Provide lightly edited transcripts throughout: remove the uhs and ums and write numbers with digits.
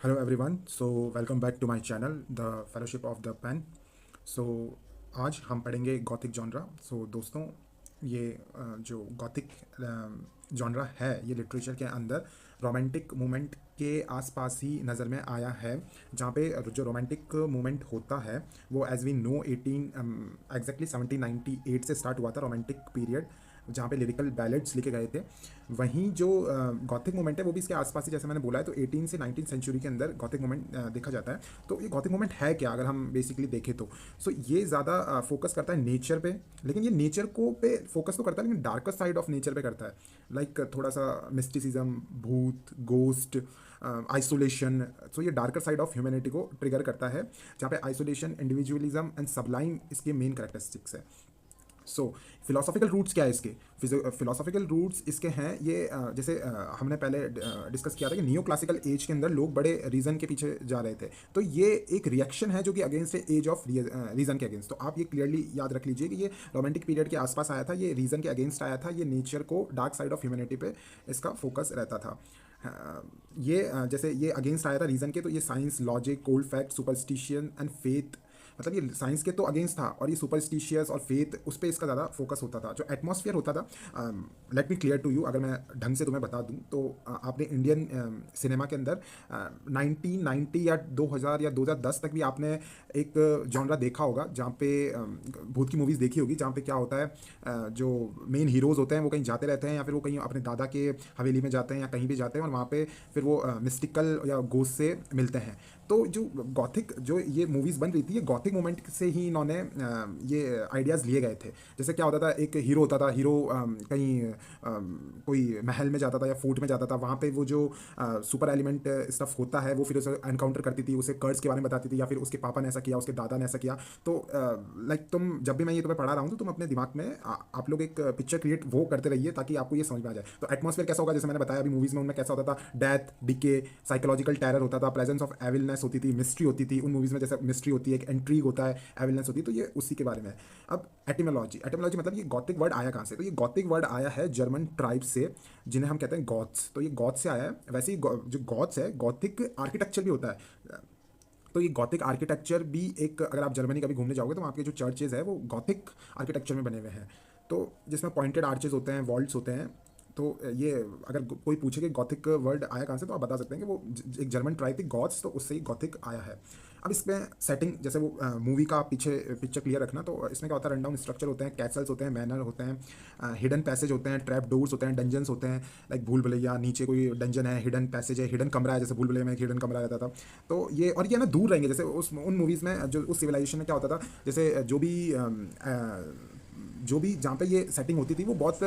Hello everyone, so welcome back to my channel the fellowship of the pen. So आज हम पढ़ेंगे Gothic genre. सो दोस्तों, ये जो गॉथिक जॉनरा है, ये लिटरेचर के अंदर रोमांटिक मूवमेंट के आसपास ही नज़र में आया है। जहाँ पे जो रोमांटिक मूवमेंट होता है वो एज वी नो 1798 से स्टार्ट हुआ था रोमांटिक पीरियड, जहाँ पे लिरिकल बैलेड्स लिखे गए थे। वहीं जो गॉथिक मूवमेंट है वो भी इसके आसपास ही, जैसे मैंने बोला है, तो 18 से 19 सेंचुरी के अंदर गॉथिक मूवमेंट देखा जाता है। तो ये गॉथिक मूवमेंट है क्या, अगर हम बेसिकली देखें तो ये ज़्यादा फोकस करता है नेचर पे। लेकिन ये नेचर को पे फोकस तो करता है, लेकिन डार्कर साइड ऑफ नेचर पे करता है। लाइक थोड़ा सा मिस्टिसिज्म, भूत, गोस्ट, आइसोलेशन। सो ये डार्कर साइड ऑफ ह्यूमैनिटी को ट्रिगर करता है, जहाँ पे आइसोलेशन, इंडिविजुअलिज्म एंड सबलाइम इसके मेन कैरेक्टरिस्टिक्स है। सो फिलोसॉफिकल रूट्स क्या है इसके? फिलोसॉफिकल रूट्स इसके हैं ये, जैसे हमने पहले डिस्कस किया था कि नियो क्लासिकल एज के अंदर लोग बड़े रीज़न के पीछे जा रहे थे। तो ये एक रिएक्शन है जो कि अगेंस्ट है एज ऑफ रीज़न के अगेंस्ट। तो आप ये क्लियरली याद रख लीजिए कि ये रोमांटिक पीरियड के आसपास आया था, ये रीज़न के अगेंस्ट आया था, ये नेचर को, डार्क साइड ऑफ ह्यूमैनिटी पे इसका फोकस रहता था। ये जैसे ये अगेंस्ट आया था रीज़न के, तो ये science, logic, cold fact, superstition and faith, मतलब ये साइंस के तो अगेंस्ट था, और ये सुपरस्टिशियस और फेथ उस पर इसका ज़्यादा फोकस होता था। जो एटमॉस्फेयर होता था, let me clear to you, अगर मैं ढंग से तुम्हें बता दूं तो आपने इंडियन सिनेमा के अंदर 1990 या 2000 या 2010 तक भी आपने एक जॉनरा देखा होगा, जहाँ पे भूत की मूवीज़ देखी होगी, जहाँ पे क्या होता है, जो मेन हीरोज़ होते हैं वो कहीं जाते रहते हैं, या फिर वो कहीं अपने दादा के हवेली में जाते हैं या कहीं भी जाते हैं, और वहाँ पे फिर वो मिस्टिकल या गोस्ट से मिलते हैं। तो जो गॉथिक, जो ये मूवीज़ बन रही थी, ये गॉथिक मोमेंट से ही इन्होंने ये आइडियाज़ लिए गए थे। जैसे क्या होता था, एक हीरो होता था, हीरो कहीं कोई महल में जाता था या फोर्ट में जाता था, वहाँ पे वो जो सुपर एलिमेंट स्टफ होता है वो फिर उसे एनकाउंटर करती थी, उसे कर्ज के बारे में बताती थी, या फिर उसके पापा ने ऐसा किया, उसके दादा ने ऐसा किया। तो लाइक तुम जब भी मैं ये तुम्हें पढ़ा रहा हूँ तो तुम अपने दिमाग में आप लोग एक पिक्चर क्रिएट वो करते रहिए ताकि आपको ये समझ में आ जाए। तो एटमॉस्फेयर कैसा होगा, जैसे मैंने बताया अभी मूवीज़ में, उनमें कैसा होता था, डेथ, डिके, साइकोलॉजिकल टेरर होता था, प्रेजेंस ऑफ एविलनेस होती थी, मिस्ट्री होती थी। उन मूवीज़ में जैसे मिस्ट्री होती है, एक इंट्रीग होता है, एविलनेस होती है, तो ये उसी के बारे में है। अब एटिमोलॉजी, एटिमोलॉजी मतलब ये गॉथिक वर्ड आया कहाँ से? तो ये गॉथिक वर्ड आया है जर्मन ट्राइब से, जिन्हें हम कहते हैं गॉथ्स। तो ये गॉथ से आया है। वैसे ही जो गॉथ्स है, गॉथिक आर्किटेक्चर भी होता है। तो ये गॉथिक आर्किटेक्चर भी एक, अगर आप जर्मनी कभी घूमने जाओगे तो वहाँ के जो चर्चेज़ है वो गॉथिक आर्किटेक्चर में बने हुए हैं। तो जिसमें पॉइंटेड आर्चेज होते हैं, वॉल्ट्स होते हैं। तो ये, अगर कोई पूछे कि गॉथिक वर्ड आया कहाँ से, तो आप बता सकते हैं कि वो एक जर्मन ट्राइब थी गॉथ्स, तो उससे ही गॉथिक आया है। अब इसमें सेटिंग, जैसे वो मूवी का पीछे पिक्चर क्लियर रखना, तो इसमें क्या होता है, रन डाउन स्ट्रक्चर होते हैं, कैसल्स होते हैं, मैनर होते हैं, हिडन पैसेज होते हैं, ट्रैप डोर्स होते हैं, डंजन्स होते हैं। लाइक भूल भुलैया, नीचे कोई डंजन है, हिडन पैसेज है, हिडन कमरा है, जैसे भूल भुलैया में एक हिडन कमरा रहता था। तो ये, और ये ना दूर रहेंगे, जैसे उस उन मूवीज़ में जो उस सिविलाइजेशन में क्या होता था, जैसे जो भी जहाँ पे ये सेटिंग होती थी वो बहुत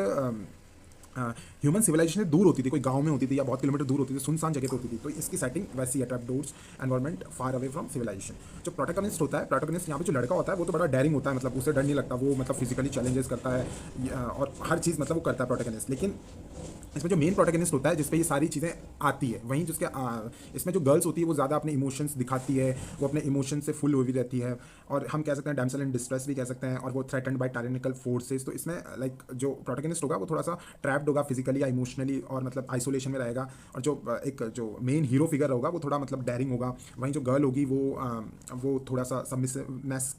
ह्यूमन सिविलाइजेशन से दूर होती थी, कोई गांव में होती थी या बहुत किलोमीटर दूर होती थी, सुनसान जगह पे होती थी। तो इसकी सेटिंग वैसी है, trap doors, environment far away from civilisation. जो प्रोटैगनिस्ट होता है, प्रोटैगनिस्ट यहाँ पे जो लड़का होता है वो तो बड़ा डेयरिंग होता है, मतलब उसे डर नहीं लगता, वो मतलब फिजिकली चैलेंजेस करता है, और हर चीज़ मतलब वो करता है प्रोटैगनिस्ट। लेकिन इसमें जो मेन प्रोटैगनिस्ट होता है, जिसपे ये सारी चीज़ें आती है, वहीं जिसके इसमें जो गर्ल्स होती है वो ज़्यादा अपने इमोशंस दिखाती है, वो अपने इमोशन से फुल हुई रहती है, और हम कह सकते हैं डैमसेल इन डिस्ट्रेस भी कह सकते हैं, और वो थ्रेटन्ड बाय टायरेनिकल फोर्सेस। तो इसमें लाइक जो प्रोटैगनिस्ट होगा वो थोड़ा सा ट्रैप्ड होगा फिजिकली या इमोशनली, और मतलब आइसोलेशन में रहेगा। और जो एक जो मेन हीरो फिगर होगा वो थोड़ा मतलब डेयरिंग होगा। वहीं जो गर्ल होगी वो थोड़ा सा सबमिसिवनेस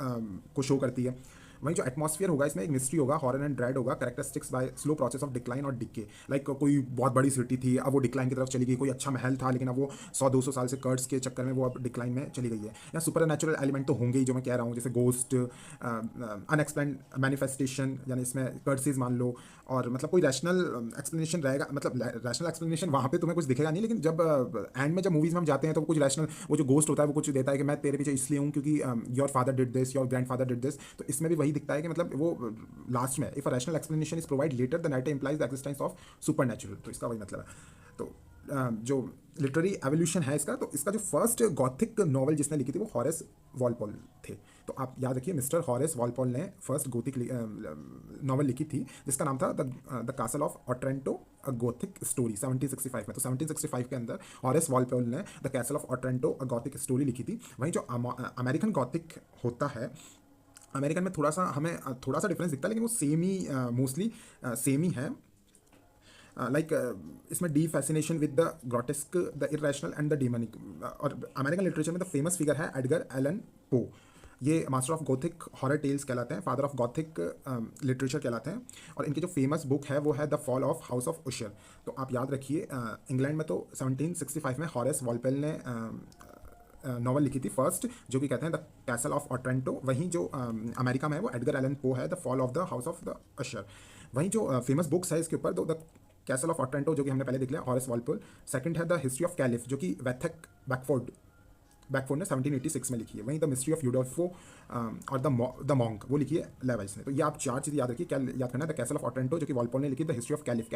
को शो करती है। वहीं जो एटमॉस्फेयर होगा, इसमें एक मिस्ट्री होगा, हॉरर एंड ड्रेड होगा, characteristics by slow process of decline और डिके। लाइक कोई बहुत बड़ी सिटी थी, अब वो डिक्लाइन की तरफ चली गई, कोई अच्छा महल था लेकिन अब वो 100-200 साल से कर्ट्स के चक्कर में वो अब डिक्लाइन में चली गई है। या सुपर नेचुरल एलिमेंट तो होंगे ही, जो मैं कह रहा हूँ, जैसे गोस्ट, अनएक्सप्लेन मैनिफेस्टेशन, यानी इसमें कर्सेज मान लो, और मतलब कोई रैशनल एक्सप्लेनेशन रहेगा, मतलब रैशनल एक्सप्लेनेशन वहाँ पे तुम्हें कुछ दिखेगा नहीं, लेकिन जब एंड में जब मूवीज़ में हम जाते हैं तो वो कुछ रैशनल, वो जो गोस्ट होता है वो कुछ देता है कि मैं तेरे पीछे इसलिए हूँ क्योंकि your father did this, your grand father did this. तो इसमें भी वही दिखता है कि मतलब वो लास्ट में, if a rational explanation is provide later the night implies the existence of supernatural. तो इसका वही मतलब है। तो जो लिटरेरी एवोल्यूशन है इसका, तो इसका जो फर्स्ट गॉथिक नॉवल जिसने लिखी थी वो हॉरेस वॉलपॉल थे। तो आप याद रखिए, मिस्टर हॉरेस वॉलपॉल ने फर्स्ट गोथिक नॉवल लिखी थी, जिसका नाम था the castle of Otranto, a Gothic story, 1765 में। तो 1765 के अंदर हॉरेस वॉलपॉल ने the castle of Otranto, a Gothic story लिखी थी। वहीं जो अमेरिकन गॉथिक होता है, अमेरिकन में थोड़ा सा हमें थोड़ा सा डिफरेंस दिखता है, लेकिन वो सेम ही मोस्टली सेम ही है। लाइक इसमें the fascination with the grotesque, the irrational and the demonic. और अमेरिकन लिटरेचर में द फेमस फिगर है एडगर एलन पो। ये master of Gothic horror tales कहलाते हैं, फादर ऑफ गॉथिक लिटरेचर कहलाते हैं। और इनकी जो फेमस बुक है वो है the fall of house of Usher. तो आप याद रखिए, इंग्लैंड में तो 1765 में हॉरेस वॉलपेल ने नॉवल लिखी थी फर्स्ट, जो कि कहते हैं द कैसल ऑफ ऑट्रेंटो। वहीं जो अमेरिका में है वो एडगर एलन पो है, the fall of the house of the Usher. वहीं जो फेमस बुक्स है इसके ऊपर, तो द कैसल ऑफ ऑट्रेंटो जो कि हमने पहले देख लिया, हॉरेस वॉलपोल। सेकंड है द हिस्ट्री ऑफ कैलिफ, जो कि वेथक बैकफोर्ड ने 1786 में लिखी है। वहीं द मिस्ट्री ऑफ यूडोल्फो और द मॉन्क वो लिखी है लेवाइस ने। तो ये आप चार चीज़ याद रखिए, क्या याद करना है, द कैसल ऑफ ऑट्रेंटो जो कि वॉलपोल ने लिखी है, द हिस्ट्री ऑफ कैलिफ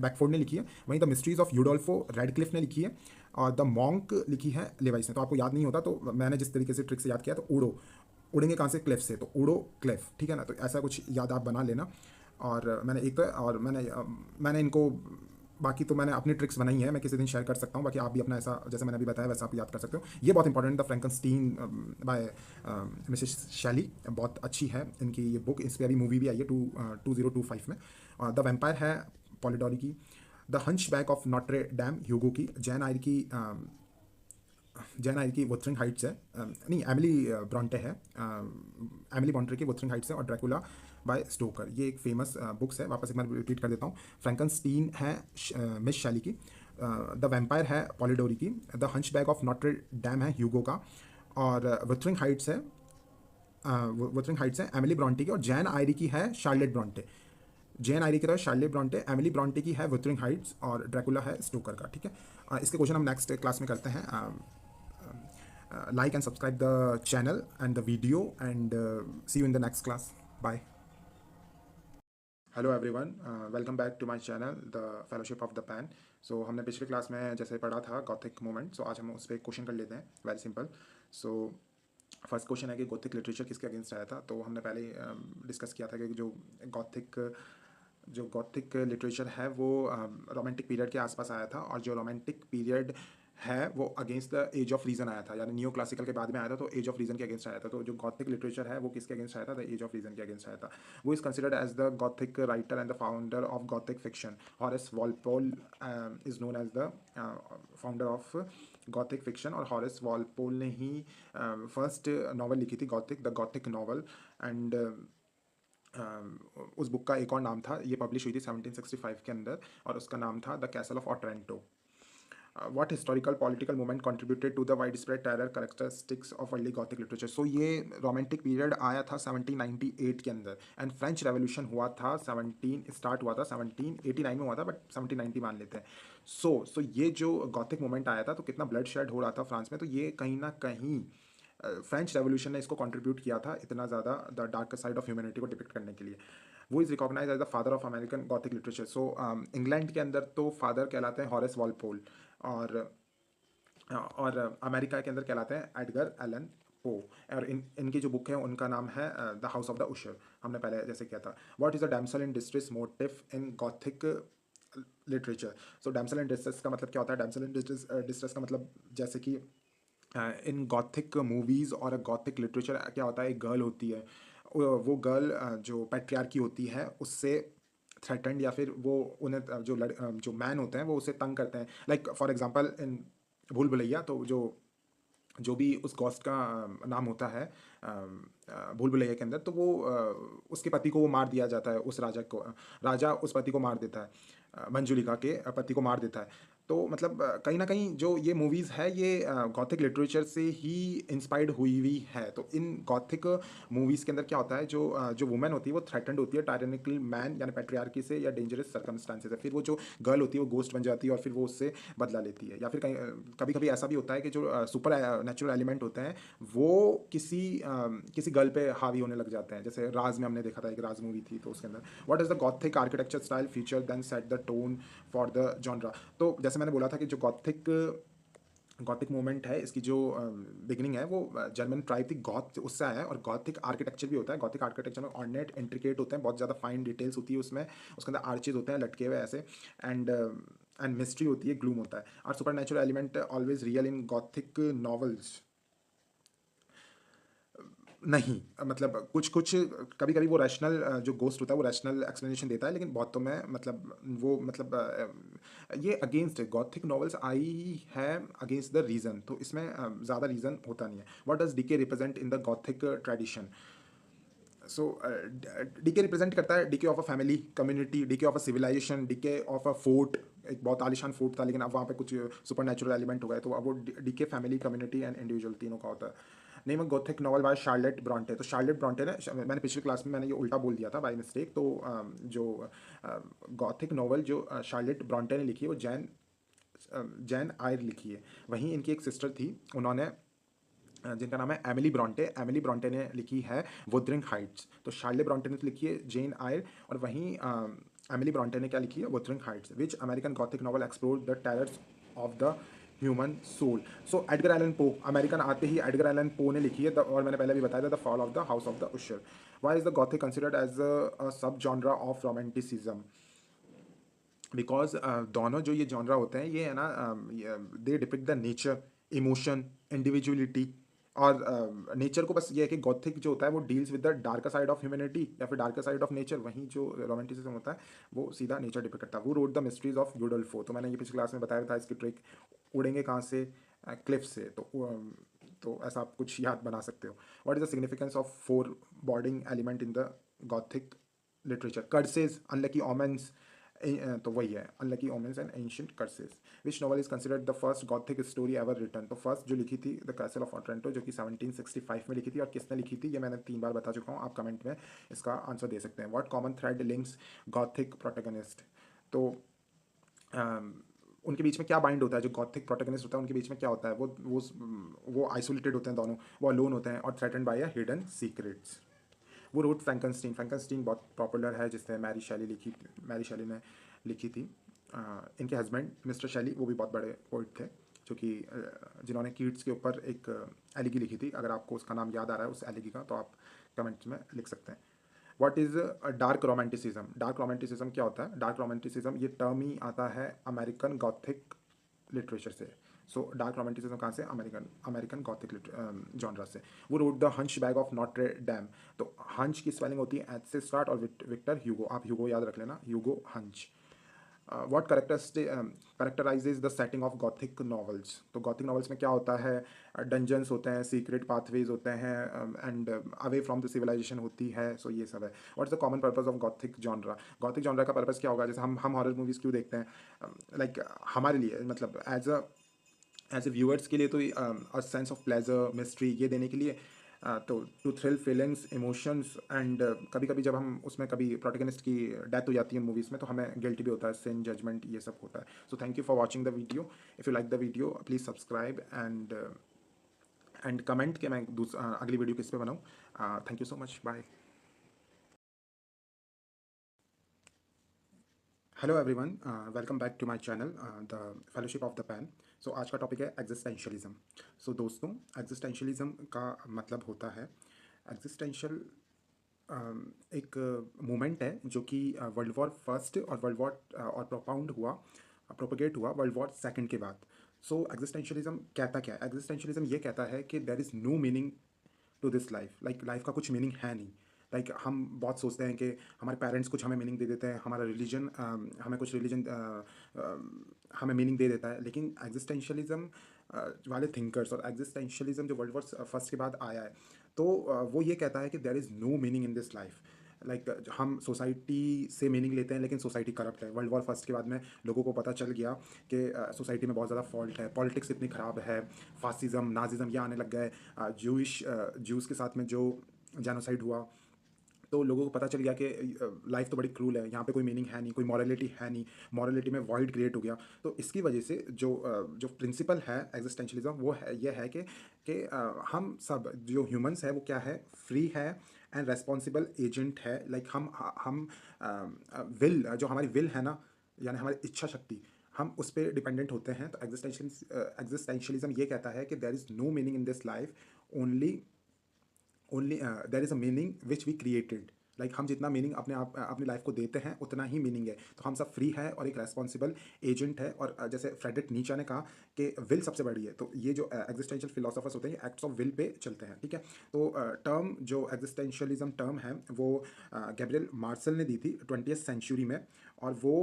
बैकफोर्ड ने लिखी है, वहीं द मिस्ट्रीज ऑफ यूडोल्फो रेडक्लिफ ने लिखी है, और द मॉन्क लिखी है लेवाइस ने। तो आपको याद नहीं होता, तो मैंने जिस तरीके से ट्रिक से याद किया, तो उड़ेंगे कहाँ से, क्लेफ से, तो उड़ो क्लेफ, ठीक है ना। तो ऐसा कुछ याद आप बना लेना। और मैंने एक तो, और मैंने इनको, बाकी तो मैंने अपनी ट्रिक्स बनाई है, मैं किसी दिन शेयर कर सकता हूँ। बाकी आप भी अपना ऐसा, जैसे मैंने अभी बताया वैसा आप याद कर सकते हो। ये बहुत इंपॉर्टेंट, द फ्रैंकनस्टीन बाय मिसेस शैली, बहुत अच्छी है इनकी ये बुक। इस पर अभी मूवी भी आई है 2025 में। द वैम्पायर है पॉलिडोरी की। The hunchback of Notre Dame Hugo की। जैन आयर की वुथरिंग हाइट्स है, नहीं एमिली ब्रॉन्टे है, एमिली ब्रॉन्टे की वुथरिंग हाइट्स है। और ड्रैकुला बाय स्टोकर, ये एक फेमस बुक्स है। वापस एक बार रिपीट कर देता हूँ, फ्रैंकनस्टीन है मिस शैली की, द वैम्पायर है पॉलिडोरी की, the hunchback of Notre dam है ह्यूगो का, और वुथरिंग हाइट्स है एमिली ब्रॉन्टे की, और जैन आयरी की है शार्लेट ब्रॉन्टे। जैन आयरी की तरह शार्लेट ब्रॉन्टे, एमिली ब्रॉन्टे की है वुथरिंग हाइट्स, और ड्रैकुला है स्टोकर का, ठीक है। इसके क्वेश्चन हम नेक्स्ट क्लास में करते हैं। Like and subscribe the channel and the video, and see you in the next class. Bye. Hello everyone, welcome back to my channel the fellowship of the pan. So हमने पिछले class में जैसे पढ़ा था Gothic movement, सो आज हम उस पर एक क्वेश्चन कर लेते हैं, very simple. So first question है कि गॉथिक लिटरेचर किसके अगेंस्ट आया था। तो हमने पहले डिस्कस किया था कि जो गॉथिक लिटरेचर है वो रोमांटिक पीरियड के आसपास आया था, और जो रोमांटिक पीरियड है वो against the age of reason आया था, यानी न्यू क्लासिकल के बाद में आया था, तो एज ऑफ रीजन के अगेंस्ट आया था। तो जो गॉथिक लिटरेचर है वो किसके अगेंस्ट आया था, द एज ऑफ रीजन के अगेंस्ट आया था। वो is considered as the Gothic writer and the founder of Gothic fiction. Horace Walpole is known as the founder of Gothic fiction, और हॉरेस वॉलपोल ने ही फर्स्ट नॉवल लिखी थी the Gothic novel. And उस book का एक और नाम था, ये पब्लिश हुई थी 1765 के अंदर, और उसका नाम था the castle of Otranto. What historical political movement contributed to the widespread terror characteristics of early Gothic literature? So ये रोमांटिक पीरियड आया था 1798 के अंदर, एंड फ्रेंच रेवोल्यूशन हुआ था 1789 में हुआ था, बट 1790 मान लेते हैं। सो ये जो गॉथिक मूवमेंट आया था, तो कितना ब्लड शेड हो रहा था फ्रांस में, तो ये कहीं ना कहीं फ्रेंच रेवोल्यूशन ने इसको कंट्रीब्यूट किया था इतना ज़्यादा, the dark side of humanity को डिपिक्ट करने के लिए। वो is recognise as the father of American Gothic literature. So England के अंदर तो फादर कहलाते हैं हॉरेस वॉलपोल, और अमेरिका के अंदर कहलाते हैं एडगर एलन पो। और इनकी जो बुक है उनका नाम है द हाउस ऑफ द उशर, हमने पहले जैसे किया था। What is the damsel in distress motive in Gothic literature. So damsel in distress का मतलब क्या होता है, डैमसल इन डिस्ट्रेस का मतलब जैसे कि इन गॉथिक मूवीज़ और गॉथिक लिटरेचर क्या होता है, एक गर्ल होती है, वो गर्ल जो पैट्रियार्की होती है उससे थ्रेटन्ड, या फिर वो उन्हें जो मैन होते हैं वो उसे तंग करते हैं। लाइक फॉर एग्जांपल इन भूल भुलैया, तो जो भी उस गॉस्ट का नाम होता है भूल भुलैया के अंदर, तो वो उसके पति को वो मार दिया जाता है, उस राजा उस पति को मार देता है, मंजुलिका के पति को मार देता है। तो मतलब कहीं ना कहीं जो ये मूवीज़ है ये गॉथिक लिटरेचर से ही इंस्पायर्ड हुई है। तो इन गॉथिक मूवीज़ के अंदर क्या होता है, जो वुमेन होती है वो थ्रेटन्ड होती है टायरेनिकल मैन यानी पैट्रियार्की से, या डेंजरस सर्कमस्टांसेस है, फिर वो जो गर्ल होती है वो गोस्ट बन जाती है, और फिर वो उससे बदला लेती है। या फिर कभी कभी ऐसा भी होता है कि जो सुपर नेचुरल एलिमेंट होते हैं वो किसी गर्ल पे हावी होने लग जाते हैं, जैसे राज में हमने देखा था, एक राज मूवी थी, तो उसके अंदर what is the Gothic architecture style feature then set the tone for the genre. तो जैसे मैंने बोला था कि जो गॉथिक मूवमेंट है इसकी जो बिगिनिंग है वो जर्मन ट्राइब थी गॉथ, उससे आया है। और गॉथिक आर्किटेक्चर भी होता है, गॉथिक आर्किटेक्चर में ऑर्नेट इंट्रिकेट होते हैं, बहुत ज़्यादा फाइन डिटेल्स होती है उसमें, उसके अंदर आर्चेज होते हैं लटके हुए ऐसे, एंड मिस्ट्री होती है, ग्लूम होता है। और super natural element always real in Gothic novels. नहीं, मतलब कुछ कुछ कभी कभी वो रैशनल जो गोस्ट होता है वो रैशनल एक्सप्लेनेशन देता है, लेकिन बहुतों में मतलब वो मतलब ये अगेंस्ट गॉथिक नॉवेल्स आई है, अगेंस्ट द रीजन, तो इसमें ज़्यादा रीजन होता नहीं है। What does decay represent in the Gothic tradition? So decay represent करता है decay of a family community, decay of a civilisation, decay of a fort. एक बहुत आलिशान फोर्ट था लेकिन अब वहाँ पे कुछ सुपर नेचुरल एलिमेंट हो गए, तो अब वो decay family community and individual तीनों का होता है। Name a Gothic novel by Charlotte Bronte. तो शार्लेट ब्रॉन्टे ने, मैंने पिछली क्लास में मैंने ये उल्टा बोल दिया था बाय मिस्टेक, तो जो गॉथिक नॉवल जो शार्लेट ब्रॉन्टे ने लिखी है वो जैन आयर लिखी है। वहीं इनकी एक सिस्टर थी, उन्होंने जिनका नाम है एमिली ब्रॉन्टे, एमिली ब्रॉन्टे ने लिखी है वुथरिंग हाइट्स। तो शार्ले ब्रॉन्टे ने तो लिखी है जेन आयर, और वहीं एमिली ब्रॉन्टे ने क्या लिखी है, Wuthering Heights. Which American Gothic novel explore the terrors of the human soul? So Edgar Allan Poe, American आते ही एडगर एलन पो ने लिखी है और मैंने पहले भी बताया था the fall of the house of the Usher. Why is the Gothic considered as a subgenre of romanticism? Because दोनों जो ये जॉनरा होते हैं ये है ना, they depict the nature, emotion, individuality. और नेचर को बस ये है कि गॉथिक जो होता है वो deals with the darker side of humanity या फिर डार्कर साइड ऑफ नेचर, वहीं जो रोमांटिसिज्म होता है वो सीधा नेचर डिपिक्ट करता है। वो रोड द मिस्ट्रीज ऑफ गुडल्फो, तो मैंने ये पिछली क्लास में बताया था इसकी ट्रिक, उड़ेंगे कहाँ से, क्लिफ से। तो ऐसा आप कुछ याद बना सकते हो। What is the significance of foreboding element in the Gothic literature? Curses, unlucky omens, तो वही है unlucky omens and ancient curses. Which novel is considered the first Gothic story ever written? तो फर्स्ट जो लिखी थी the castle of ऑटरेंटो, जो कि 1765 में लिखी थी। और किसने लिखी थी ये मैंने 3 बार बता चुका हूँ, आप कमेंट में इसका आंसर दे सकते हैं। What common thread links Gothic protagonist? तो उनके बीच में क्या बाइंड होता है? जो गॉथिक प्रोटैगनिस्ट होता है उनके बीच में क्या होता है? वो आइसोलेटेड होते हैं दोनों, वो अलोन होते हैं और threatened bye a hidden secrets. वो रोड फ्रैंकनस्टीन, फ्रैंकनस्टीन बहुत पॉपुलर है जिसने मैरी शैली ने लिखी थी। इनके हस्बैंड मिस्टर शैली वो भी बहुत बड़े पोइट थे, जो कि जिन्होंने कीट्स के ऊपर एक एलिगी लिखी थी। अगर आपको उसका नाम याद आ रहा है उस एलिगी का तो आप कमेंट्स में लिख सकते हैं। What is dark romanticism? Dark romanticism क्या होता है? डार्क रोमांटिसिज्म ये टर्म ही आता है अमेरिकन गॉथिक लिटरेचर से। सो डार्क रोमांटिसिज्म कहाँ से? अमेरिकन अमेरिकन गॉथिक जॉनरा से। वो road the hunch bag of Notre dam. तो हंच की स्पेलिंग होती है एच से स्टार्ट और विक्टर ह्यूगो, आप ह्यूगो याद रख लेना, Hugo hunch. What characterises the setting of Gothic novels? तो गॉथिक नॉवेल्स में क्या होता है? डंजन्स होते हैं, सीक्रेट पाथवेज होते हैं, and away from the civilisation होती है। सो ये सब है। What's the common purpose of Gothic genre? Gothic genre का पर्पस क्या होगा? जैसे हम हॉरर मूवीज़ क्यों देखते हैं? लाइक हमारे लिए मतलब एज ए व्यूअर्स के लिए तो a sense of pleasure, mystery ये देने के लिए, तो to thrill feelings, emotions, and कभी कभी जब हम उसमें कभी प्रोटैगनिस्ट की डेथ हो जाती है मूवीज़ में तो हमें गिल्टी भी होता है, सिन, जजमेंट, ये सब होता है। So thank you for watching the video. If you like the video please subscribe and comment कि मैं अगली वीडियो किस पे बनाऊँ। Thank you so much, bye. Hello everyone, welcome back to my channel the fellowship of the pan. सो आज का topic है existentialism. सो दोस्तों, एग्जिस्टेंशियलिज्म का मतलब होता है एग्जिस्टेंशियल एक मूवमेंट है जो कि वर्ल्ड वॉर फर्स्ट और वर्ल्ड वॉर और प्रोपोगेट हुआ वर्ल्ड वॉर सेकंड के बाद। सो एग्जिस्टेंशियलिज्म कहता क्या है? एग्जिस्टेंशियलिज्म ये कहता है कि there is no meaning to this life, like life का कुछ मीनिंग है नहीं। लाइक हम बहुत सोचते हैं कि हमारे पेरेंट्स कुछ हमें मीनिंग दे देते हैं, हमारा रिलीजन हमें कुछ रिलीजन हमें मीनिंग दे देता है, लेकिन एग्जिस्टेंशियलिज्म वाले थिंकर्स और एग्जिस्टेंशियलिज्म जो वर्ल्ड वॉर फर्स्ट के बाद आया है, तो वो ये कहता है कि there is no meaning in this life. Like हम सोसाइटी से मीनिंग लेते हैं लेकिन सोसाइटी करप्ट है। वर्ल्ड वॉर फर्स्ट के बाद में लोगों को पता चल गया कि सोसाइटी में बहुत ज़्यादा फॉल्ट है, पॉलिटिक्स इतनी ख़राब है, फासिज्म, नाजिज्म ये आने लग गए। जूस के साथ में जो जेनोसाइड हुआ, तो लोगों को पता चल गया कि लाइफ तो बड़ी क्रूल है, यहाँ पे कोई मीनिंग है नहीं, कोई मॉरलिटी है नहीं, मॉरलिटी में वॉइड क्रिएट हो गया। तो इसकी वजह से जो प्रिंसिपल है एग्जिस्टेंशलिज्म वो है ये है कि हम सब जो ह्यूमंस है वो क्या है? फ्री है एंड रेस्पॉन्सिबल एजेंट है। लाइक हम विल, जो हमारी विल है ना, यानी हमारी इच्छा शक्ति, हम उस पर डिपेंडेंट होते हैं। तो एग्जिस्टेंशियलिज्म ये कहता है कि there is no meaning in this life, only there is a meaning which we created. Like हम जितना मीनिंग अपनी लाइफ को देते हैं उतना ही मीनिंग है। तो हम सब फ्री है और एक रेस्पॉन्सिबल एजेंट है। और जैसे फ्रेडरिक नीचा ने कहा कि विल सबसे बड़ी है, तो ये जो एग्जिस्टेंशियल फिलोसोफर्स होते हैं ये एक्ट्स ऑफ विल पे चलते हैं, ठीक है। तो टर्म जो एग्जिस्टेंशियलिज्म टर्म है वो गैब्रियल मार्शल ने दी थी 20वीं सेंचुरी में, और वो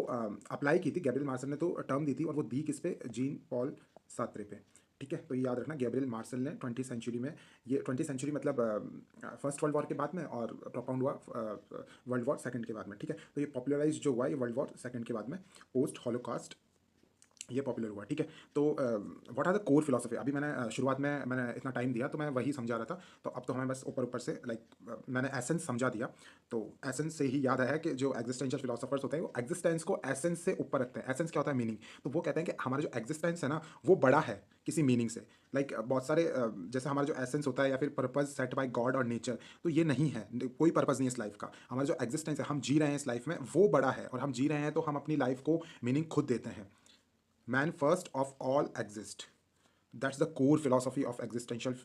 अप्लाई की थी। गैब्रियल मार्शल ने तो टर्म दी थी और वो दी किस पे, जीन पॉल सात्रे पे, ठीक है। तो ये याद रखना, गैब्रियल मार्शल ने 20वीं सेंचुरी में, ये 20वीं सेंचुरी मतलब फर्स्ट वर्ल्ड वॉर के बाद में, और प्रोपाउंड हुआ वर्ल्ड वॉर सेकंड के बाद में, ठीक है। तो ये पॉपुलराइज जो हुआ ये वर्ल्ड वॉर सेकंड के बाद में, पोस्ट हॉलोकास्ट ये पॉपुलर हुआ, ठीक है। तो what are the core philosophy, अभी मैंने शुरुआत में मैंने इतना टाइम दिया तो मैं वही समझा रहा था। तो अब तो हमें बस ऊपर ऊपर से लाइक मैंने एसेंस समझा दिया। तो एसेंस से ही याद आया कि जो एग्जिस्टेंशियल फिलोसफर्स होते हैं वो एग्जिस्टेंस को एसेंस से ऊपर रखते हैं। एसेंस क्या होता है, मीनिंग। तो वो कहते हैं कि हमारा जो एग्जिस्टेंस है ना वो बड़ा है किसी मीनिंग से। लाइक बहुत सारे जैसे हमारा जो एसेंस होता है या फिर पर्पज सेट बाय गॉड और नेचर, तो ये नहीं है, कोई पर्पज नहीं है इस लाइफ का। हमारा जो एग्जिस्टेंस है, हम जी रहे हैं इस लाइफ में, वो बड़ा है, और हम जी रहे हैं तो हम अपनी लाइफ को मीनिंग खुद देते हैं। Man first of all exist. That's the core philosophy of existential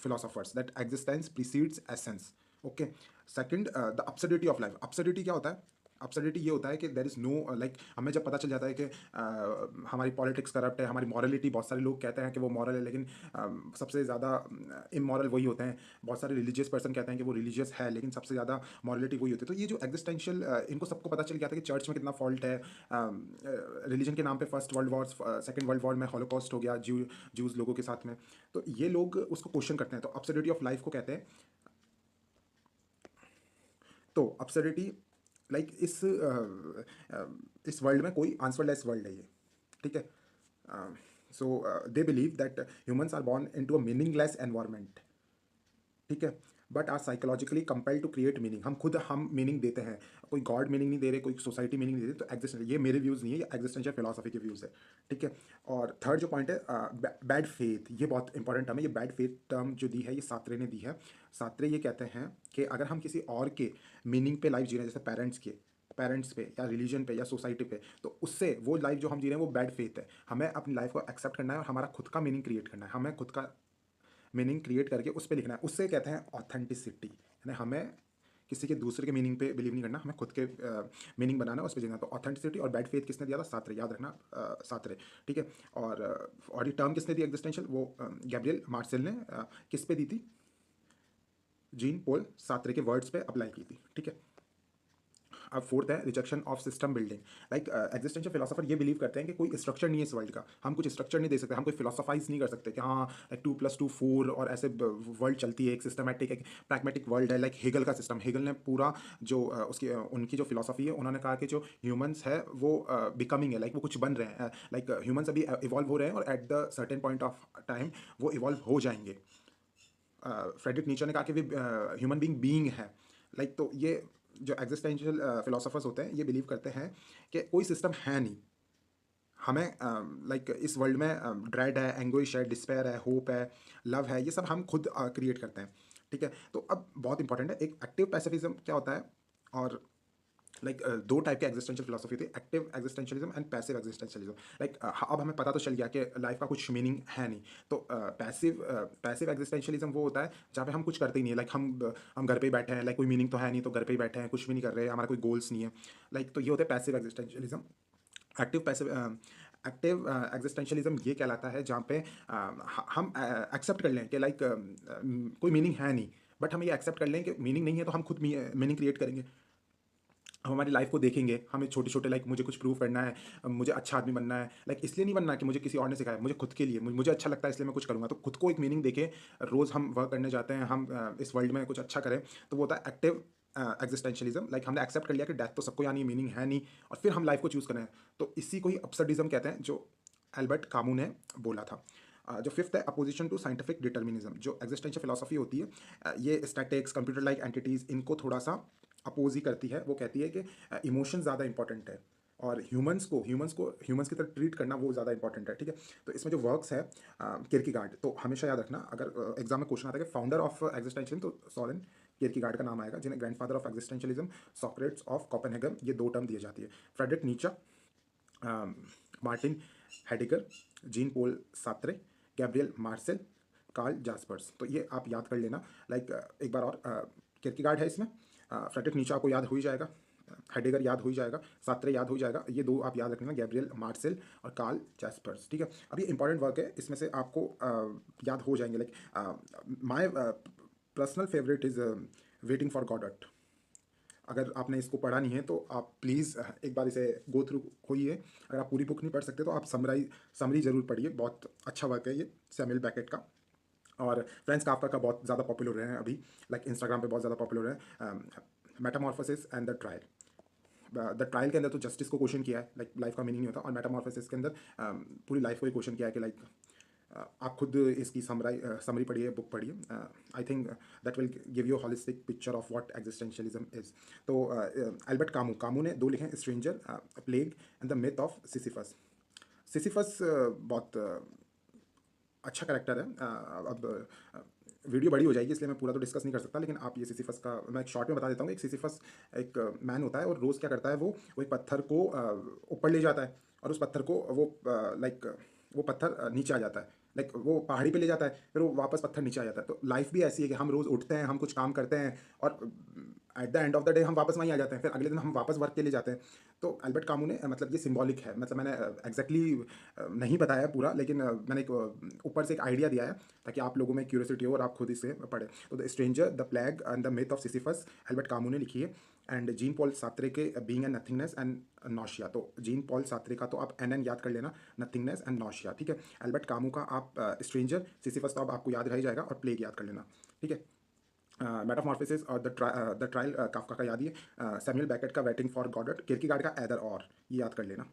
philosophers. That existence precedes essence. Okay. Second, the absurdity of life. Absurdity क्या होता है? absurdity ये होता है कि देर इज़ नो लाइक, हमें जब पता चल जाता है कि हमारी पॉलिटिक्स करप्ट है, हमारी मॉरलिटी, बहुत सारे लोग कहते हैं कि वो मॉरल है लेकिन सबसे ज़्यादा इमोरल वही होते हैं। बहुत सारे रिलीजियस पर्सन कहते हैं कि वो रिलीजियस है लेकिन सबसे ज़्यादा मॉरलिटी वही होती है। तो ये जो एग्जिस्टेंशियल, इनको सबको पता चल गया था कि चर्च में कितना फॉल्ट है, रिलीजन के नाम पे first world war, second world war में हॉलोकॉस्ट हो गया जूस लोगों के साथ में। तो ये लोग उसको क्वेश्चन करते हैं, तो अब्सर्डिटी ऑफ लाइफ को कहते हैं। तो अब्सर्डिटी लाइक इस वर्ल्ड में कोई आंसरलेस वर्ल्ड है ये, ठीक है। So they believe that humans are born into a meaningless environment, ठीक है, but are psychologically compelled to create meaning. हम खुद हम मीनिंग देते हैं, कोई गॉड मीनिंग नहीं दे रहे, कोई सोसाइटी मीनिंग नहीं दे रही। तो एग्जिस्टेंस, ये मेरे व्यूज़ नहीं है, ये एग्जिस्टेंशियल फिलोसफी के व्यूज़ है, ठीक है। और थर्ड जो पॉइंट है, बैड फेथ, ये बहुत इंपॉर्टेंट टर्म है। ये बैड फेथ टर्म जो दी है ये सात्रे ने दी है। सात्रे ये कहते हैं कि अगर हम किसी और के मीनिंग पे लाइफ जी रहे हैं, जैसे पेरेंट्स पे या रिलीजन पे या सोसाइटी पे, तो उससे वो लाइफ जो हम जी रहे हैं वो बैड फेथ है। हमें अपनी लाइफ को एक्सेप्ट करना है और हमारा खुद का मीनिंग क्रिएट करना है। हमें खुद का मीनिंग क्रिएट करके उस पर लिखना है, उससे कहते हैं ऑथेंटिसिटी। यानी हमें किसी के दूसरे के मीनिंग पे बिलीव नहीं करना, हमें खुद के मीनिंग बनाना, उस पर जीना। तो ऑथेंटिसिटी और बैड फेथ किसने दिया था? सात्रे, याद रखना, सात्रे, ठीक है। और ये टर्म किसने दी एग्जिस्टेंशियल? वो गैब्रियल मार्सेल ने किस पे दी थी? जीन पॉल सात्रे के वर्ड्स पे अप्लाई की थी, ठीक है। अब फोर्थ है rejection of system building. Like existential philosopher ये बिलीव करते हैं कि कोई स्ट्रक्चर नहीं है इस वर्ल्ड का, हम कुछ स्ट्रक्चर नहीं दे सकते, हम कोई फिलोसोफाइज नहीं कर सकते कि हाँ लाइक 2+2 4 और ऐसे वर्ल्ड चलती है, एक सिस्टमैटिक एक प्रैग्मेटिक वर्ल्ड है। लाइक हेगल का सिस्टम, हेगल ने पूरा जो उसकी उनकी जो फिलोसफी है, उन्होंने कहा कि जो ह्यूमंस है वो बिकमिंग है, लाइक वो कुछ बन रहे हैं, लाइक ह्यूमंस अभी इवॉल्व हो रहे हैं और at the certain point of time वो इवॉल्व हो जाएंगे। फ्रेडरिक नीचे ने कहा कि वे ह्यूमन बीइंग है, लाइक। तो ये जो एग्जिस्टेंशियल फिलोसोफर्स होते हैं ये बिलीव करते हैं कि कोई सिस्टम है नहीं, हमें लाइक इस वर्ल्ड में ड्रेड है, एंग्विश है, डिस्पेयर है, होप है, लव है, ये सब हम खुद क्रिएट करते हैं, ठीक है। तो अब बहुत इंपॉर्टेंट है, एक एक्टिव पैसिफिज्म क्या होता है, और लाइक दो टाइप के एग्जिस्टेंशियल फिलोसफी थी, active existentialism and passive existentialism. Like अब हमें पता तो चल गया कि लाइफ का कुछ मीनिंग है नहीं। तो पैसिव एग्जिस्टेंशियलिज्म वो होता है जहाँ पे हम कुछ करते ही नहीं है, लाइक हम घर पे ही बैठे हैं, लाइक कोई मीनिंग तो है नहीं, तो घर पे ही बैठे हैं, कुछ भी नहीं कर रहे हैं, हमारा कोई गोल्स नहीं है, लाइक। तो ये होता है पैसिव एग्जिस्टेंशियलिज्म। एक्टिव एग्जिस्टेंशियलिज्म ये कहलाता है जहाँ पे हम एक्सेप्ट कर लें कि लाइक कोई मीनिंग है नहीं, बट हम ये एक्सेप्ट कर लें कि मीनिंग नहीं है तो हम खुद मीनिंग क्रिएट करेंगे। हम हमारी लाइफ को देखेंगे, हमें छोटे छोटे लाइक मुझे कुछ प्रूव करना है, मुझे अच्छा आदमी बनना है, लाइक इसलिए नहीं बनना कि मुझे किसी और ने सिखाया, मुझे खुद के लिए, मुझे अच्छा लगता है इसलिए मैं कुछ करूँगा। तो खुद को एक मीनिंग देके रोज़ हम वर्क करने जाते हैं, हम इस वर्ल्ड में कुछ अच्छा करें, तो वो होता है एक्टिव एग्जिस्टेंशियलिज्म। लाइक हमने एक्सेप्ट कर लिया कि डेथ तो सबको यानी मीनिंग है नहीं, और फिर हम लाइफ को चूज़ करें। तो इसी को ही अब्सर्डिज्म कहते हैं, जो एल्बर्ट कामू ने बोला था। जो फिफ्थ है अपोजिशन टू साइंटिफिक डिटर्मिनिज्म। जो एग्जिस्टेंशियल फिलोसफी होती है, ये स्टैटिक्स, कंप्यूटर लाइक एंटिटीज़, इनको थोड़ा सा अपोज ही करती है। वो कहती है कि इमोशन ज़्यादा इंपॉर्टेंट है और ह्यूमंस की तरह ट्रीट करना वो ज़्यादा इंपॉर्टेंट है, ठीक है। तो इसमें जो वर्क्स है किरकेगार्ड, तो हमेशा याद रखना, अगर एग्जाम में क्वेश्चन आता है कि फाउंडर ऑफ एग्जिस्टेंशियलिज्म, तो सोरेन किरकेगार्ड का नाम आएगा, जिन्हें grandfather of existentialism, Socrates of Copenhagen, ये दो टर्म दिए जाती है। Friedrich Nietzsche, Martin Heidegger, Jean Paul Sartre, Gabriel Marcel, Karl Jaspers. तो ये आप याद कर लेना। लाइक एक बार और, किरकेगार्ड है इसमें, फ्रेडरिक नीचे आपको याद हो ही जाएगा, हेडेगर याद हो ही जाएगा, सात्रे याद हो जाएगा, ये दो आप याद रखना, गैब्रियल मार्सेल और कार्ल जैस्पर्स, ठीक है। अब ये इंपॉर्टेंट वर्क है, इसमें से आपको याद हो जाएंगे। Like my personal favourite is waiting for Godot. अगर आपने इसको पढ़ा नहीं है तो आप प्लीज़ एक बार इसे गो थ्रू होइए। अगर आप पूरी बुक नहीं पढ़ सकते तो आप समरी ज़रूर पढ़िए, बहुत अच्छा वर्क है ये सैमुअल बेकेट का। और फ्रेंच काफ्का का बहुत ज़्यादा पॉपुलर है अभी, लाइक इंस्टाग्राम पे बहुत ज़्यादा पॉपुलर है, Metamorphosis and the trial. The trial के अंदर तो जस्टिस को क्वेश्चन किया है, लाइक लाइफ का मीनिंग नहीं होता, और मेटामॉर्फोसिस के अंदर पूरी लाइफ को ही क्वेश्चन किया है कि लाइक आप खुद इसकी समरी पढ़िए, बुक पढ़िए। I think that will give you holistic picture of what existentialism is. तो एल्बर्ट कामू ने दो लिखे हैं, stranger, plague and the myth of Sisyphus. Sisyphus बहुत अच्छा करेक्टर है। अब वीडियो बड़ी हो जाएगी इसलिए मैं पूरा तो डिस्कस नहीं कर सकता, लेकिन आप ये सिसिफस का मैं एक शॉर्ट में बता देता हूँ। एक सिसिफस एक मैन होता है और रोज़ क्या करता है, वो एक पत्थर को ऊपर ले जाता है, और उस पत्थर को वो लाइक वो पत्थर नीचे आ जाता है, लाइक वो पहाड़ी पे ले जाता है, फिर वो वापस पत्थर नीचे आ जाता है। तो लाइफ भी ऐसी है कि हम रोज़ उठते हैं, हम कुछ काम करते हैं, और at the end of the day हम वापस वहीं आ जाते हैं, फिर अगले दिन हम वापस वर्क के लिए जाते हैं। तो एल्बर्ट कामू ने मतलब ये सिंबॉलिक है, मतलब मैंने एग्जैक्टली नहीं बताया पूरा, लेकिन मैंने एक ऊपर से एक आइडिया दिया है ताकि आप लोगों में क्यूरियोसिटी हो और आप खुद इसे पढ़ें। तो the stranger, the plague and the myth of Sisyphus Albert Camus ने लिखी है, एंड जीन पॉल सात्रे के being and nothingness and nausea. तो जीन पॉल सात्रे का तो आप एन याद कर लेना, नथिंगनेस एंड नॉशिया, ठीक है। एल्बर्ट कामू का आप स्ट्रेंजर, सिसिफस तो अब आपको याद रह ही जाएगा, और प्लेग याद कर लेना, ठीक है। मेटामॉर्फोसिस और द ट्रायल काफ्का का याद ही है। सैमुअल बेकेट का वेटिंग फॉर गॉडट, किरकेगार्ड का एदर और, ये याद कर लेना।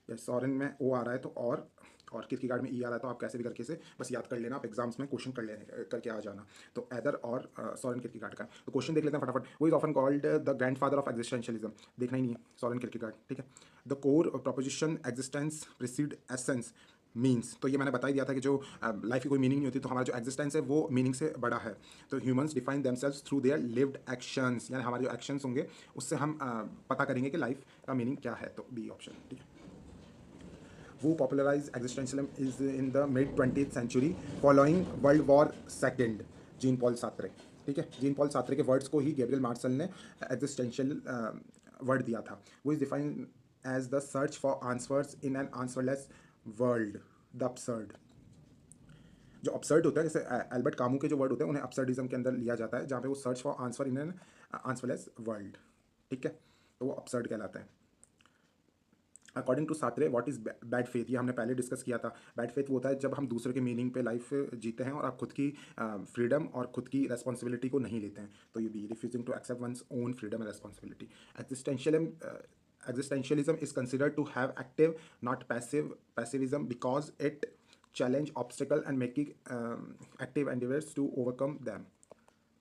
यस, सॉरेन में ओ आ रहा है तो और किरकेगार्ड में ई आ रहा है तो आप कैसे भी करके इसे बस याद कर लेना, आप एग्जाम्स में क्वेश्चन कर लेने करके आ जाना। तो एदर और सॉरेन किरकेगार्ड का। तो क्वेश्चन देख लेते हैं फटाफट। वो is often called the grandfather of existentialism, देखना ही नहीं है, सॉरेन किरकेगार्ड, ठीक है। The core proposition existence precede essence means, तो ये मैंने बता ही दिया था कि जो लाइफ की कोई मीनिंग नहीं होती, तो हमारा जो एग्जिस्टेंस है वो मीनिंग से बड़ा है। तो humans define themselves through their lived actions, यानी हमारे जो एक्शंस होंगे उससे हम पता करेंगे कि लाइफ का मीनिंग क्या है। तो बी ऑप्शन, ठीक है। Who popularized existentialism is in the mid 20th century following World War II? Jean Paul Sartre, ठीक है। जीन पॉल सात्रे के वर्ड्स को ही गैब्रियल मार्शल ने एग्जिस्टेंशियल वर्ड दिया था। वो is defined as the search for answers in an answerless world, the absurd. जो अपसर्ड होता है, जैसे एल्बर्ट कामू के जो वर्ड होते हैं उन्हें अपसर्डिज्म के अंदर लिया जाता है, जहाँ पे वो search for answer in an answerless world, ठीक है। तो वो अपसर्ड कहलाता है। According to Sartre, what is bad faith, ये हमने पहले डिस्कस किया था। बैड फेथ वो होता है जब हम दूसरे के मीनिंग पे लाइफ जीते हैं और आप खुद की फ्रीडम और खुद की रेस्पॉन्सिबिलिटी को नहीं लेते हैं। तो ये B, refusing to accept one's own freedom and responsibility. Existentialism is considered to have active, not passivism, because it challenge obstacle and making active endeavors to overcome them.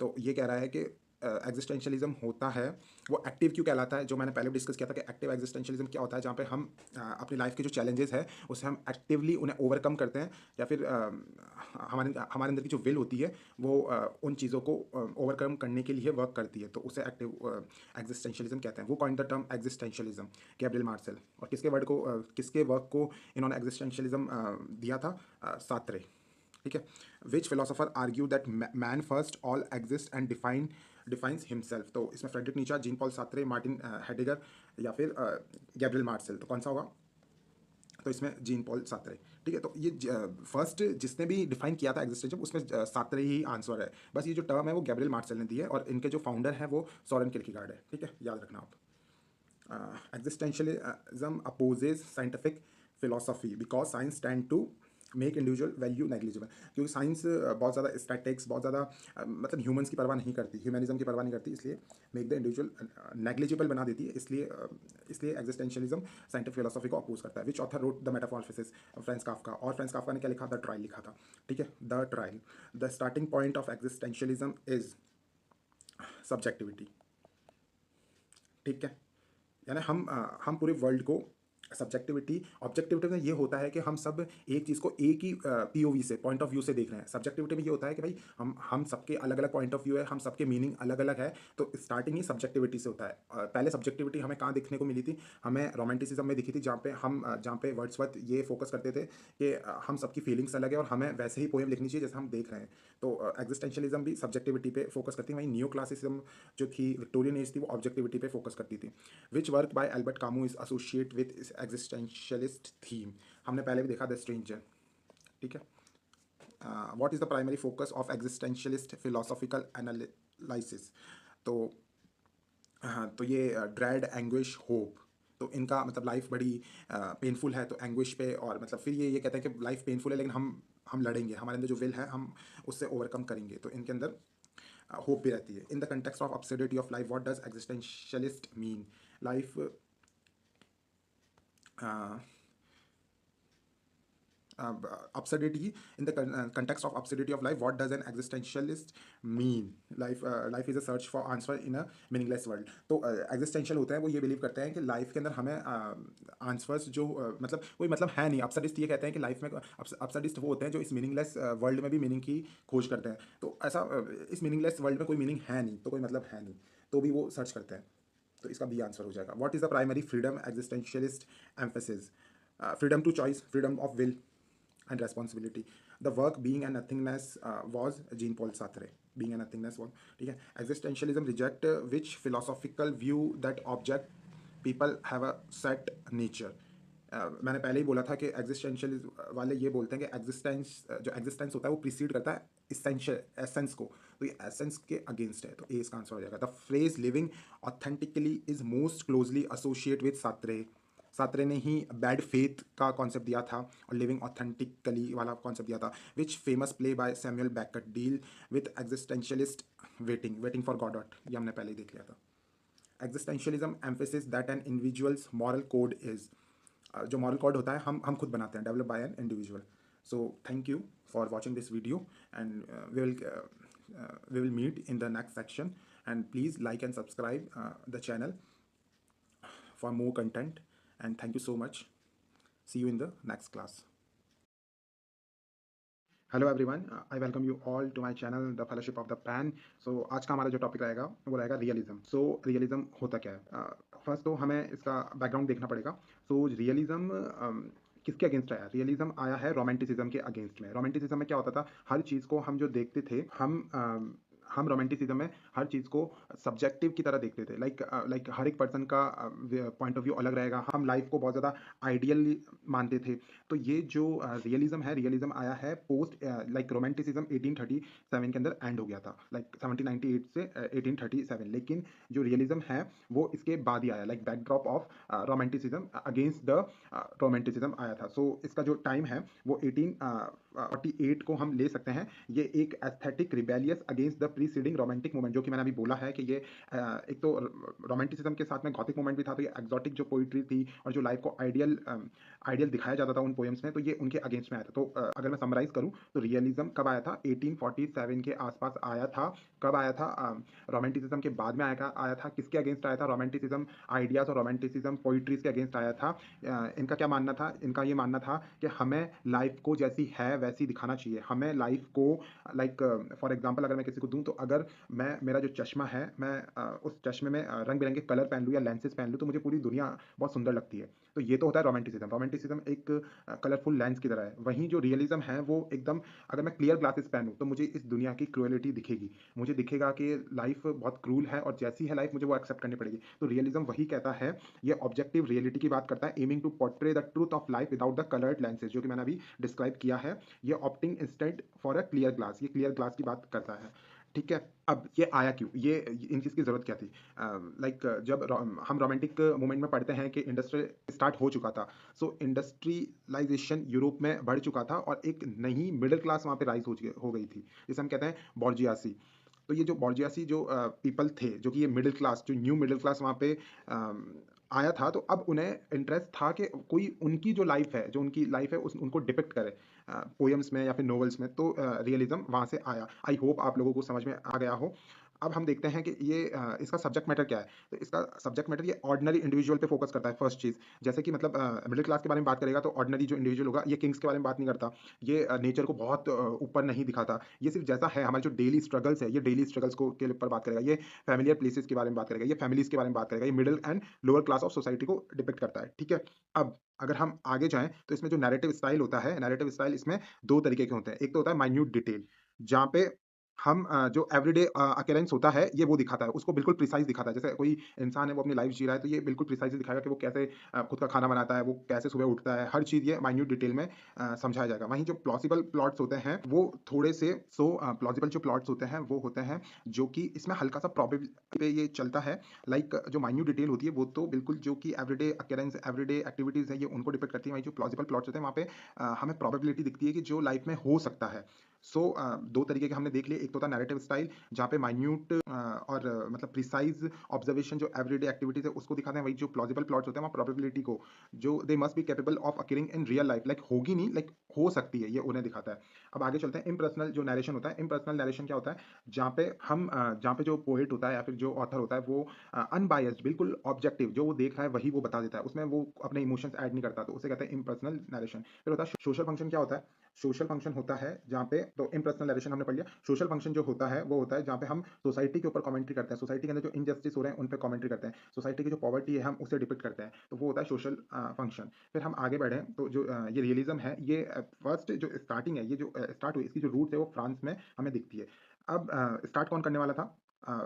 तो ये कह रहा है कि एग्जिस्टेंशियलिज्म होता है वो एक्टिव क्यों कहलाता है, जो मैंने पहले डिस्कस किया था कि एक्टिव एग्जिस्टेंशियलिज्म क्या होता है, जहाँ पे हम अपनी लाइफ के जो चैलेंजेस है उसे हम एक्टिवली उन्हें ओवरकम करते हैं, या फिर हमारे अंदर की जो विल होती है वो उन चीज़ों को ओवरकम करने के लिए वर्क करती है, तो उसे एक्टिव एग्जिस्टेंशियलिज्म कहते हैं। वो coined the term existentialism, Gabriel Marcel. और किसके वर्ड को किसके वर्क को इन्होंने एग्जिस्टेंशियलिज्म दिया था, सात्रे, ठीक है। Which philosopher argue that man first all exist and defines himself. तो इसमें Friedrich Nietzsche, Jean Paul Sartre, Martin Heidegger या फिर गैब्रियल मार्सेल, तो कौन सा होगा? तो इसमें जीन पॉल सात्रे, ठीक है। तो ये फर्स्ट जिसने भी डिफाइन किया था एग्जिस्टेंशियलिज्म उसमें सात्रे ही आंसर है। बस ये जो टर्म है वो गैब्रियल मार्सेल ने दी है, और इनके जो फाउंडर है वो सॉरेन किरकेगार्ड है, ठीक है, याद रखना आप। Existentialism opposes scientific philosophy because science tend to make individual value negligible, क्योंकि साइंस बहुत ज़्यादा स्टैटिक्स, बहुत ज़्यादा मतलब ह्यूमंस की परवाह नहीं करती, ह्यूमनिज्म की परवाह नहीं करती, इसलिए मेक द इंडिविजुअल नेग्लिजिबल बना देती है। इसलिए एग्जिस्टेंशियलिज्म साइंटिफिक फिलोसफी को अपोज करता है। विच author wrote the Metamorphosis, France Kafka. और फ्रांस काफ्का ने क्या लिखा? द ट्रायल लिखा था, ठीक है, the trial. The starting point of existentialism is subjectivity, ठीक है। यानी हम पूरे वर्ल्ड को सब्जेक्टिविटी ऑब्जेक्टिविटी में ये होता है कि हम सब एक चीज़ को एक ही पीओवी से पॉइंट ऑफ व्यू से देख रहे हैं। सब्जेक्टिविटी में ये होता है कि भाई हम सबके अलग अलग पॉइंट ऑफ व्यू है, हम सबके मीनिंग अलग अलग है। तो स्टार्टिंग ही सब्जेक्टिविटी से होता है। पहले सब्जेक्टिविटी हमें कहाँ देखने को मिली थी? हमें रोमांटिसिज्म में दिखी थी, जहाँ पे वर्ड्सवर्थ ये फोकस करते थे कि हम सबकी फीलिंग्स अलग है और हमें वैसे ही पोएम लिखनी चाहिए जैसे हम देख रहे हैं। तो एग्जिस्टेंशियलिज्म भी सब्जेक्टिविटी पे फोकस करती है। वहीं न्यू क्लासिज्म जो थी, विक्टोरियन एज थी, वो ऑब्जेक्टिविटी पे फोकस करती थी। विच work bye Albert Camus is associate with existentialist theme. हमने पहले भी देखा द स्ट्रेंजर। ठीक है। What is the primary focus of existentialist philosophical analysis? तो हाँ, तो ये ड्रेड, एंग्विश, होप। तो इनका मतलब लाइफ बड़ी पेनफुल है, तो एंग्विश पे, और मतलब फिर ये कहते हैं कि लाइफ पेनफुल है लेकिन हम लड़ेंगे, हमारे अंदर जो विल है हम उससे ओवरकम करेंगे। तो इनके अंदर होप भी रहती है। In the context of absurdity of life, what does existentialist mean? Life absurdity, in the context of absurdity of life, what does an existentialist mean? Life is a search for answer in a meaningless world. तो existential होते हैं, वो ये believe करते हैं कि life के अंदर हमें आंसर्स जो मतलब कोई मतलब है नहीं। absurdist ये कहते हैं कि लाइफ में absurdist वो होते हैं जो इस मीनिंगलेस वर्ल्ड में भी मीनिंग की खोज करते हैं। तो ऐसा इस मीनिंगलेस वर्ल्ड में कोई मीनिंग है नहीं, तो कोई मतलब है नहीं, तो भी वो सर्च करते हैं। तो इसका बी आंसर हो जाएगा। What is the primary freedom existentialist emphasis? Freedom to choice, freedom of will and responsibility. The work Being and Nothingness was Jean Paul Sartre. Being and Nothingness was, ठीक है। Existentialism reject which philosophical view that object people have a set nature. मैंने पहले ही बोला था कि existential वाले ये बोलते हैं कि जो एग्जिस्टेंस होता है वो प्रीसीड करता है इसेंशियल एसेंस को। तो ये एसेंस के अगेंस्ट है, तो ए इसका आंसर हो जाएगा। The phrase living authentically is most closely associate with Sartre. Sartre ने ही बैड फेथ का कॉन्सेप्ट दिया था और लिविंग ऑथेंटिकली वाला कॉन्सेप्ट दिया था। Which famous play by Samuel Beckett deal with existentialist waiting for Godot? ये हमने पहले ही देख लिया था। Existentialism emphasis that an individuals moral code is. जो मॉरल कोड होता है हम खुद बनाते हैं, develop by an individual. So thank you for watching this video, and we will meet in the next section, and please like and subscribe the channel for more content, and thank you so much. See you in the next class. Hello everyone, I welcome you all to my channel the fellowship of the pan. सो आज का हमारा जो topic रहेगा वो रहेगा realism. सो realism होता क्या है? फर्स्ट तो हमें इसका बैकग्राउंड देखना पड़ेगा। सो रियलिज्म किसके अगेंस्ट आया? रियलिज्म आया है रोमांटिसिज्म के अगेंस्ट में। रोमांटिसिज्म में क्या होता था? हर चीज़ को हम जो देखते थे, हम रोमांटिसिज्म में हर चीज़ को सब्जेक्टिव की तरह देखते थे। लाइक हर एक पर्सन का पॉइंट ऑफ व्यू अलग रहेगा। हम लाइफ को बहुत ज़्यादा आइडियल मानते थे। तो ये जो रियलिज्म है, रियलिज्म आया है पोस्ट लाइक रोमांटिसिज्म 1837 के अंदर एंड हो गया था, लाइक 1798 से 1837। लेकिन जो रियलिज्म है वो इसके बाद ही आया, like backdrop of romanticism against the romanticism आया था। सो इसका जो टाइम है वो 1848 को हम ले सकते हैं। ये एक aesthetic rebellious against the preceding romantic movement, जो कि मैंने अभी बोला है कि ये एक तो रोमांटिसिज्म के साथ में गॉथिक मूवमेंट भी था। तो ये एक्सोटिक जो पोइट्री थी और जो लाइफ को आइडियल दिखाया जाता था उन पोएम्स में, तो ये उनके अगेंस्ट में आया था। तो अगर मैं समराइज करूं तो रियलिज्म कब आया था? 1847 के आसपास आया था। कब आया था? रोमांटिसिज्म के बाद में आया था। किसके अगेंस्ट आया था? रोमांटिसिज्म आइडियाज और रोमांटिसिज्म पोइट्रीज के अगेंस्ट आया था। इनका क्या मानना था? इनका ये मानना था कि हमें लाइफ को जैसी है वैसी दिखाना चाहिए। हमें लाइफ को लाइक फॉर एग्जाम्पल अगर मैं किसी को दूं, तो अगर मेरा जो चश्मा है, मैं उस चश्मे में रंग बिरंगे कलर पहन लूँ या लेंसेज पहन लूँ, तो मुझे पूरी दुनिया बहुत सुंदर लगती है। तो ये तो होता है रोमांटिसिज्म। रोमांटिसिज्म एक कलरफुल लेंस की तरह है। वहीं जो रियलिज्म है वो एकदम, अगर मैं क्लियर ग्लासेस पहनूं तो मुझे इस दुनिया की क्रूएलिटी दिखेगी। मुझे दिखेगा कि लाइफ बहुत क्रूल है और जैसी है लाइफ मुझे वो एक्सेप्ट करनी पड़ेगी। तो रियलिज्म वही कहता है, ये ऑब्जेक्टिव रियलिटी की बात करता है, aiming to portray the truth of life without the coloured lenses, जो कि मैंने अभी डिस्क्राइब किया है। ये opting instead for a clear glass, ये क्लियर ग्लास की बात करता है। ठीक है। अब ये आया क्यों? ये इन चीज़ की ज़रूरत क्या थी? लाइक जब हम रोमांटिक मूवमेंट में पढ़ते हैं कि इंडस्ट्री स्टार्ट हो चुका था। सो इंडस्ट्रियलाइजेशन यूरोप में बढ़ चुका था और एक नई मिडिल क्लास वहाँ पे राइज हो गई थी, जिसे हम कहते हैं बॉर्जियासी। तो ये जो बॉर्जियासी जो पीपल थे, जो कि ये मिडिल क्लास, जो न्यू मिडिल क्लास वहाँ पे आया था, तो अब उन्हें इंटरेस्ट था कि कोई उनकी जो लाइफ है, उनको डिपिक्ट करे पोएम्स में या फिर नॉवेल्स में। तो रियलिज्म वहाँ से आया। आई होप आप लोगों को समझ में आ गया हो। अब हम देखते हैं कि ये इसका सब्जेक्ट मैटर क्या है। तो इसका सब्जेक्ट मैटर ये ऑर्डिनरी इंडिविजुअल पे फोकस करता है फर्स्ट चीज़। जैसे कि मतलब मिडिल क्लास के बारे में बात करेगा तो ऑर्डिनरी जो इंडिविजुअल होगा ये किंग्स के बारे में बात नहीं करता। ये नेचर को बहुत ऊपर नहीं दिखाता। ये सिर्फ़ जैसा है हमारे जो डेली स्ट्रगल्स है, ये डेली स्ट्रगल्स को के ऊपर बात करेगा। ये फ़ैमिलियर प्लेसेस के बारे में बात करेगा, ये फैमिलीज़ के बारे में बात करेगा, ये middle and lower class of society को डिपिक्ट करता है, ठीक है? अब अगर हम आगे जाएँ तो इसमें जो नैरेटिव स्टाइल होता है, नैरेटिव स्टाइल इसमें 2 तरीके के होते हैं। एक तो होता है माइन्यूट डिटेल, जहाँ पे हम जो एवरीडे अकेरेंस होता है, ये वो दिखाता है, उसको बिल्कुल प्रिसाइज़ दिखाता है। जैसे कोई इंसान है, वो अपनी लाइफ़ जी रहा है, तो ये बिल्कुल प्रिसाइज़ली दिखाएगा कि वो कैसे खुद का खाना बनाता है, वो कैसे सुबह उठता है, हर चीज़ ये माइन्यूट डिटेल में समझाया जाएगा। वहीं जो प्लॉजिबल प्लॉट्स होते हैं, वो थोड़े से प्लॉजिबल जो प्लॉट्स होते हैं, वो होते हैं जो कि इसमें हल्का-सा प्रोबेबिलिटी पे ये चलता है। लाइक जो माइन्यूट डिटेल होती है, वो तो बिल्कुल जो कि एवरीडे अकेरेंस, एवरीडे एक्टिविटीज़ है, ये उनको डिपिक्ट करती है। वहीं जो प्लॉजिबल प्लॉट्स होते हैं, वहाँ पे हमें प्रोबेबिलिटी दिखती है कि जो लाइफ़ में हो सकता है। 2 तरीके के हमने देख लिए, एक तो था नैरेटिव स्टाइल जहाँ पे माइन्यूट और मतलब प्रिसाइज़ ऑब्जर्वेशन जो एवरीडे एक्टिविटीज़ है उसको दिखाते हैं, वही जो प्लॉजिबल प्लॉट्स होते हैं वहाँ प्रोबेबिलिटी को जो they must be capable of occurring in real life like होगी नहीं लाइक हो सकती है, ये उन्हें दिखाता है। अब आगे चलते हैं इम्पर्सनल जो नैरेशन होता है, इम्पर्सनल नैरेशन क्या होता है? जहाँ पे हम जहाँ पे जो पोएट होता है या फिर जो ऑथर होता है वो अनबायस्ड बिल्कुल ऑब्जेक्टिव जो वो देख रहा है वही वो बता देता है, उसमें वो अपने इमोशंस ऐड नहीं करता, तो उसे कहते हैं इम्पर्सनल नैरेशन। फिर होता है सोशल फंक्शन क्या होता है? सोशल फंक्शन होता है जहाँ पे तो इम्पर्सनल नैरेशन हमने पढ़ लिया। सोशल फंक्शन जो होता है वो होता है जहाँ पे हम सोसाइटी के ऊपर कमेंट्री करते हैं, सोसाइटी के अंदर जो इनजस्टिस हो रहे हैं उन पे कमेंट्री करते हैं, सोसाइटी की जो पॉवर्टी है हम उसे डिपिक्ट करते हैं, तो वो होता है सोशल फंक्शन। फिर हम आगे बढ़े तो जो ये रियलिज्म है ये फर्स्ट जो स्टार्टिंग है ये जो स्टार्ट हुई इसकी जो रूट्स है वो फ्रांस में हमें दिखती है। अब स्टार्ट कौन करने वाला था?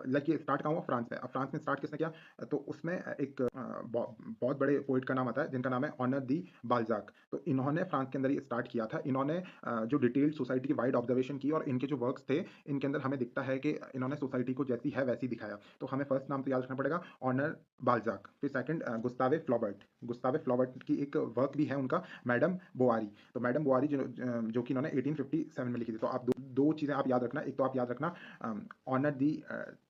लाइक ये स्टार्ट कहाँ हुआ? फ्रांस में। अब फ्रांस में स्टार्ट किसने किया? तो उसमें एक बहुत बड़े पोएट का नाम आता है जिनका नाम है ऑनर दी बाल्ज़ाक। तो इन्होंने फ्रांस के अंदर ये स्टार्ट किया था। इन्होंने जो डिटेल्ड सोसाइटी की वाइड ऑब्जर्वेशन की और इनके जो वर्क्स थे, इनके अंदर हमें दिखता है कि इन्होंने सोसाइटी को जैसी है वैसी दिखाया। तो हमें फर्स्ट नाम तो याद रखना पड़ेगा ऑनर बाल्ज़ाक। फिर second Gustave Flaubert. Gustav Flaubert की एक वर्क भी है उनका मैडम बोवारी। तो मैडम बोवारी जो कि इन्होंने 1857 में लिखी थी। तो आप दो चीज़ें आप याद रखना। एक तो आप याद रखना Honore de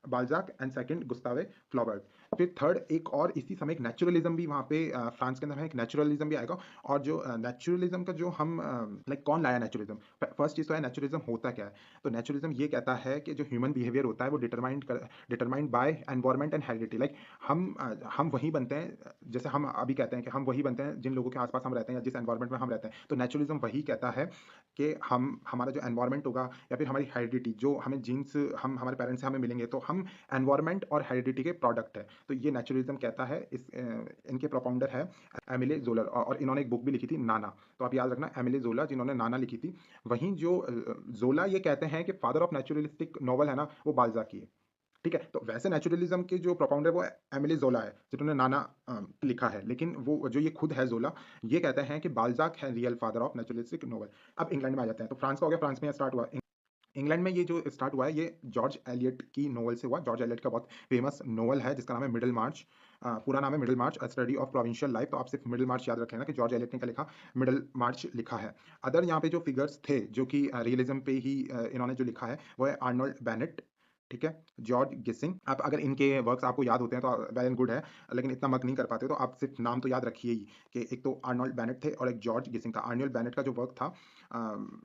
Balzac and second Gustave Flaubert. फिर थर्ड एक और इसी समय एक नेचुरलिज्म भी वहाँ पे फ्रांस के अंदर है, एक नेचुरलिज्म भी आएगा। और जो नेचुरलिज्म का जो हम लाइक कौन लाया नेचुरलिज्म? फर्स्ट चीज़ तो है नेचुरलिज्म होता क्या है? तो नेचुरलिज्म ये कहता है कि जो ह्यूमन बिहेवियर होता है वो determined by environment and heredity. Like हम वही बनते हैं जैसे हम अभी कहते हैं कि हम वही बनते हैं जिन लोगों के आसपास हम रहते हैं या जिस एनवायरनमेंट में हम रहते हैं। तो नेचुरलिज्म वही कहता है कि हम हमारा जो एनवायरनमेंट होगा या फिर हमारी हेरिडिटी जो हमें जीन्स हम हमारे पेरेंट्स से हमें मिलेंगे तो हम एनवायरनमेंट और हेरिडिटी के प्रोडक्ट है। तो ये नेचुरलिज्म कहता है इनके प्रोपाउंडर है एमिले ज़ोलर और इन्होंने एक बुक भी लिखी थी नाना। तो आप याद रखना एमिले ज़ोला जिन्होंने नाना लिखी थी। वहीं जो ज़ोला ये कहते हैं कि फादर ऑफ नेचुरलिस्टिक नॉवल है ना वो बाल्ज़ाक ही है। ठीक है? तो वैसे नेचुरलिज्म के जो प्रोपाउंडर वो एमिले ज़ोला है जिन्होंने नाना लिखा है। लेकिन वो जो ये खुद है ज़ोला ये कहते हैं कि बाल्ज़ाक है real father of naturalistic novel. अब इंग्लैंड में आ जाते हैं। तो फ्रांस का हो गया, फ्रांस में ये स्टार्ट हुआ। इंग्लैंड में ये जो स्टार्ट हुआ है ये जॉर्ज एलियट की नोवेल से हुआ। जॉर्ज एलियट का बहुत फेमस नोवेल है जिसका नाम है मिडल मार्च। पूरा नाम है middle March a study of provincial life. तो आप सिर्फ मिडल मार्च याद रखें ना कि जॉर्ज एलियट ने क्या लिखा, मिडल मार्च लिखा है। अदर यहाँ पे जो फिगर्स थे जो कि रियलिज्म पे ही इन्होंने जो लिखा है वो है आर्नोल्ड बेनेट, ठीक है, जॉर्ज गिसिंग। आप अगर इनके वर्क्स आपको याद होते हैं तो वेल एंड गुड है, लेकिन इतना मग नहीं कर पाते तो आप सिर्फ नाम तो याद रखिए ही कि एक तो आर्नोल्ड बेनेट थे और एक जॉर्ज गिसिंग था। आर्नोल्ड बेनेट का जो वर्क था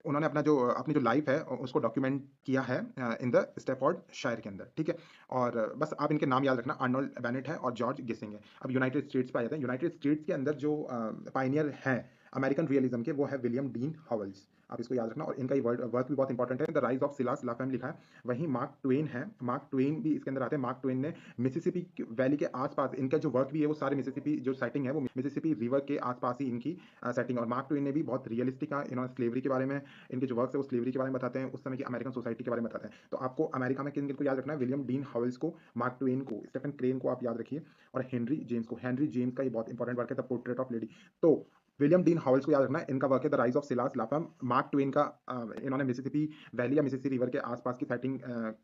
उन्होंने अपनी जो लाइफ है उसको डॉक्यूमेंट किया है इन द स्टेफोर्ड शायर के अंदर, ठीक है। और बस आप इनके नाम याद रखना, आर्नोल्ड बेनेट है और जॉर्ज गिसिंग है। अब यूनाइटेड स्टेट्स पे आ जाते हैं। यूनाइटेड स्टेट्स के अंदर जो पायनियर हैं अमेरिकन रियलिज्म के वो है विलियम डीन हॉवेल्स। आप इसको याद रखना और इनका वर्क भी बहुत इंपॉर्टेंट है। द राइज ऑफ सिलास लाफेम लिखा है। वहीं मार्क ट्वेन है, मार्क ट्वेन भी इसके अंदर आते हैं। मार्क ट्वेन ने मिसिसिपी वैली के आसपास इनका जो वर्क भी है वो सारे मिसिसिपी जो सेटिंग है वो मिसिसिपी रिवर के आसपास ही इनकी सेटिंग। और मार्क ट्वेन ने भी बहुत रियलिस्टिक इन्होंने स्लेवरी के बारे में इनके जो वर्क्स है वो स्लेवरी के बारे में बताते हैं, उस समय की अमेरिकन सोसाइटी के बारे में बताते हैं। तो आपको अमेरिका में किन किन को याद रखना है? विलियम डीन हॉवेल्स को, मार्क ट्वेन को, स्टेफन क्रेन को आप याद रखिए और हेनरी जेम्स को। हेनरी जेम्स का ये बहुत इंपॉर्टेंट वर्क है द पोर्ट्रेट ऑफ लेडी। तो विलियम डीन हॉवेल्स को याद रखना है, इनका वर्क है the rise of Silas Lapham. Mark Twain का इन्होंने मिसिसिपी वैली या मिसिसिपी रिवर के आसपास की सेटिंग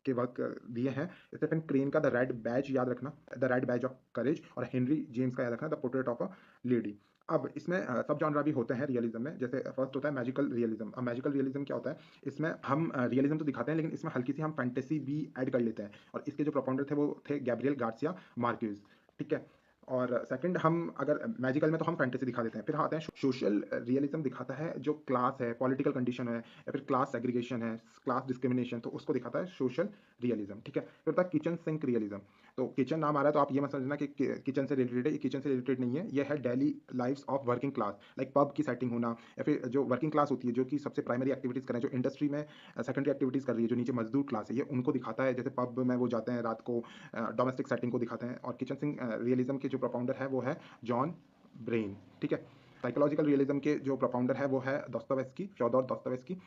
के वर्क दिए हैं। स्टेफन क्रेन का द रेड बैज याद रखना, the red Baij of courage. और हेनरी जेम्स का याद रखना the portrait of a lady. अब इसमें सब जॉनरा भी होते हैं रियलिज्म में। जैसे फर्स्ट होता है मैजिकल रियलिज्म। अब मैजिकल रियलिज्म क्या होता है? इसमें हम रियलिज्म तो दिखाते हैं लेकिन इसमें हल्की सी हम फैंटेसी भी ऐड कर लेते हैं और इसके जो प्रोपाउंडर थे वो थे गैब्रियल गार्सिया मार्क्यूज, ठीक है। और सेकंड हम अगर मैजिकल में तो हम फैंटेसी दिखा देते हैं। फिर आते हैं सोशल रियलिज्म दिखाता है जो क्लास है, पॉलिटिकल कंडीशन है या फिर क्लास सेग्रीगेशन है, क्लास डिस्क्रिमिनेशन, तो उसको दिखाता है सोशल रियलिज्म, ठीक है। फिर होता है किचन सिंक रियलिज्म। तो किचन नाम आ रहा है तो आप ये मत समझना कि किचन से रिलेटेड है, ये किचन से रिलेटेड नहीं है, ये है daily lifes of working class, like pub की सेटिंग होना या फिर जो वर्किंग क्लास होती है जो कि सबसे प्राइमरी एक्टिविटीज़ कर रहे हैं, जो इंडस्ट्री में सेकेंडरी एक्टिविटीज़ कर रही है, जो नीचे मजदूर क्लास है, ये उनको दिखाता है। जैसे पब में वो जाते हैं रात को, डोमेस्टिक सेटिंग को दिखाते हैं। और किचन सिंक रियलिज्म के जो प्रोपाउंडर है वो है जॉन ब्रेन, ठीक है। साइकोलॉजिकल रियलिज्म के जो प्रोपाउंडर है वो है दोस्तोयेव्स्की, फ्योदोर दोस्तोयेव्स्की,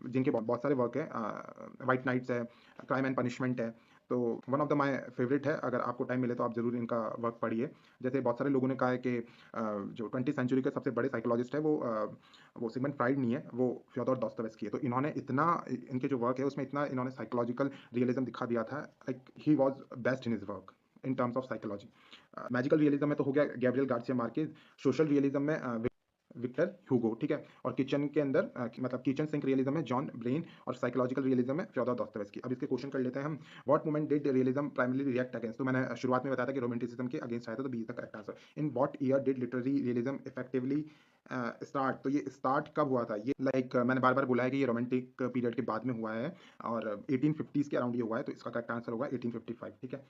जिनके बहुत सारे वर्क हैं। वाइट नाइट्स है, क्राइम एंड पनिशमेंट है। तो one of the my favourite है, अगर आपको टाइम मिले तो आप ज़रूर इनका वर्क पढ़िए। जैसे बहुत सारे लोगों ने कहा है कि जो 20th सेंचुरी के सबसे बड़े साइकोलॉजिस्ट है वो सिगमंड फ्राइड नहीं है, वो फ्योदोर दोस्तोयेव्स्की है। तो इन्होंने इतना, इनके जो वर्क है उसमें इतना इन्होंने साइकोलॉजिकल रियलिज्म दिखा दिया था, like he was best in his work in terms of psychology. Magical realism में तो हो गया Gabriel Garcia Marquez. Social realism में विक्टर ह्यूगो, ठीक है। और किचन के अंदर मतलब किचन सिंक रियलिज्म में जॉन ब्रेन, और साइकोलॉजिकल रियलिज्म में फ्योदोर दोस्तोयेव्स्की। अब इसके क्वेश्चन कर लेते हैं हम। What movement did realism primarily react against? तो मैंने शुरुआत में बताया था कि रोमांटिसिज्म के अगेंस्ट आया था, तो B is the correct answer. In what year did literary realism effectively start? तो ये स्टार्ट कब हुआ था? ये लाइक मैंने बार बार बोला है कि ये रोमांटिक पीरियड के बाद में हुआ है, और 1850s के अराउंड ये हुआ है, तो इसका करेक्ट आंसर होगा 1855, ठीक है।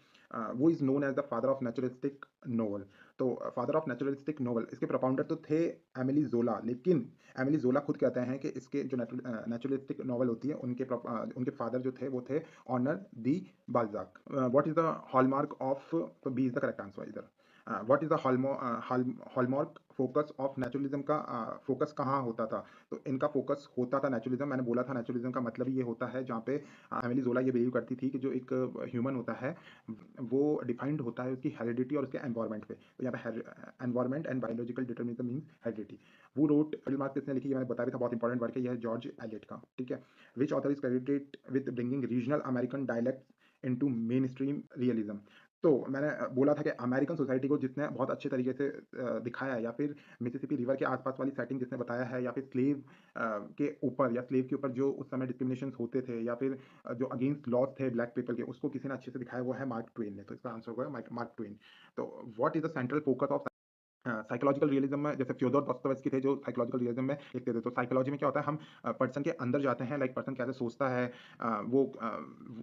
वो is known as the father of naturalistic novel. तो फादर ऑफ नेचुरलिस्टिक नोवेल, इसके प्रोपाउंडर तो थे एमिली जोला, लेकिन एमिली जोला खुद कहते हैं कि इसके जो नेचुरलिस्टिक नॉवल होती है उनके फादर जो थे वो थे Honore de Balzac. What is the hallmark of, तो B is the correct answer इधर। What is the hallmark focus of naturalism का फोकस कहाँ होता था? तो इनका फोकस होता था नेचुरलिज्म। मैंने बोला था नेचुरलिज्म का मतलब ये होता है जहाँ पे एमिली जोला ये बिलीव करती थी कि जो एक ह्यूमन होता है वो डिफाइंड होता है उसकी हेरिडिटी और उसके एनवायरमेंट पे। तो यहाँ पे environment and biological determinism means heredity. वो रोट मार्क किसने लिखी, ये मैंने बताया भी था, बहुत इंपॉर्टेंट वर्क है, यह है जॉर्ज एलियट का, ठीक है। विच author is credited with bringing regional American dialect into main stream realism? तो मैंने बोला था कि अमेरिकन सोसाइटी को जिसने बहुत अच्छे तरीके से दिखाया है, या फिर मिसिसिपी रिवर के आसपास वाली सेटिंग जिसने बताया है, या फिर स्लेव के ऊपर, या स्लेव के ऊपर जो उस समय डिस्क्रिमिनेशन होते थे, या फिर जो अगेंस्ट लॉज थे ब्लैक पीपल के, उसको किसी ने अच्छे से दिखाया, वो है मार्क ट्वेन ने। तो इसका आंसर होगा मार्क ट्वेन। तो what is the central focus of psychological realism में? जैसे फ्योदोर दोस्तोयेव्स्की थे जो साइकोलॉजिकल रियलिज्म में लिखते थे। तो साइकोलॉजी में क्या होता है, हम पर्सन के अंदर जाते हैं, लाइक पर्सन कैसे सोचता है, वो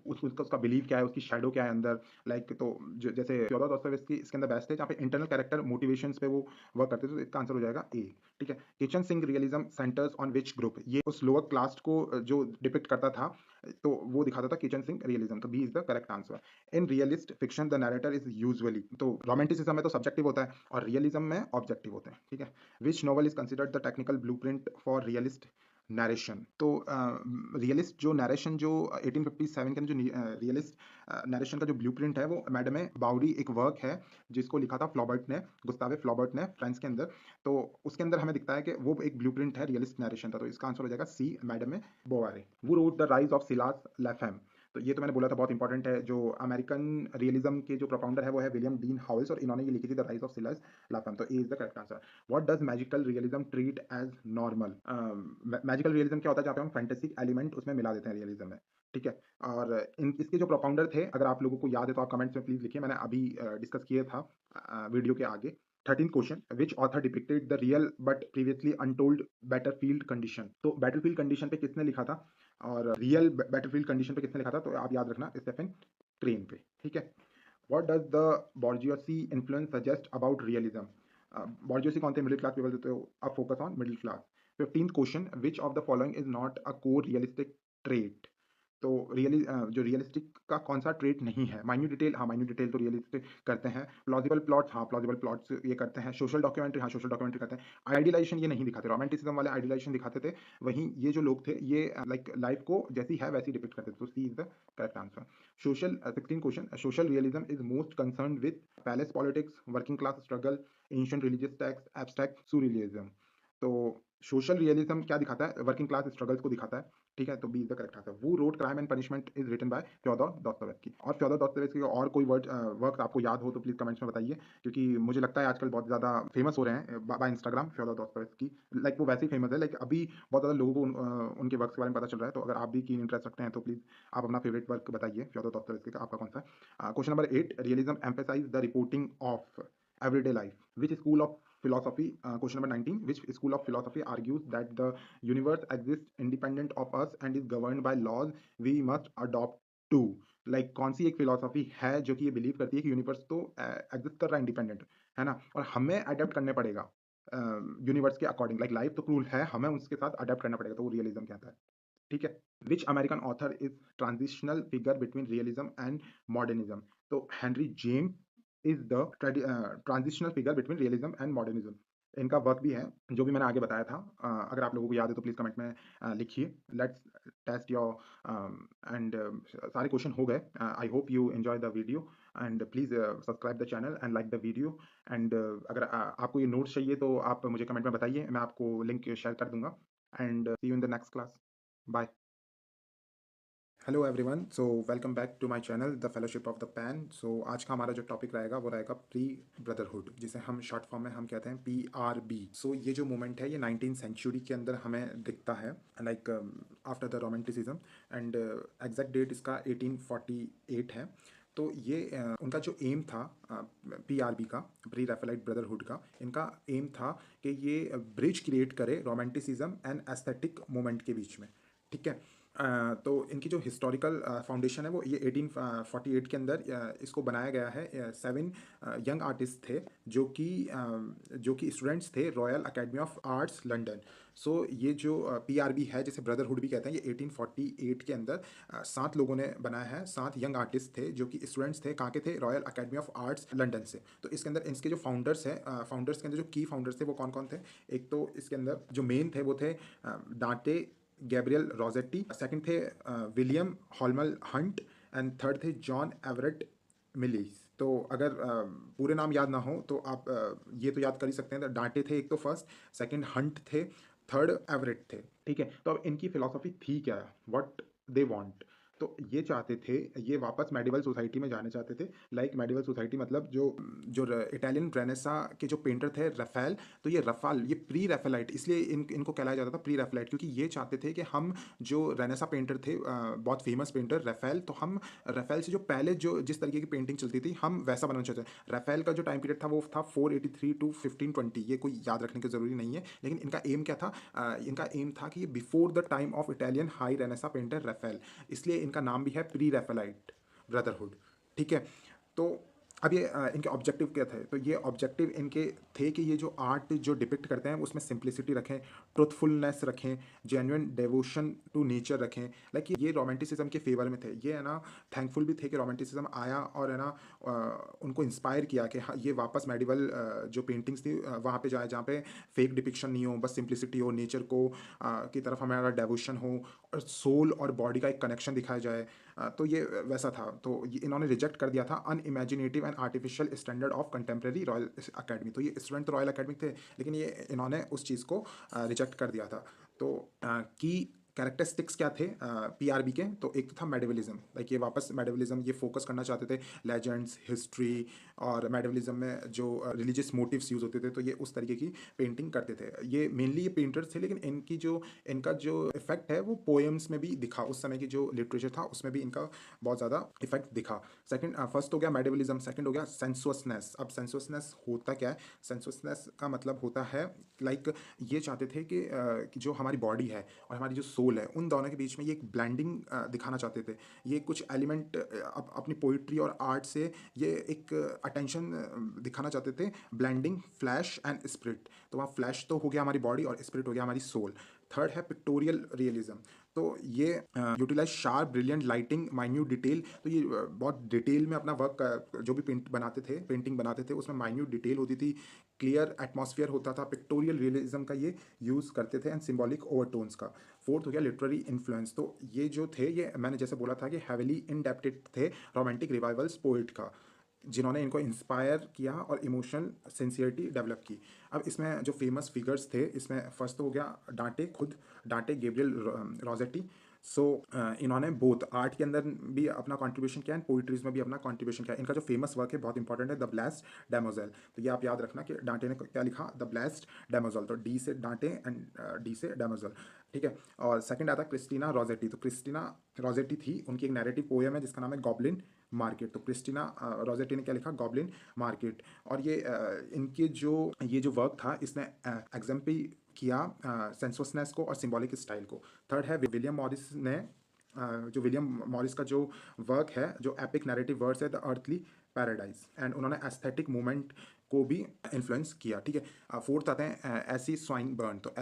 उसका बिलीव क्या है, उसकी शैडो क्या है अंदर, लाइक। तो जैसे फ्योदोर दोस्तोयेव्स्की इसके अंदर बेस्ट है, जहाँ पे इंटरनल कैरेक्टर मोटिवेशंस पे वो वर्क करते थे। तो इसका आंसर हो जाएगा ए, ठीक है। Kitchen sink realism centres on which group? ये उस लोअर क्लास को जो डिपिक्ट करता था, तो वो दिखाता था किचन सिंक रियलिज्म। तो B is the correct answer. In realist fiction the narrator is usually, तो रोमांटिसिज्म में तो सब्जेक्टिव होता है और रियलिज्म में ऑब्जेक्टिव होते हैं, ठीक है। विच novel is considered the technical blueprint for realist narration? तो रियलिस्ट जो नरेशन जो 1857 के अंदर जो रियलिस्ट नरेशन का जो ब्लूप्रिंट है, वो मैडम बाउडी एक वर्क है जिसको लिखा था फ्लॉबर्ट ने, गुस्तावे फ्लॉबर्ट ने, फ्रांस के अंदर। तो उसके अंदर हमें दिखता है कि वो एक ब्लूप्रिंट है रियलिस्ट नरेशन का। तो इसका आंसर हो जाएगा सी, madam Bovary. Who wrote the rise of Silas Lapham? तो ये तो मैंने बोला था बहुत इंपॉर्टेंट है। जो अमेरिकन रियलिज्म के जो प्रोपाउंडर है वो है विलियम डीन हाउस, और इन्होंने ये लिखी थी the rise of Silas Lapham. तो A is the correct answer. What does magical realism treat as normal? Magical realism क्या होता है, जहाँ पे हम फैंटेसी एलिमेंट उसमें मिला देते हैं रियलिज्म में, ठीक है। और इसके जो प्रोपाउंडर थे, अगर आप लोगों को याद है तो आप कमेंट्स में प्लीज लिखिए, मैंने अभी डिस्कस किया था वीडियो के आगे। 13th question, which author depicted the real but previously untold battlefield condition? तो बैटलफील्ड कंडीशन पे किसने लिखा था, और रियल बैटलफील्ड कंडीशन पे किसने लिखा था? तो आप याद रखना, स्टेफन क्रेन पे, ठीक है। What does the bourgeoisie influence suggest about realism? Bourgeoisie कौन थे? मिडिल क्लास पीपल, तो अब focus on middle class. 15th question, which of the following is not a core realistic trait? तो जो रियलिस्टिक का कौन सा ट्रेट नहीं है? माइन्यूट डिटेल, हाँ माइन्यूट डिटेल तो रियलिस्टिक करते हैं। प्लॉजिबल प्लॉट्स, हाँ प्लॉजिबल प्लॉट्स ये करते हैं। सोशल डॉक्यूमेंट्री, हाँ सोशल डॉक्यूमेंट्री करते हैं। आइडियलाइजेशन ये नहीं दिखाते, रोमांटिसिज्म वाले आइडियलाइजेशन दिखाते थे, वहीं ये जो लोग थे ये लाइक लाइफ को जैसी है वैसी डिपिक्ट करते थे। तो C is the correct answer. Social 16 question, social realism is most concern with palace politics, working class struggle, ancient religious text, abstract surrealism? तो सोशल रियलिज्म क्या दिखाता है? वर्किंग क्लास स्ट्रगल्स को दिखाता है, ठीक है। तो B is the correct answer. Who wrote crime and punishment is written by Fyodor Dostoevsky. और फ्योदोर दोस्तोयेव्स्की का और कोई वर्क आपको याद हो तो प्लीज कमेंट्स में बताइए, क्योंकि मुझे लगता है आजकल बहुत ज़्यादा फेमस हो रहे हैं by Instagram Fyodor Dostoevsky. Like वो वैसे ही फेमस है, लाइक अभी बहुत ज़्यादा लोगों को उनके वर्क के बारे में पता चल रहा है। तो अगर आप भी कीन इंटरेस्ट रखते हैं तो प्लीज़ आप अपना फेवरेट वर्क बताइए फ्योदोर दोस्तोयेव्स्की का, आपका कौन सा है। Question number 8, realism emphasise the reporting of everyday life. Which school of philosophy, question number 19, which school of philosophy argues that the universe exists independent of us and is governed by laws we must adopt to? Like कौन सी एक philosophy है जो कि ये believe करती है कि universe तो एग्जिस्ट कर रहा है इंडिपेंडेंट, है ना, और हमें अडेप्ट करने पड़ेगा यूनिवर्स के अकॉर्डिंग, लाइक लाइफ तो क्रूल है, हमें उसके साथ अडेप्ट करना पड़ेगा, तो वो रियलिज्म कहता है। ठीक है। Which American author is transitional figure between realism and modernism? तो Henry James is the transitional figure between realism and modernism. इनका वर्क भी है जो भी मैंने आगे बताया था। अगर आप लोगों को याद है तो प्लीज कमेंट में लिखिए। लेट्स टेस्ट योर एंड सारे क्वेश्चन हो गए। I hope you enjoy the video and please subscribe the channel and like the video. And अगर आपको ये नोट्स चाहिए तो आप मुझे कमेंट में बताइए, मैं आपको लिंक शेयर कर दूंगा। And see you in the next class. Bye. Hello everyone, so welcome back to my channel the fellowship of the pan. सो आज का हमारा जो टॉपिक रहेगा वो रहेगा प्री ब्रदरहुड, जिसे हम शॉर्ट फॉर्म में हम कहते हैं PRB। सो ये जो मूवमेंट है ये 19th सेंचुरी के अंदर हमें दिखता है, like after the romanticism. And exact date इसका 1848 है। तो ये उनका जो एम था PRB का, प्री रैफेलाइट ब्रदरहुड का, इनका एम था कि ये ब्रिज क्रिएट करे रोमांटिसिज्म एंड एस्थेटिक मूवमेंट के बीच में। ठीक है। तो इनकी जो हिस्टोरिकल फाउंडेशन है वो ये 1848 के अंदर इसको बनाया गया है। 7 यंग आर्टिस्ट थे जो कि स्टूडेंट्स थे Royal Academy of Arts London. So ये जो PRB है, जिसे ब्रदरहुड भी कहते हैं, ये 1848 के अंदर 7 लोगों ने बनाया है। 7 यंग आर्टिस्ट थे जो कि स्टूडेंट्स थे, कहाँ के थे? Royal Academy of Arts London से। तो इसके अंदर इसके जो फाउंडर्स हैं, फाउंडर्स के अंदर जो की फाउंडर्स थे वो कौन कौन थे? एक तो इसके अंदर जो मेन थे वो थे डांटे गैब्रियल रोजेटी, सेकंड थे विलियम हॉलमल हंट, एंड थर्ड थे जॉन एवरेट मिलीस। तो अगर पूरे नाम याद ना हो तो आप ये तो याद कर ही सकते हैं। तो डांटे थे एक तो फर्स्ट, सेकंड हंट थे, थर्ड एवरेट थे। ठीक है। तो अब इनकी फिलॉसफी थी क्या, व्हाट दे वांट? तो ये चाहते थे, ये वापस मेडिवल सोसाइटी में जाना चाहते थे। लाइक मेडिवल सोसाइटी मतलब जो जो इटालियन रेनेसा के जो पेंटर थे रफेल, तो ये रफाल, ये प्री रैफेलाइट, इसलिए इनको कहलाया जाता था प्री रैफेलाइट, क्योंकि ये चाहते थे कि हम जो रेनेसा पेंटर थे, बहुत फेमस पेंटर रफेल, तो हम रफेल से जो पहले जो जिस तरीके की पेंटिंग चलती थी हम वैसा बनाना चाहते हैं। रफेल का जो टाइम पीरियड था वो था 483 टू 1520। ये कोई याद रखने की ज़रूरी नहीं है, लेकिन इनका एम क्या था? इनका एम था कि ये before the time of Italian high renaissance painter Raphael, इसलिए इनका नाम भी है प्री रैफेलाइट ब्रदरहुड। ठीक है। तो अब ये इनके ऑब्जेक्टिव क्या थे? तो ये ऑब्जेक्टिव इनके थे कि ये जो आर्ट जो डिपिक्ट करते हैं उसमें सिंप्लिसिटी रखें, ट्रुथफुलनेस रखें, जेन्युइन डेवोशन टू नेचर रखें। लाइक ये रोमांटिसिज्म के फेवर में थे। ये है ना, थैंकफुल भी थे कि रोमांटिसिज्म आया और है ना उनको इंस्पायर किया कि हाँ, ये वापस मेडिवल जो पेंटिंग्स थी वहाँ पे जाए जहाँ पे फेक डिपिक्शन नहीं हो, बस सिंप्लिसिटी हो, नेचर को की तरफ हमारा डेवोशन हो, और सोल और बॉडी का एक कनेक्शन दिखाया जाए। तो ये वैसा था। तो ये इन्होंने रिजेक्ट कर दिया था unimaginative and artificial standard of contemporary royal academy. तो ये स्टूडेंट तो रॉयल अकेडमी थे, लेकिन ये इन्होंने उस चीज़ को रिजेक्ट कर दिया था। तो की कैरेक्टरिस्टिक्स क्या थे PRB के? तो एक तो था मेडिवलिज्म, लाइक ये वापस मेडिवलिज्म ये फोकस करना चाहते थे, लेजेंड्स, हिस्ट्री, और मेडिवलिज्म में जो रिलीजियस मोटिव्स यूज़ होते थे, तो ये उस तरीके की पेंटिंग करते थे। ये मेनली ये पेंटर्स थे, लेकिन इनका जो इफेक्ट है वो पोएम्स में भी दिखा। उस समय की जो लिटरेचर था उसमें भी इनका बहुत ज़्यादा इफेक्ट दिखा। सेकंड, फर्स्ट हो गया मेडिवलिज्म, सेकंड हो गया सेंसुअसनेस। अब सेंसुअसनेस होता क्या है? सेंसुअसनेस का मतलब होता है लाइक ये चाहते थे कि जो हमारी बॉडी है और हमारी जो सोल है, उन दोनों के बीच में ये एक ब्लेंडिंग दिखाना चाहते थे। ये कुछ एलिमेंट अपनी पोइट्री और आर्ट से ये एक अटेंशन दिखाना चाहते थे, ब्लेंडिंग फ्लैश एंड स्पिरिट। तो वहाँ फ्लैश तो हो गया हमारी बॉडी और स्पिरिट हो गया हमारी सोल। थर्ड है पिक्टोरियल रियलिज्म। तो ये utilise sharp brilliant lighting minute detail. तो ये बहुत डिटेल में अपना वर्क जो भी पेंटिंग बनाते थे उसमें माइन्यूट डिटेल होती थी, क्लियर एटमॉस्फेयर होता था। पिक्टोरियल रियलिज्म का ये यूज़ करते थे, एंड सिंबॉलिक ओवरटोन्स का। फोर्थ हो गया लिटरेरी इन्फ्लुएंस। तो ये जो थे, ये मैंने जैसे बोला था कि हैविली इंडेप्टेड थे रोमांटिक रिवाइवल्स पोइट का, जिन्होंने इनको इंस्पायर किया और इमोशनल सिंसियरिटी डेवलप की। अब इसमें जो फेमस फिगर्स थे, इसमें फर्स्ट हो गया डांटे, खुद डांटे गैब्रियल रोजेटी। सो इन्होंने बोथ आर्ट के अंदर भी अपना कंट्रीब्यूशन किया एंड पोइट्रीज में भी अपना कंट्रीब्यूशन किया। इनका जो फेमस वर्क है बहुत इंपॉर्टेंट है, द ब्लेस्ड डेमोजेल। तो ये आप याद रखना कि डांटे ने क्या लिखा, द ब्लेस्ड डेमोजेल। तो डी से डांटे एंड डी से डेमोजेल। ठीक है। और सेकंड आता है क्रिस्टीना रोजेटी। तो क्रिस्टीना रोजेटी थी, उनकी एक नैरेटिव पोएम है जिसका नाम है गॉबलिन मार्केट। तो क्रिस्टीना रोजेटी ने क्या लिखा, गॉबलिन मार्केट। और ये इनके जो ये जो वर्क था इसने एग्जाम्पल किया सेंसोसनेस को और सिंबॉलिक स्टाइल को। थर्ड है विलियम मॉरिस ने जो विलियम मॉरिस का जो वर्क है, जो एपिक नैरेटिव वर्ड्स है द अर्थली पैराडाइज, एंड उन्होंने एस्थेटिक मूवमेंट को भी इन्फ्लुएंस किया। ठीक है, फोर्थ आते हैं एसी स्वाइनबर्न। तो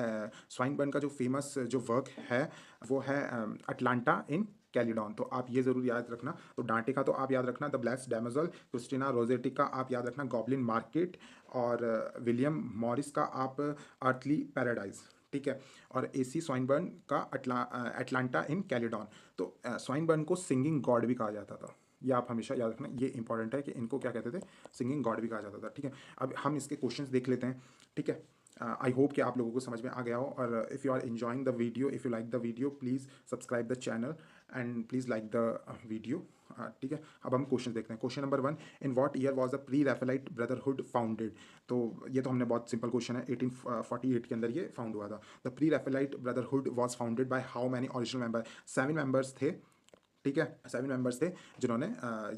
स्वाइनबर्न का जो फेमस जो वर्क है वो है अटलांटा इन कैलिडॉन। तो आप ये जरूर याद रखना। तो डांटे का तो आप याद रखना द ब्लेस्ड डैमोजल, क्रिस्टीना रोजेटी का आप याद रखना गॉबलिन मार्केट, और विलियम मॉरिस का आप अर्थली पैराडाइज। ठीक है, और एसी स्वाइनबर्न का अटलांटा इन कैलिडॉन। तो स्वाइनबर्न को सिंगिंग गॉड भी कहा जाता था, ये आप हमेशा याद रखना, ये इंपॉर्टेंट है कि इनको क्या कहते थे, सिंगिंग गॉड भी कहा जाता था। ठीक है, अब हम इसके क्वेश्चंस देख लेते हैं। ठीक है, आई होप कि आप लोगों को समझ में आ गया हो। और if you are enjoying the video, if you like the video, please subscribe the channel and please like the video. ठीक है, अब हम क्वेश्चन देखते हैं। Question number 1, in what year was the Pre Raphaelite Brotherhood founded. तो ये तो हमने बहुत सिंपल क्वेश्चन है, 1848 के अंदर ये फाउंड हुआ था। The Pre Raphaelite Brotherhood was founded by how many original member, 7 members थे। ठीक है, 7 मेंबर्स थे जिन्होंने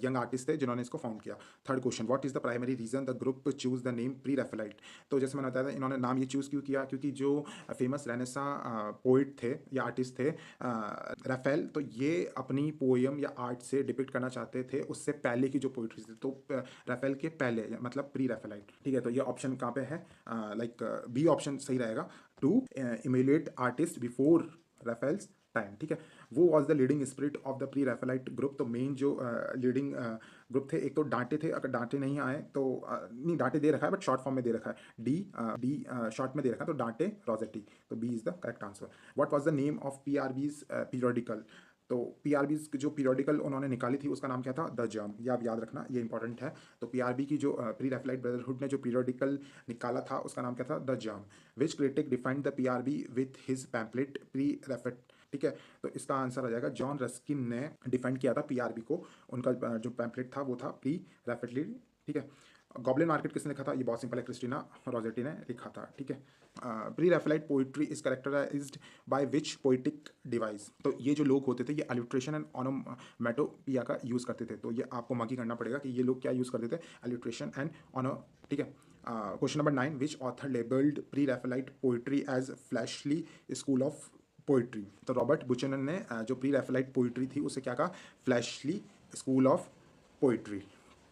यंग आर्टिस्ट थे जिन्होंने इसको फाउंड किया। Third question, what is the primary reason the group choose the name Pre Raphaelite. तो जैसे मैंने बताया था, इन्होंने नाम ये चूज़ क्यों किया, क्योंकि जो फेमस रेनेसा पोइट थे या आर्टिस्ट थे राफेल, तो ये अपनी पोएम या आर्ट से डिपिक्ट करना चाहते थे उससे पहले की जो पोइट्री थी। तो राफेल के पहले मतलब प्री रैफेलाइट। ठीक है, तो ये ऑप्शन कहाँ पे है, लाइक बी ऑप्शन सही रहेगा, to emulate artist before Raphael's time. ठीक है, वो was the leading spirit of the Pre Raphaelite group. तो मेन जो लीडिंग ग्रुप थे, एक तो डांटे थे, अगर डांटे नहीं आए तो नहीं, डांटे दे रखा है बट शॉर्ट फॉर्म में दे रखा है, डी शॉर्ट में दे रखा है, तो डांटे रोजेटी। तो B is the correct answer. What was the name of PRB's periodical. तो पीआरबीज जो पीरियोडिकल उन्होंने निकाली थी उसका नाम क्या था, द जर्म। ये आप याद रखना, ये इंपॉर्टेंट है। तो पीआरबी की जो प्री रैफेलाइट ब्रदरहुड ने जो पीरियोडिकल निकाला था उसका नाम क्या था, the Germ. Which critic defined the PRB with his pamphlet Pre Raphaelite. ठीक है, तो इसका आंसर आ जाएगा, जॉन रस्किन ने डिफाइन किया था पीआरबी को, उनका जो पैम्पलेट था वो था प्री रैफेटली। ठीक है, गॉबलिन मार्केट किसने लिखा था, ये बहुत सिंपल है, क्रिस्टीना रोजेटी ने लिखा था। ठीक है, Pre Raphaelite poetry is characterised by which poetic device. तो ये जो लोग होते थे ये अलिट्रेशन एंड ऑनोमैटोपिया का यूज़ करते थे। तो ये आपको मार्की करना पड़ेगा कि ये लोग क्या यूज़ करते थे, अलिट्रेशन एंड ऑनो। ठीक है, question number 9, which author labelled Pre Raphaelite poetry as fleshly school of poetry. तो रॉबर्ट बुचनन ने जो प्री रैफेलाइट पोइट्री थी उसे क्या कहा, फ्लैशली स्कूल ऑफ पोइट्री।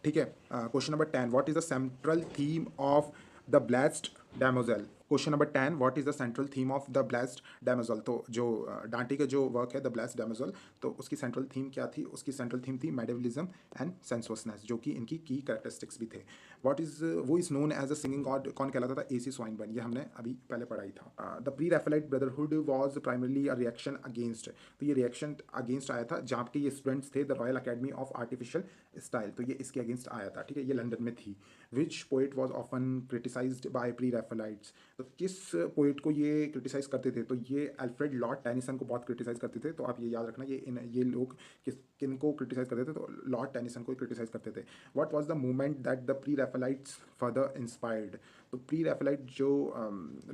ठीक है, question number 10, what is the central theme of the Blessed Damozel. Question number 10, what is the central theme of the Blessed Damozel. तो जो डांटी का जो वर्क है द ब्लेस्ड डैमोजेल, तो उसकी सेंट्रल थीम क्या थी, उसकी सेंट्रल थीम थी मेडिवलिज्म एंड सेंसुअसनेस, जो कि इनकी की कैरेक्टरिस्टिक्स भी थे। व्हाट इज वो is known as a singing god, कौन कहलाता था, एसी स्वाइनबर्न। ये हमने अभी पहले पढ़ा ही था। The Pre Raphaelite Brotherhood was primarily a reaction against. तो ये रिएक्शन अगेंस्ट आया था जहाँ के ये स्टूडेंट्स थे the royal Academy of artificial style, तो ये इसके अगेंस्ट आया था। ठीक है, ये लंदन में थी। Which poet was often criticised by Pre Raphaelites. तो किस पोइट को ये क्रिटिसाइज करते थे, तो ये अल्फ्रेड लॉर्ड टेनिसन को बहुत क्रिटिसाइज करते थे। तो आप ये याद रखना, ये लोग किन को क्रिटिसाइज करते थे, तो लॉर्ड टेनिसन को क्रिटिसाइज करते थे। What was the movement that the Pre Raphaelites further inspired. तो प्री रैफेलाइट जो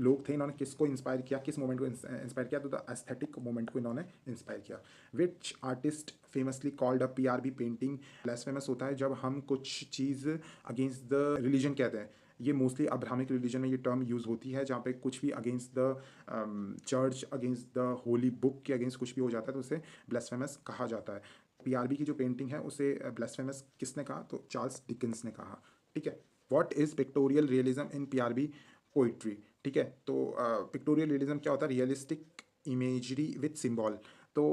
लोग थे इन्होंने किसको इंस्पायर किया, किस मूवमेंट को इंस्पायर किया, तो द एस्थेटिक मूवमेंट को इन्होंने इंस्पायर किया। Which artist famously called a PRB painting blasphemous होता है जब हम कुछ चीज़ अगेंस्ट द रिलीजन कहते हैं। ये मोस्टली अब्राहमिक रिलीजन में ये टर्म यूज़ होती है, जहाँ पे कुछ भी against the church, against the Holi book के अगेंस्ट कुछ भी हो जाता है तो उसे ब्लास्फेमस कहा जाता है। पीआरबी की जो पेंटिंग है उसे ब्लास्फेमस किसने कहा, तो चार्ल्स डिकिंस ने कहा। ठीक है, what is pictorial realism in PRB poetry. ठीक है, तो पिक्टोरियल रियलिज्म क्या होता है, रियलिस्टिक इमेजरी विथ सिंबल। तो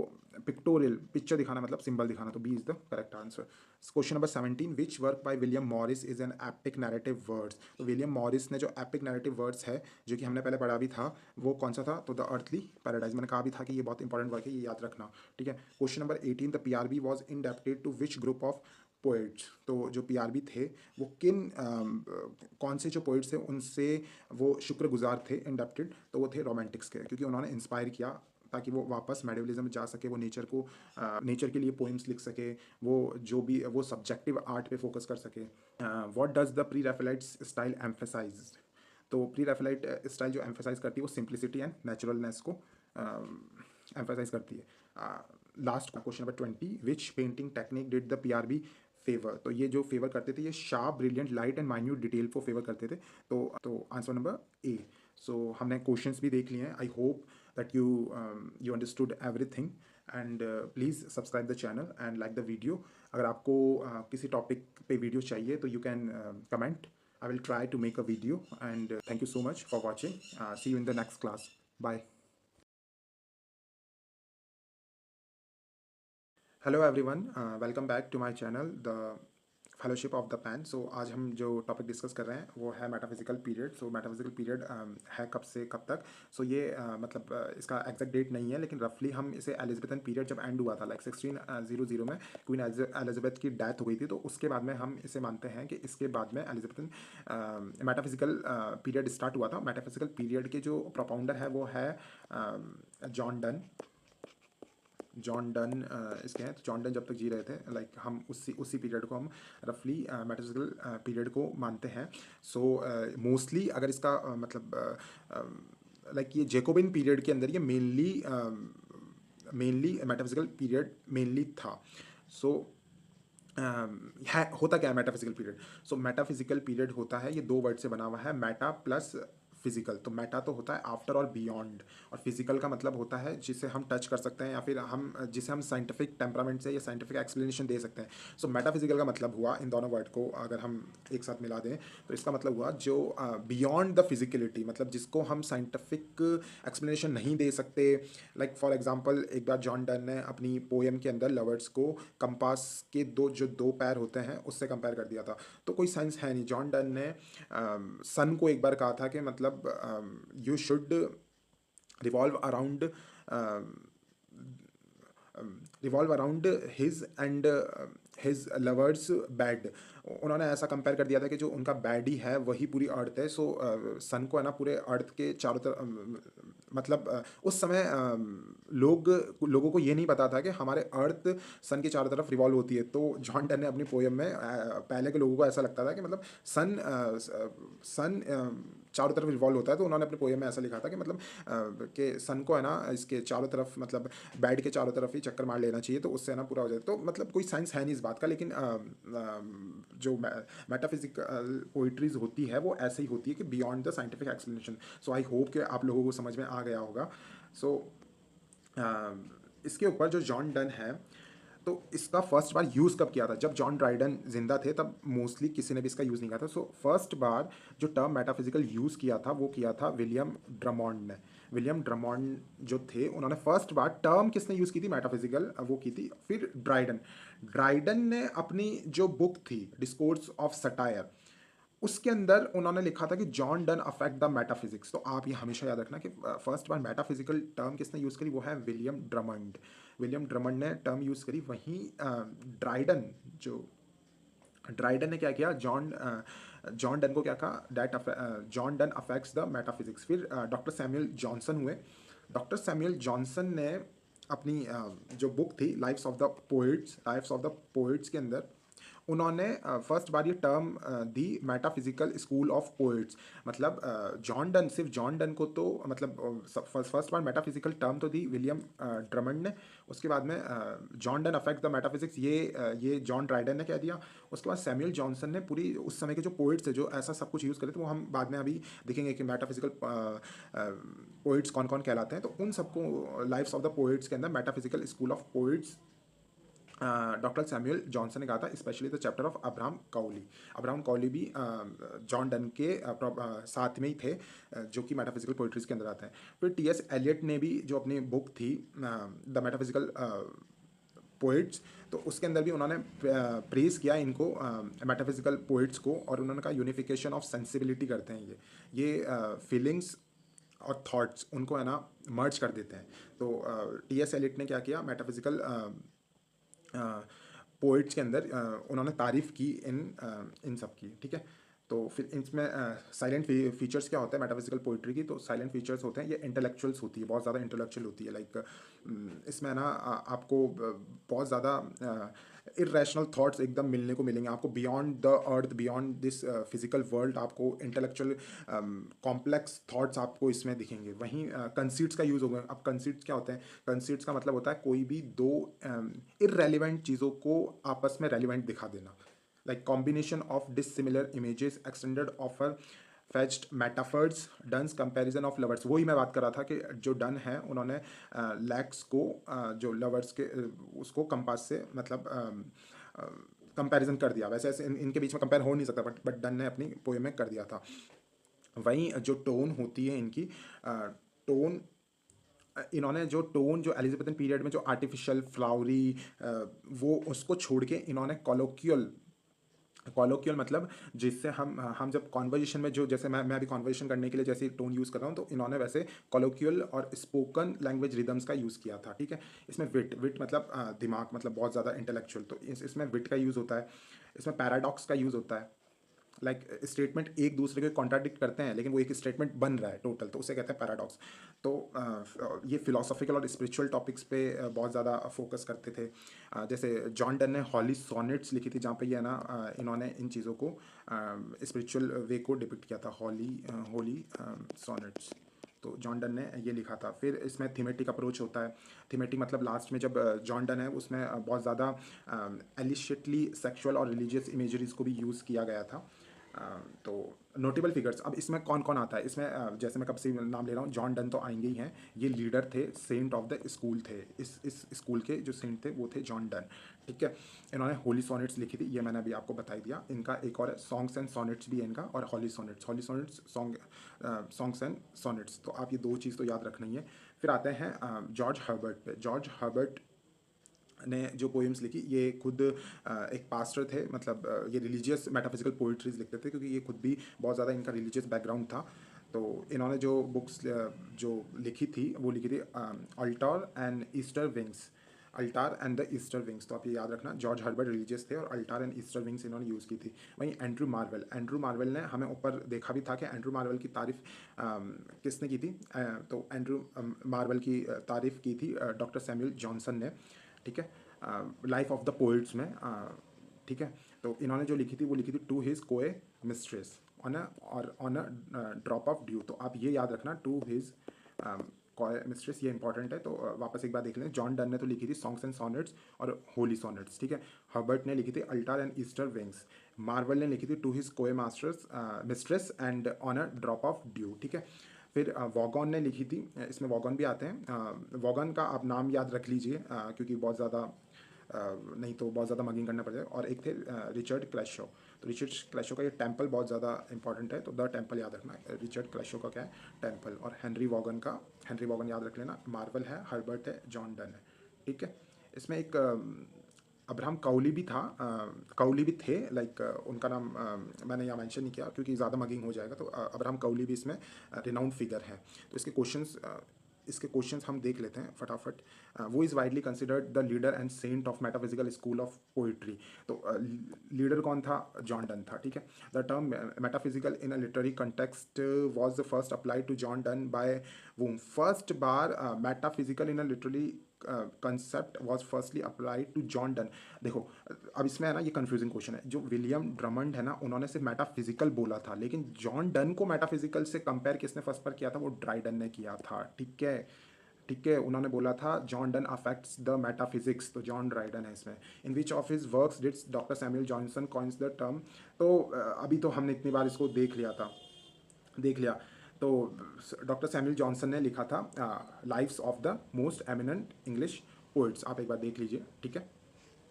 पिक्टोरियल पिक्चर दिखाना मतलब सिंबल दिखाना, तो B is the correct answer. Question number 17, which work by William Morris is an epic narrative words. तो विलियम मॉरिस ने जो एपिक नैरेटिव वर्ड्स है जो कि हमने पहले पढ़ा भी था, वो कौन सा था, तो द अर्थली पैराडाइज। मैंने कहा भी था कि ये बहुत इंपॉर्टेंट वर्क है, ये याद रखना। ठीक है, question number 18, the PRB was indebted to which group of poets. तो जो पीआरबी थे वो कौन से जो पोइट्स थे उनसे वो शुक्रगुजार थे, इंडेप्टेड, तो वो थे रोमांटिक्स के, क्योंकि उन्होंने इंस्पायर किया ताकि वो वापस मेडिवलिज्म में जा सके, वो नेचर के लिए पोइम्स लिख सके, वो जो भी वो सब्जेक्टिव आर्ट पे फोकस कर सके। What does the Pre Raphaelites style emphasise. तो प्री रैफेलाइट स्टाइल जो एम्फेसाइज करती है वो सिंप्लिसिटी एंड नेचुरलनेस को एम्फेसाइज करती है। Last question number 20, which painting technique did the PRB favour, तो ये जो फेवर करते थे ये sharp brilliant light and minute detail को फेवर करते थे। तो आंसर नंबर ए। सो हमने क्वेश्चंस भी देख लिए हैं। I hope that you understood everything and please subscribe the channel and like the video. अगर आपको किसी टॉपिक पे वीडियो चाहिए तो you can comment. I will try to make a video and thank you so much for watching. See you in the next class. Bye. Hello everyone, welcome back to my channel the fellowship of the pan. सो आज हम जो topic discuss कर रहे हैं वो है metaphysical period. सो metaphysical period है कब से कब तक। सो ये मतलब इसका एग्जैक्ट डेट नहीं है, लेकिन रफली हम इसे एलिजाबेथन पीरियड जब एंड हुआ था लाइक 1600 में क्वीन एलिजाबेथ की डेथ हो गई थी, तो उसके बाद में हम इसे मानते हैं कि इसके बाद में एलिजाबेथन मेटाफिजिकल पीरियड स्टार्ट हुआ था। मेटाफिजिकल पीरियड के जो प्रोपाउंडर है वो है जॉन डन। जॉन डन इसके हैं। तो जॉन डन जब तक जी रहे थे लाइक हम उसी पीरियड को हम रफली मेटाफिजिकल पीरियड को मानते हैं। सो मोस्टली अगर इसका मतलब लाइक ये जेकोबिन पीरियड के अंदर ये मेनली मेटाफिजिकल पीरियड मेनली था। सो है होता क्या है मेटाफिजिकल पीरियड। सो मेटाफिजिकल पीरियड होता है, ये दो वर्ड से बना हुआ है, मेटा प्लस फिजिकल। तो मेटा तो होता है आफ्टर और बियॉन्ड, और फिजिकल का मतलब होता है जिसे हम टच कर सकते हैं या फिर जिसे हम साइंटिफिक टेम्परामेंट से या साइंटिफिक एक्सप्लेनेशन दे सकते हैं। सो मेटाफिजिकल का मतलब हुआ, इन दोनों वर्ड को अगर हम एक साथ मिला दें तो इसका मतलब हुआ जो बियॉन्ड द फिजिकलिटी, मतलब जिसको हम साइंटिफिक एक्सप्लेनेशन नहीं दे सकते। लाइक फॉर एग्जांपल एक बार जॉन डन ने अपनी पोएम के अंदर लवर्स को कंपास के दो पैर होते हैं उससे कंपेयर कर दिया था। तो कोई साइंस है नहीं। जॉन डन ने सन को एक बार कहा था कि मतलब you should revolve around revolve around his and his lovers bad. उन्होंने ऐसा कंपेयर कर दिया था कि जो उनका बैडी है वही पूरी अर्थ है। सो सन को है ना पूरे अर्थ के चारों तरफ मतलब उस समय लोगों को ये नहीं पता था कि हमारे अर्थ सन के चारों तरफ रिवॉल्व होती है। तो जॉन डन ने अपनी पोएम में पहले के लोगों को ऐसा लगता था कि मतलब सन चारों तरफ रिवॉल्व होता है, तो उन्होंने अपने पोएम में ऐसा लिखा था कि मतलब कि सन को है ना इसके चारों तरफ मतलब बेड के चारों तरफ ही चक्कर मार लेना चाहिए, तो उससे है ना पूरा हो जाए। तो मतलब कोई साइंस है नहीं इस बात का, लेकिन जो मेटाफिजिकल पोइट्रीज होती है वो ऐसे ही होती है कि beyond the scientific explanation. So I hope कि आप लोगों को समझ में आ गया होगा। सो इसके ऊपर जो जॉन डन है, तो इसका फर्स्ट बार यूज़ कब किया था, जब जॉन ड्राइडन जिंदा थे तब मोस्टली किसी ने भी इसका यूज़ नहीं किया था। सो फर्स्ट बार जो टर्म मेटाफिजिकल यूज़ किया था वो किया था विलियम ड्रमॉन्ड ने। विलियम ड्रमॉन्ड जो थे उन्होंने फर्स्ट बार टर्म किसने यूज़ की थी मेटाफिजिकल, वो की थी फिर ड्राइडन। ड्राइडन ने अपनी जो बुक थी डिस्कोर्स ऑफ सटायर, उसके अंदर उन्होंने लिखा था कि John Donne affect the metaphysics. तो आप ये हमेशा याद रखना कि फर्स्ट बार मेटाफिजिकल टर्म किसने यूज़ करी, वो है विलियम ड्रमंड। विलियम ड्रमंड ने टर्म यूज़ करी। वहीं ड्राइडन जो ड्राइडन ने क्या किया, जॉन डन को क्या कहा, that John Donne affects the metaphysics. फिर डॉक्टर सैमुअल जॉनसन हुए। डॉक्टर सैमुअल जॉनसन ने अपनी जो बुक थी लाइफ्स ऑफ द पोइट्स के अंदर उन्होंने फर्स्ट बार ये term the metaphysical school of poets. मतलब जॉन डन, सिर्फ जॉन डन को तो मतलब फर्स्ट बार मेटाफिजिकल टर्म तो दी विलियम ड्रमंड ने। उसके बाद में John Donne affect the metaphysics ये जॉन ड्राइडन ने कह दिया। उसके बाद सैमुअल जॉनसन ने पूरी उस समय के जो पोइट्स थे जो ऐसा सब कुछ यूज़ करे थे, वो हम बाद में अभी देखेंगे कि मेटाफिजिकल पोइट्स कौन कौन कहलाते हैं। तो उन सबको लाइफ्स ऑफ द पोइट्स के अंदर metaphysical school of poets doctor Samuel Johnson ने कहा था, specially the chapter of Abraham Cowley. Abraham Cowley भी जॉन डन के साथ में ही थे, जो कि मेटाफिजिकल पोइट्रीज के अंदर आते हैं। फिर टी.एस. एलियट ने भी जो अपनी बुक थी द मेटाफिजिकल पोइट्स, तो उसके अंदर भी उन्होंने प्रेज किया इनको मेटाफिजिकल पोइट्स को, और उन्होंने कहा यूनिफिकेशन ऑफ सेंसिबिलिटी करते हैं ये फीलिंग्स और थॉट्स उनको है ना मर्ज कर देते हैं। तो टी.एस. एलियट ने क्या किया, मेटाफिजिकल पोइट्स के अंदर उन्होंने तारीफ की इन सब की, ठीक है। तो फिर इसमें साइलेंट फीचर्स क्या होता है मेटाफिजिकल पोइट्री की, तो साइलेंट फीचर्स होते हैं ये इंटेलेक्चुअल्स होती है, बहुत ज़्यादा इंटेलेक्चुअल होती है। लाइक इसमें ना आपको बहुत ज़्यादा इरेशनल थॉट्स एकदम मिलने को मिलेंगे आपको, beyond the earth, beyond this physical world, आपको इंटेलेक्चुअल कॉम्प्लेक्स थॉट्स आपको इसमें दिखेंगे। वहीं कंसीट्स का यूज़ होगा। अब कंसीट्स क्या होते हैं? कंसीट्स का मतलब होता है कोई भी दो इररेलेवेंट चीज़ों को आपस में रेलिवेंट दिखा देना। Like combination of dissimilar images extended offer fetched metaphors duns comparison of lovers। वही मैं बात कर रहा था कि जो डन है उन्होंने लैक्स को जो लवर्स के उसको कंपास से मतलब कंपैरिजन कर दिया। वैसे ऐसे इनके बीच में कंपेयर हो नहीं सकता, बट डन ने अपनी पोएम में कर दिया था। वहीं जो टोन होती है इनकी टोन, इन्होंने जो टोन जो एलिजाबेथन पीरियड में जो आर्टिफिशियल फ्लावरी वो उसको छोड़ के इन्होंने कॉलोक्यूल, कॉलोक्यूल मतलब जिससे हम जब कॉन्वर्जेशन में जो जैसे मैं अभी कॉन्वर्जेशन करने के लिए जैसे टोन यूज़ कर रहा हूँ, तो इन्होंने वैसे कॉलोक्यूल और स्पोकन लैंग्वेज रिदम्स का यूज़ किया था। ठीक है। इसमें विट, विट मतलब दिमाग, मतलब बहुत ज़्यादा इंटेलेक्चुअल, तो इसमें विट का यूज़ होता है। इसमें पैराडॉक्स का यूज़ होता है। लाइक स्टेटमेंट एक दूसरे के कॉन्ट्राडिक्ट करते हैं लेकिन वो एक स्टेटमेंट बन रहा है टोटल, तो उसे कहते हैं पैराडॉक्स। तो ये फिलोसॉफिकल और स्पिरिचुअल टॉपिक्स पे बहुत ज़्यादा फोकस करते थे। जैसे जॉन डन ने हॉली सोनेट्स लिखी थी, जहाँ पे ये है ना इन्होंने इन चीज़ों को स्पिरिचुअल वे को डिपिक्ट किया था, होली सोनेट्स। तो जॉन डन ने ये लिखा था। फिर इसमें थीमेटिक अप्रोच होता है। थीमेटिक मतलब लास्ट में जब जॉन डन है उसमें बहुत ज़्यादा एलिशियटली सेक्सुअल और रिलीजियस इमेजरीज को भी यूज़ किया गया था। तो नोटेबल फिगर्स, अब इसमें कौन कौन आता है इसमें, जैसे मैं कब से नाम ले रहा हूँ, जॉन डन तो आएंगे ही हैं। ये लीडर थे, सेंट ऑफ द स्कूल थे, इस स्कूल के जो सेंट थे वो थे जॉन डन। ठीक है। इन्होंने होली सोनेट्स लिखी थी, ये मैंने अभी आपको बता दिया। इनका एक और सॉन्ग्स एंड सोनेट्स भी है इनका, और Holy Sonnets, Holy Sonnets Songs and Sonnets, तो आप ये दो चीज़ तो याद रखना ही है। फिर आते हैं जॉर्ज हर्बर्ट पे। जॉर्ज हर्बर्ट ने जो पोएम्स लिखी, ये खुद एक पास्टर थे, मतलब ये रिलीजियस मेटाफिजिकल पोइट्रीज लिखते थे, क्योंकि ये खुद भी बहुत ज़्यादा इनका रिलीजियस बैकग्राउंड था। तो इन्होंने जो बुक्स जो लिखी थी वो लिखी थी Alt and Easter wings, Alt and the Easter wings. तो आप ये याद रखना, जॉर्ज हर्बर्ट रिलीजियस थे और अल्टार एंड ईस्टर विंग्स इन्होंने यूज़ की थी। वहीं एंड्रू मार्वेल, एंड्रू मार्वेल ने हमें ऊपर देखा भी था कि एंड्रू मार्वेल की तारीफ किसने की थी, तो एंड्रू मार्वेल की तारीफ की थी डॉक्टर सैमुअल जॉनसन ने। ठीक है। लाइफ ऑफ द पोइट्स में ठीक है। तो इन्होंने जो लिखी थी वो लिखी थी टू हिज कोए mistress on a drop of dew. तो आप ये याद रखना, टू हिज कोए मिस्ट्रेस, ये इंपॉर्टेंट है। तो वापस एक बार देख लें, जॉन डन ने तो लिखी थी सॉन्ग्स एंड सॉनेट्स और होली सॉनेट्स। ठीक है। हर्बर्ट ने लिखी थी Alt and Easter wings. Marvel ने लिखी थी टू हिज कोए masters mistress and on a drop of due. ठीक है। फिर वॉगन ने लिखी थी, इसमें वॉगन भी आते हैं। वॉगन का आप नाम याद रख लीजिए क्योंकि बहुत ज़्यादा नहीं तो बहुत ज़्यादा मगिंग करना पड़ जाएगा। और एक थे रिचर्ड क्लैशो। तो रिचर्ड क्लैशो का ये टेम्पल बहुत ज़्यादा इंपॉर्टेंट है, तो द टेम्पल याद रखना। रिचर्ड क्लैशो का क्या है? टेम्पल। और हेनरी वॉगन का, हेनरी वॉगन याद रख लेना। मार्वल है, हर्बर्ट है, जॉन डन है। ठीक है। इसमें एक अब्राहम कौली भी था, कौली भी थे, लाइक उनका नाम मैंने यहाँ मेंशन नहीं किया क्योंकि ज़्यादा मगिंग हो जाएगा। तो अब्राहम कौली भी इसमें रिनाउंड फिगर है। तो इसके क्वेश्चंस हम देख लेते हैं फटाफट। वो is widely considered the leader and saint of metaphysical school of poetry. तो लीडर कौन था? जॉन डन था। ठीक है। The term metaphysical in a literary context was the first applied to John Donne by whom. First बार metaphysical in a literary concept was firstly applied to John Donne. देखो अब इसमें है ना, ये कंफ्यूजिंग क्वेश्चन है। जो विलियम ड्रमंड है ना, उन्होंने सिर्फ मेटाफिजिकल बोला था, लेकिन जॉन डन को मेटाफिजिकल से कंपेयर किसने फर्स्ट पर किया था? वो ड्राइडन ने किया था। ठीक है। ठीक है। उन्होंने बोला था John Donne affects the metaphysics, तो जॉन ड्राइडन है इसमें। In which of his works did doctor Samuel Johnson coins the term. तो अभी तो हमने इतनी बार इसको देख लिया। तो डॉक्टर सैमुअल जॉनसन ने लिखा था lives of the most eminent English poets. आप एक बार देख लीजिए। ठीक है।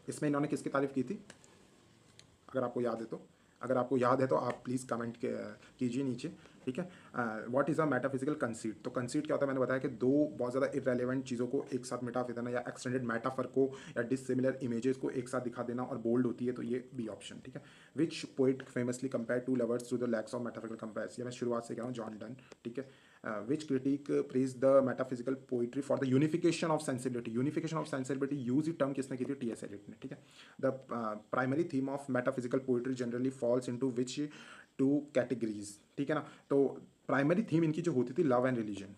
इसमें इन्होंने किसकी तारीफ की थी, अगर आपको याद है तो? अगर आपको याद है तो आप प्लीज़ कमेंट कीजिए नीचे। ठीक है। What is a metaphysical conceit. तो कंसीट क्या होता है? मैंने बताया कि दो बहुत ज़्यादा इररेलेवेंट चीज़ों को एक साथ मिटा देना, या एक्सटेंडेड मेटाफर को या डिसिमिलर इमेजेस को एक साथ दिखा देना, और बोल्ड होती है तो ये बी ऑप्शन। ठीक है। Which poet famously compare two lovers through the lacks of metaphysical compares. ये मैं शुरुआत से कह रहा हूँ, जॉन डन। ठीक है। Which critic praise the metaphysical poetry for the unification of sensibility. Unification of sensibility use term किसने की थी? टी एस एलियट ने। ठीक है। The primary theme of metaphysical poetry generally falls into which two categories, ठीक है ना। तो प्राइमरी थीम इनकी जो होती थी लव एंड रिलीजन,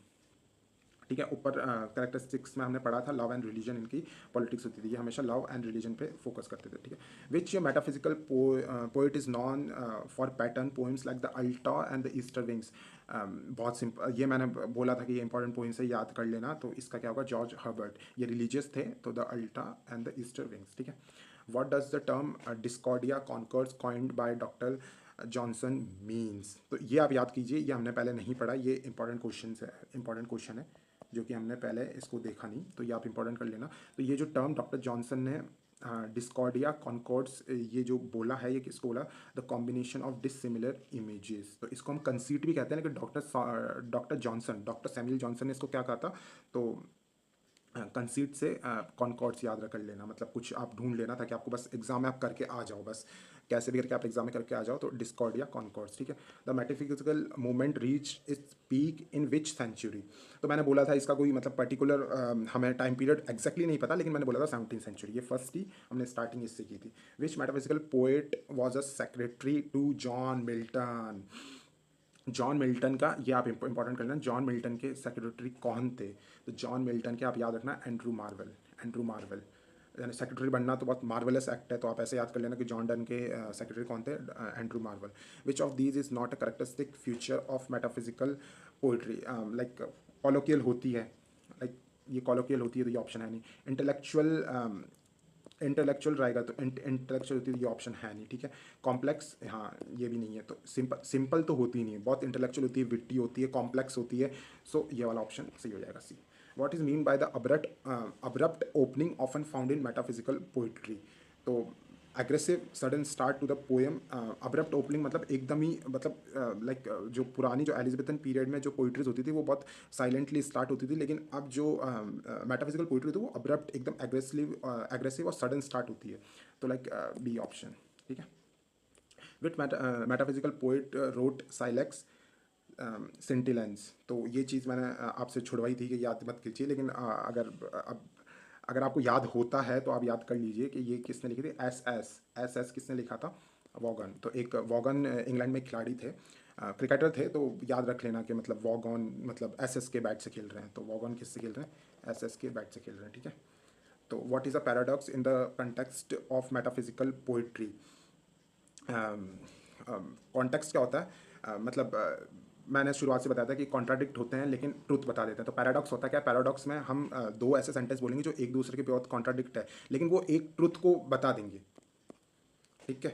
ठीक है। ऊपर कैरेक्टरिस्टिक्स में हमने पढ़ा था लव एंड रिलीजन इनकी पॉलिटिक्स होती थी, ये हमेशा लव एंड रिलीजन पे फोकस करते थे, ठीक है। Which metaphysical poet is known for pattern poems like the Altar and the Easter Wings. बहुत सिंपल, ये मैंने बोला था कि ये इंपॉर्टेंट पोइम्स है, याद कर लेना। तो इसका क्या होगा, जॉर्ज हर्बर्ट, ये रिलीजियस थे, तो the Altar and the Easter Wings, ठीक है। What does the term discordia concors coined by doctor Johnson means. तो ये आप याद कीजिए, ये हमने पहले नहीं पढ़ा, ये इंपॉर्टेंट क्वेश्चन है जो कि हमने पहले इसको देखा नहीं, तो ये आप इंपॉर्टेंट कर लेना। तो ये जो टर्म डॉक्टर जॉनसन ने डिस्कॉर्डिया कॉन्कॉर्ड्स ये जो बोला है, ये किसको बोला, the combination of dissimilar images. तो इसको हम कंसीट भी कहते हैं, लेकिन डॉक्टर सैमुअल जॉनसन ने इसको क्या कहा था, तो कंसीट से कॉन्कॉर्ड्स याद रख लेना, मतलब कुछ आप ढूंढ लेना ताकि आपको बस एग्जाम में आप करके आ जाओ, बस कैसे भी करके आप एग्जाम में करके आ जाओ। तो डिस्कॉर्ड या कॉन्कॉर्ड्स, ठीक है। The metaphysical movement reach its peak in which century. तो मैंने बोला था इसका कोई मतलब पर्टिकुलर हमें टाइम पीरियड एग्जैक्टली नहीं पता, लेकिन मैंने बोला था 17th सेंचुरी, ये फर्स्ट ही हमने स्टार्टिंग इससे की थी। Which metaphysical poet was a secretary to John Milton. John Milton का ये आप इंपॉर्टेंट करना, जॉन मिल्टन के सेक्रेटरी कौन थे। तो जॉन मिल्टन के आप याद रखना एंड्रू मार्वल, यानी सेक्रेटरी बनना तो बहुत मार्वलस एक्ट है, तो आप ऐसे याद कर लेना कि जॉन डन के सेक्रेटरी कौन थे, Andrew Marvell. Which of these is not a characteristic future of metaphysical poetry. Like colloquial होती है, लाइक ये कॉलोकियल होती है, तो ये ऑप्शन है नहीं। इंटेलेक्चुअल रहेगा तो इंटेलेक्चुअल होती है, तो ये ऑप्शन है नहीं, ठीक है। कॉम्प्लेक्स, हाँ ये भी नहीं है। तो सिंपल तो होती नहीं है, बहुत इंटेलेक्चुअल होती है, विट्टी होती है, कॉम्प्लेक्स होती है, सो ये वाला ऑप्शन सही हो जाएगा, C. What is mean by the abrupt opening often found in metaphysical poetry. तो aggressive sudden start to the poem. Abrupt opening मतलब एकदम ही, मतलब लाइक जो पुरानी जो एलिजाबेथन पीरियड में जो पोइट्रीज होती थी वो बहुत साइलेंटली स्टार्ट होती थी, लेकिन अब जो मेटाफिजिकल पोइट्री थी वो अब्रप्ट एकदम एग्रेसिव और सडन स्टार्ट होती है। तो लाइक बी ऑप्शन, ठीक है। विट मेटाफिजिकल पोइट रोट साइलेक्स सेंटिलेंस। तो ये चीज़ मैंने आपसे छुड़वाई थी कि याद मत कीजिए, लेकिन अगर आपको याद होता है तो आप याद कर लीजिए कि ये किसने लिखी थी, एस एस किसने लिखा था, वॉगन। तो एक वॉगन इंग्लैंड में खिलाड़ी थे, क्रिकेटर थे, तो याद रख लेना कि मतलब वॉगन मतलब एस एस के बैट से खेल रहे हैं, तो वॉगन किससे खेल रहे हैं, एस एस के बैट से खेल रहे हैं, ठीक है। तो what is a paradox in the context of metaphysical poetry. Context क्या होता है, मतलब मैंने शुरुआत से बताया था कि कॉन्ट्राडिक्ट होते हैं लेकिन ट्रुथ बता देते हैं। तो पैराडॉक्स होता है क्या, पैराडॉक्स में हम दो ऐसे सेंटेंस बोलेंगे जो एक दूसरे के बहुत कॉन्ट्राडिक्ट है, लेकिन वो एक ट्रुथ को बता देंगे, ठीक है।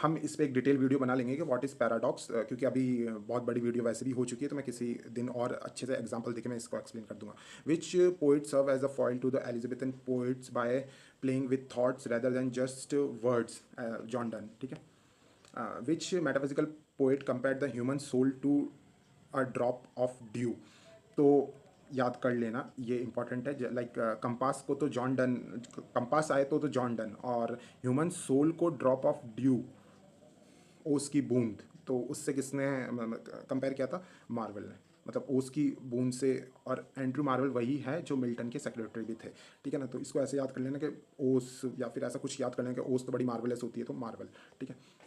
हम इस पर एक डिटेल वीडियो बना लेंगे कि व्हाट इज़ पैराडॉक्स, क्योंकि अभी बहुत बड़ी वीडियो वैसे भी हो चुकी है, तो मैं किसी दिन और अच्छे से एग्जांपल देके मैं इसको एक्सप्लेन कर दूंगा। Which poet serve as a foil to the Elizabethan poets by playing with thoughts rather than just words, John Donne, ठीक है। Which metaphysical poet compare the human soul to a drop of dew. तो याद कर लेना, ये important है। Like compass को तो जॉन डन, कंपास आए तो जॉन डन, और ह्यूमन सोल को ड्रॉप ऑफ ड्यू, ओस की बूंद, तो उससे किसने कंपेयर किया था, मार्वल ने, मतलब ओस की बूंद से। और एंड्रू मार्वल वही है जो मिल्टन के सेक्रेटरी भी थे, ठीक है ना। तो इसको ऐसे याद कर लेना कि ओस, या फिर ऐसा कुछ याद कर लेना कि ओस तो बड़ी मार्वलस होती है, तो मार्वल, ठीक है।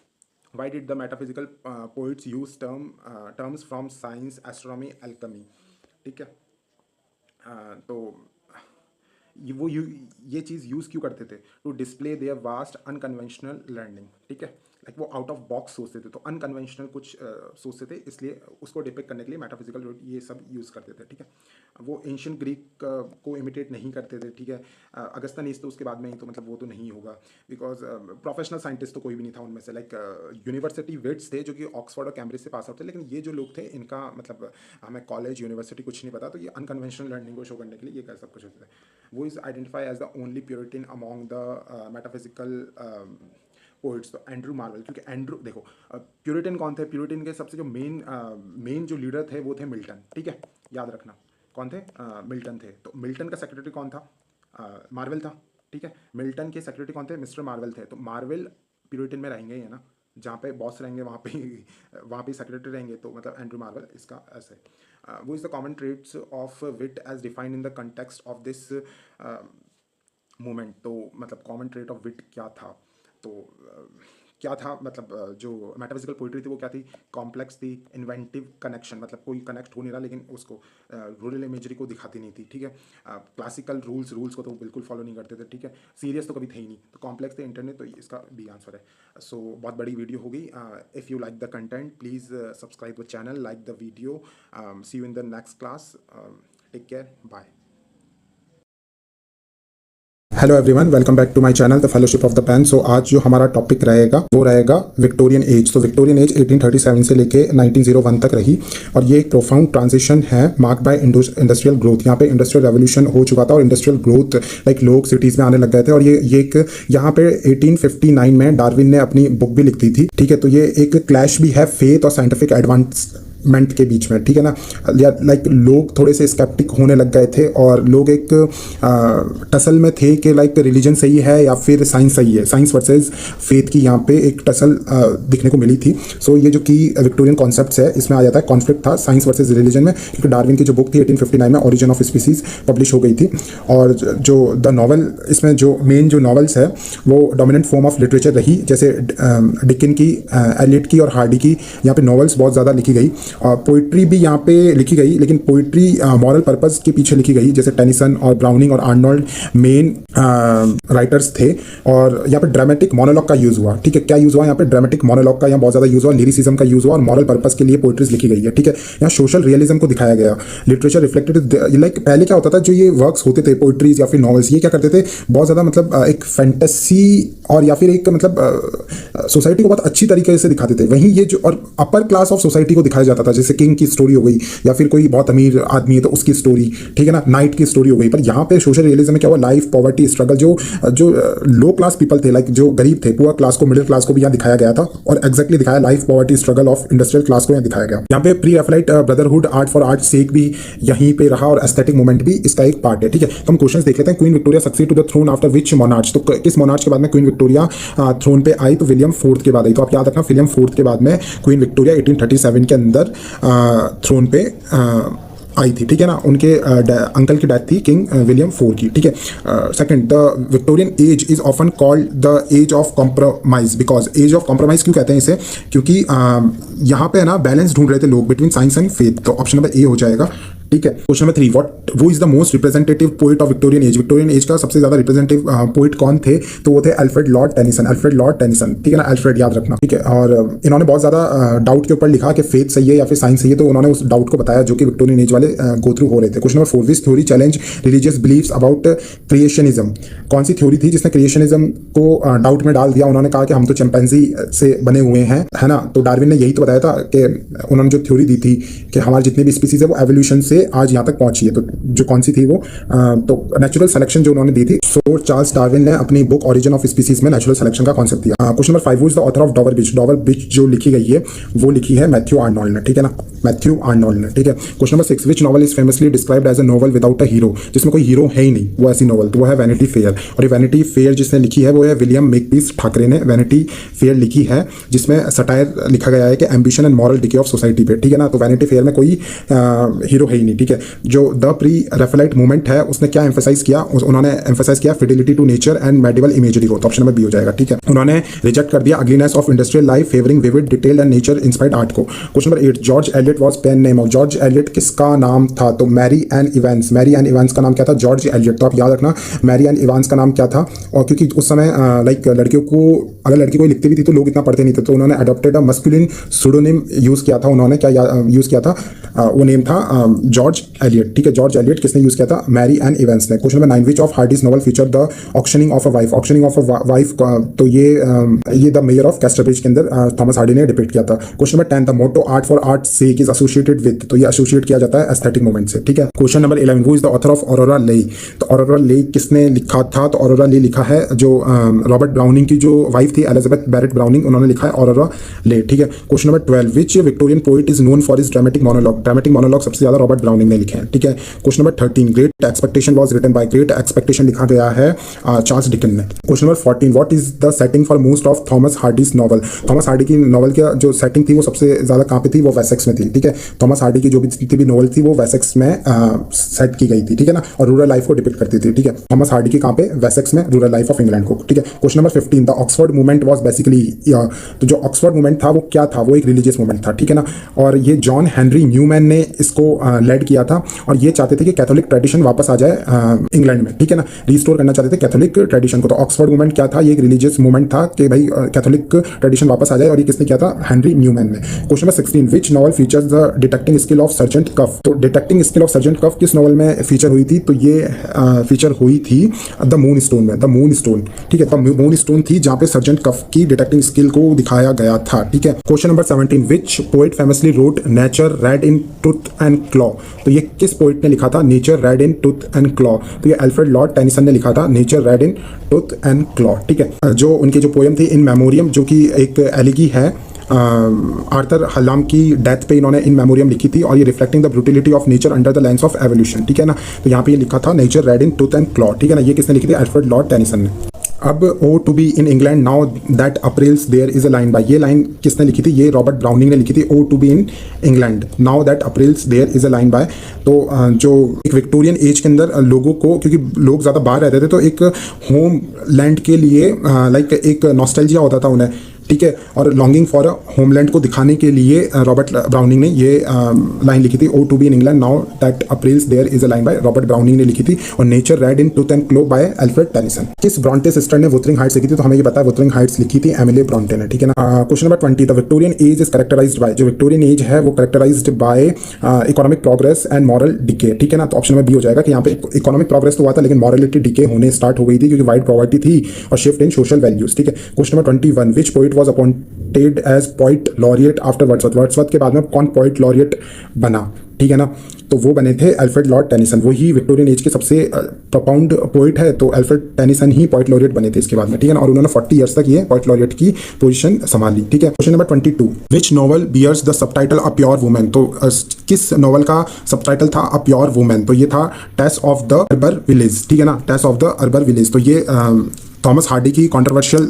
Why did the metaphysical poets use terms from science, astronomy, alchemy, ठीक है। तो ये चीज़ यूज़ क्यों करते थे, to display their vast unconventional learning, ठीक है। लाइक वो आउट ऑफ बॉक्स सोचते थे, तो अनकन्वेंशनल कुछ सोचते थे, इसलिए उसको डिपिक्ट करने के लिए मेटाफिजिकल ये सब यूज़ करते थे, ठीक है। वो एंशियंट ग्रीक को इमिटेट नहीं करते थे, ठीक है। अगस्तानीस तो उसके बाद में ही, तो मतलब वो तो नहीं होगा, बिकॉज प्रोफेशनल साइंटिस्ट तो कोई भी नहीं था उनमें से। लाइक यूनिवर्सिटी विट्स थे जो कि ऑक्सफोर्ड और कैम्ब्रिज से पास आउट थे, लेकिन ये जो लोग थे इनका मतलब हमें कॉलेज यूनिवर्सिटी कुछ नहीं पता, तो ये अनकन्वेंशनल लर्निंग को शो करने के लिए ये कर सब कुछ होते थे। वो is identify as the only Puritan among the metaphysical poets. तो एंड्रू मार्वल, क्योंकि एंड्रू देखो, प्यूरिटन कौन थे, प्यूरिटन के सबसे जो मेन जो लीडर थे वो थे मिल्टन, ठीक है, याद रखना कौन थे, मिल्टन थे। तो मिल्टन का सेक्रेटरी कौन था, मार्वल था, ठीक है। मिल्टन के सेक्रेटरी कौन थे, मिस्टर मार्वल थे। तो मार्वल प्यूरिटन में रहेंगे, है ना, जहाँ पे बॉस रहेंगे वहाँ पे सेक्रेटरी रहेंगे, तो मतलब एंड्रू मार्वल इसका ऐसे। वो is the common traits of wit as defined in the context of this movement. तो मतलब कॉमन ट्रेट ऑफ विट क्या था, तो क्या था, मतलब जो मेटाफिजिकल पोइट्री थी वो क्या थी, कॉम्प्लेक्स थी, इन्वेंटिव कनेक्शन, मतलब कोई कनेक्ट हो नहीं रहा लेकिन उसको रूरल इमेजरी को दिखाती नहीं थी, ठीक है। क्लासिकल रूल्स को तो बिल्कुल फॉलो नहीं करते थे, ठीक है। सीरियस तो कभी थे ही नहीं, तो कॉम्प्लेक्स थे, इंटरनेट, तो इसका बी आंसर है। सो बहुत बड़ी वीडियो हो गई। If you like the content please subscribe the channel, like the video. See you in the next class. Take care, bye. Hello everyone, welcome back to my channel the fellowship of the pen. So आज जो हमारा topic रहेगा वो रहेगा Victorian age. तो Victorian age 1837 से लेके 1901 तक रही, और ये एक प्रोफाउंड ट्रांजिशन है मार्क बाय इंडस्ट्रियल ग्रोथ। यहाँ पे इंडस्ट्रियल रेवोल्यूशन हो चुका था और इंडस्ट्रियल ग्रोथ लाइक लोग सिटीज़ में आने लग गए थे। और ये एक यहाँ पे 1859 में डार्विन ने अपनी बुक भी लिख दी थी, ठीक है। तो ये एक क्लैश भी है फेथ और साइंटिफिक एडवांसमेंट के बीच में, ठीक है ना। लाइक लोग थोड़े से स्केप्टिक होने लग गए थे और लोग एक टसल में थे कि लाइक रिलीजन सही है या फिर साइंस सही है। साइंस वर्सेस फेथ की यहाँ पे एक टसल दिखने को मिली थी। सो ये जो कि विक्टोरियन कॉन्सेप्ट्स है इसमें आ जाता है, कॉन्फ्लिक्ट था साइंस वर्सेस रिलीजन में, क्योंकि डार्विन की जो बुक थी 1859 में ओरिजिन ऑफ स्पीसीज पब्लिश हो गई थी। और जो द नॉवल, इसमें जो मेन जो नॉवेल्स है वो डोमिनेंट फॉर्म ऑफ लिटरेचर रही, जैसे डिकिन की, एलियट की और हार्डी की यहाँ पे नॉवेल्स बहुत ज़्यादा लिखी गई। पोइट्री भी यहाँ पे लिखी गई, लेकिन पोइट्री मॉरल पर्पस के पीछे लिखी गई, जैसे टेनिसन और ब्राउनिंग और आर्नोल्ड मेन राइटर्स थे। और यहाँ पे ड्रामेटिक मोनोलॉग का यूज़ हुआ, ठीक है। क्या यूज़ हुआ यहाँ पे? ड्रामेटिक मोनोलॉग का यहाँ बहुत ज़्यादा यूज़ हुआ, लिरिसिज्म का यूज़ हुआ और मॉरल पर्पस के लिए पोइट्रीज लिखी गई है, ठीक है। यहाँ सोशल रियलिज्म को दिखाया गया, लिटरेचर रिफ्लेक्टेड। लाइक पहले क्या होता था, जो ये वर्क्स होते थे पोइट्रीज या फिर नॉवेल्स, ये क्या करते थे, बहुत ज़्यादा मतलब एक फैंटेसी और या फिर एक मतलब सोसाइटी को बहुत अच्छी तरीके से दिखाते थे। वहीं ये जो और अपर क्लास ऑफ सोसाइटी को दिखाया जाता था, जैसे किंग की स्टोरी हो गई या फिर कोई बहुत अमीर आदमी है तो उसकी स्टोरी, ठीक है ना, नाइट की स्टोरी हो गई। पर यहाँ पे सोशल रियलिज्म में क्या हुआ, लाइफ, पॉवर्टी, स्ट्रगल, जो जो लो क्लास पीपल थे, लाइक जो गरीब थे, पुअर क्लास को, मिडिल क्लास को भी यहाँ दिखाया गया था। और एग्जैक्टली दिखाया life, poverty, struggle of industrial class को यहाँ दिखाया गया। यहाँ पे Pre Raphaelite Brotherhood, art for art sake भी यहीं पे रहा और एस्थेटिक मूवमेंट भी इसका एक पार्ट है, ठीक है। तो हम क्वेश्चन देख लेते हैं। Queen Victoria succeed to the throne after which monarch. तो किस मोनार्च के बाद में क्वीन विक्टोरिया थ्रोन पे आई? तो विलियम फोर्थ के बाद आई। तो आप याद रखना, विलियम फोर्थ के बाद में क्वीन विक्टोरिया 1837 के अंदर थ्रोन पे आई थी, ठीक है ना। उनके अंकल की डेथ थी किंग विलियम फोर की, ठीक है। Second, the Victorian age is often called the age of compromise, because age of compromise क्यों कहते हैं इसे? क्योंकि यहाँ पे ना बैलेंस ढूंढ रहे थे लोग बिटवीन साइंस एंड फेथ। तो ऑप्शन नंबर ए हो जाएगा, ठीक है। क्वेश्चन नंबर 3, व्हाट वो is the most representative poet of Victorian age. Victorian age का सबसे ज्यादा रिप्रेजेंटेटिव पोइट कौन थे? तो वो थे Alfred Lord Tennyson. Alfred Lord Tennyson, ठीक है ना, अल्फ्रेड याद रखना, ठीक है। और इन्होंने बहुत ज्यादा डाउट के ऊपर लिखा कि फेथ सही है या फिर साइंस सही है, तो उन्होंने उस डाउट को बताया जो कि विक्टोरियन एज वाले गो थ्रू हो रहे थे। Question number 4, which theory challenge religious beliefs about creationism. कौन सी थ्योरी थी जिसने क्रिएशनिज्म को डाउट में डाल दिया? उन्होंने कहा कि हम तो चिंपैंजी से बने हुए हैं, है ना। तो डार्विन ने यही तो बताया था कि उन्होंने जो थ्योरी दी थी कि हमारे जितने भी स्पीसीज है वो एवोल्यूशन से आज यहाँ तक पहुंची है। तो जो कौन सी थी वो? तो नेचुरल सिलेक्शन जो उन्होंने दी थी। सो चार्ल्स डार्विन ने अपनी बुक ओरिजिन ऑफ स्पीसीज में नेचुरल सिलेक्शन का कॉन्सेप्ट दिया। Question number 5, who is the author of Dover Beach. Dover Beach जो लिखी गई है वो लिखी है मैथ्यू आर्नोल्ड ने, ठीक है ना, मैथ्यू आर्नोल्ड ने, ठीक है। Question number 6, which novel is famously described as a novel without a hero. जिसमें कोई हीरो है ही नहीं, वो ऐसी नॉवल, तो वो है वैनिटी फेयर। और ये वैनिटी फेयर जिसने लिखी है वो है विलियम मेकपीस ठाकरे ने वैनिटी फेयर लिखी है, जिसमें सटायर लिखा गया है कि ambition and moral decay of society पे, ठीक है ना। तो वैनिटी फेयर में कोई हीरो है ही नहीं, ठीक है। जो द प्री रैफलाइट मूवमेंट है उसने क्या एम्फेसाइज किया? उन्होंने एम्फेसाइज किया fidelity to nature and medieval imagery को। तो ऑप्शन नंबर बी हो जाएगा, ठीक है। उन्होंने रिजेक्ट कर दिया ugliness of industrial life favouring vivid detail and nature inspired art को। Question number 8, George Eliot was pen name of. George Eliot किसका नाम था? तो Mary Ann Evans. Mary Ann Evans का नाम क्या था? George Eliot. तो आप याद रखना मैरी एन इवांस का नाम क्या था। और क्योंकि उस समय लाइक लड़कियों को, अगर लड़की कोई लिखती भी थी तो लोग इतना पढ़ते नहीं थे, तो उन्होंने अडॉप्टेड अ मस्कुलिन सूडोनिम यूज किया था। उन्होंने क्या यूज किया था? वो नेम था जॉर्ज एलियट, ठीक है। जॉर्ज एलियट किसने यूज किया था? मैरी एन इवेंस ने। Question number 9, which of Hardy's novel feature the auctioning of a wife. Auctioning of a wife, तो ये द मेयर ऑफ कैस्टरब्रिज के अंदर थॉमस हार्डी ने डिपिक्ट किया था। Question number 10, the motto art for art sake is associated with. तो ये associate किया जाता है एस्थेटिक मूवमेंट से, ठीक है। Question number 11, who is the author of aurora ले। तो ऑरोरा ले किसने लिखा था? तो ऑरोरा ले लिखा है जो रॉबर्ट ब्राउनिंग की जो वाइफ थी एलिजाबेथ बैरेट ब्राउनिंग, उन्होंने लिखा है ऑरोरा ले, ठीक है। Question number 12, which Victorian poet is known for his dramatic monologue. Dramatic monologue सबसे ज्यादा रॉबर्ट ब्राउनिंग ने लिखे हैं, ठीक है। Question number 13, Great Expectation was written by. Great Expectation लिखा गया है चार्ल्स डिकन ने। Question number 14, what is the setting for most of Thomas Hardy's novel. Thomas Hardy की नॉवल की जो सेटिंग थी वो सबसे ज्यादा कहाँ पे थी? वो वेसेक्स में थी, ठीक है। थॉमस हार्डी की जो भी जितनी भी नॉवल थी वो वेसेक्स में सेट की गई थी, ठीक है ना, और रूरल लाइफ को डिपिक्ट करती थी, ठीक है। थॉमस हार्डी की कहाँ पे? वेसेक्स में, रूरल लाइफ ऑफ इंग्लैंड को, ठीक है। Question number 15, the Oxford movement was basically, तो जो ऑक्सफोर्ड मूवमेंट था वो क्या था, वो एक रिलीजियस मूवमेंट था, ठीक है ना। और ये जॉन हेनरी न्यूमैन ने इसको लेड किया था और ये चाहते थे कि कैथोलिक ट्रेडिशन वापस आ जाए इंग्लैंड में, ठीक है ना, रिस्टोर करना चाहते थे कैथोलिक ट्रेडिशन को। तो ऑक्सफोर्ड मूवमेंट क्या था, ये एक रिलीजियस मूवमेंट था कि भाई कैथोलिक ट्रेडिशन वापस आ जाए, और ये किसने किया था, हेनरी न्यूमैन ने। Question number 16, which novel features the detecting skill of Sergeant Cuff. तो detecting skill of Sergeant Cuff किस नॉवल में फीचर हुई थी, तो ये फीचर हुई थी द मून स्टोन में, द मून स्टोन, ठीक है, द मून स्टोन थी जहां पे सर्जेंट कफ की डिटेक्टिंग स्किल को दिखाया गया था, ठीक है। Question number 17, which poet famously wrote nature red in tooth and claw. तो ये किस पोएट ने लिखा था nature red in tooth and claw, तो ये अल्फ्रेड लॉर्ड टेनिसन ने लिखा था nature red in tooth and claw, ठीक है। जो उनकी जो पोएम थी इन मेमोरियम, जो कि एक एलिगी है आर्थर हलाम की डेथ पे इन्होंने इन मेमोरियम लिखी थी, और ये reflecting the brutality of nature under the lens of evolution, ठीक है ना। तो यहाँ पे ये लिखा था nature red in tooth and claw, ठीक है ना। ये किसने लिखी थी, अल्फ्रेड लॉर्ड टेनिसन ने। अब O to be in England now that April's there is a line by, ये लाइन किसने लिखी थी, ये रॉबर्ट ब्राउनिंग ने लिखी थी। O to be in England now that April's there is a line by, तो जो एक विक्टोरियन एज के अंदर लोगों को, क्योंकि लोग ज़्यादा बाहर रहते थे, तो एक होम लैंड के लिए लाइक एक नॉस्टैल्जिया होता था उन्हें, ठीक है, और लॉन्गिंग फॉर अ होमलैंड को दिखाने के लिए रॉबर्ट ब्राउनिंग ने ये लाइन लिखी थी, O to be in England now that April's there is a line by Robert Browning ने लिखी थी। और nature red in tooth and claw by Alfred Tennyson. किस ब्रॉन्टे सिस्टर ने वुथरिंग हाइट्स लिखी थी, तो हमें ये पता है वुथरिंग हाइट्स लिखी थी एमिली ब्रॉन्टे ने, ठीक है ना। Question number 20, the Victorian age is characterised by, जो विक्टोरियन एज है वो characterised by economic progress and moral decay, ठीक है ना। तो ऑप्शन में बी हो जाएगा कि यहाँ पे इकोनॉमिक प्रोग्रेस तो हुआ था लेकिन मॉरलिटी डिके होने स्टार्ट हो गई थी, क्योंकि वाइड पॉवर्टी थी और शिफ्ट इन सोशल वैल्यूज, ठीक है। Question number 21, which poet was appointed as poet laureate after Wordsworth. Wordsworth के बाद में कौन पोइट लॉरिएट बना, ठीक है ना, तो वो बने थे अल्फ्रेड लॉर्ड टेनिसन। वही विक्टोरियन एज के सबसे प्रोपाउंड पोइट है, तो अल्फ्रेड टेनिसन ही पोइट लॉरिएट बने थे इसके बाद में, ठीक है ना। और उन्होंने 40 ईयर्स तक ये पोइट लॉरिएट की पोजीशन संभाली, ठीक है। Question number 22, which novel bears the subtitle a pure women. तो किस नॉवल का सबटाइटल था अ प्योर वुमेन, तो ये था टेस ऑफ द अर्बर विलेज, ठीक है ना, टेस ऑफ द अर्बर विलेज। तो ये थॉमस हार्डी की कंट्रोवर्शियल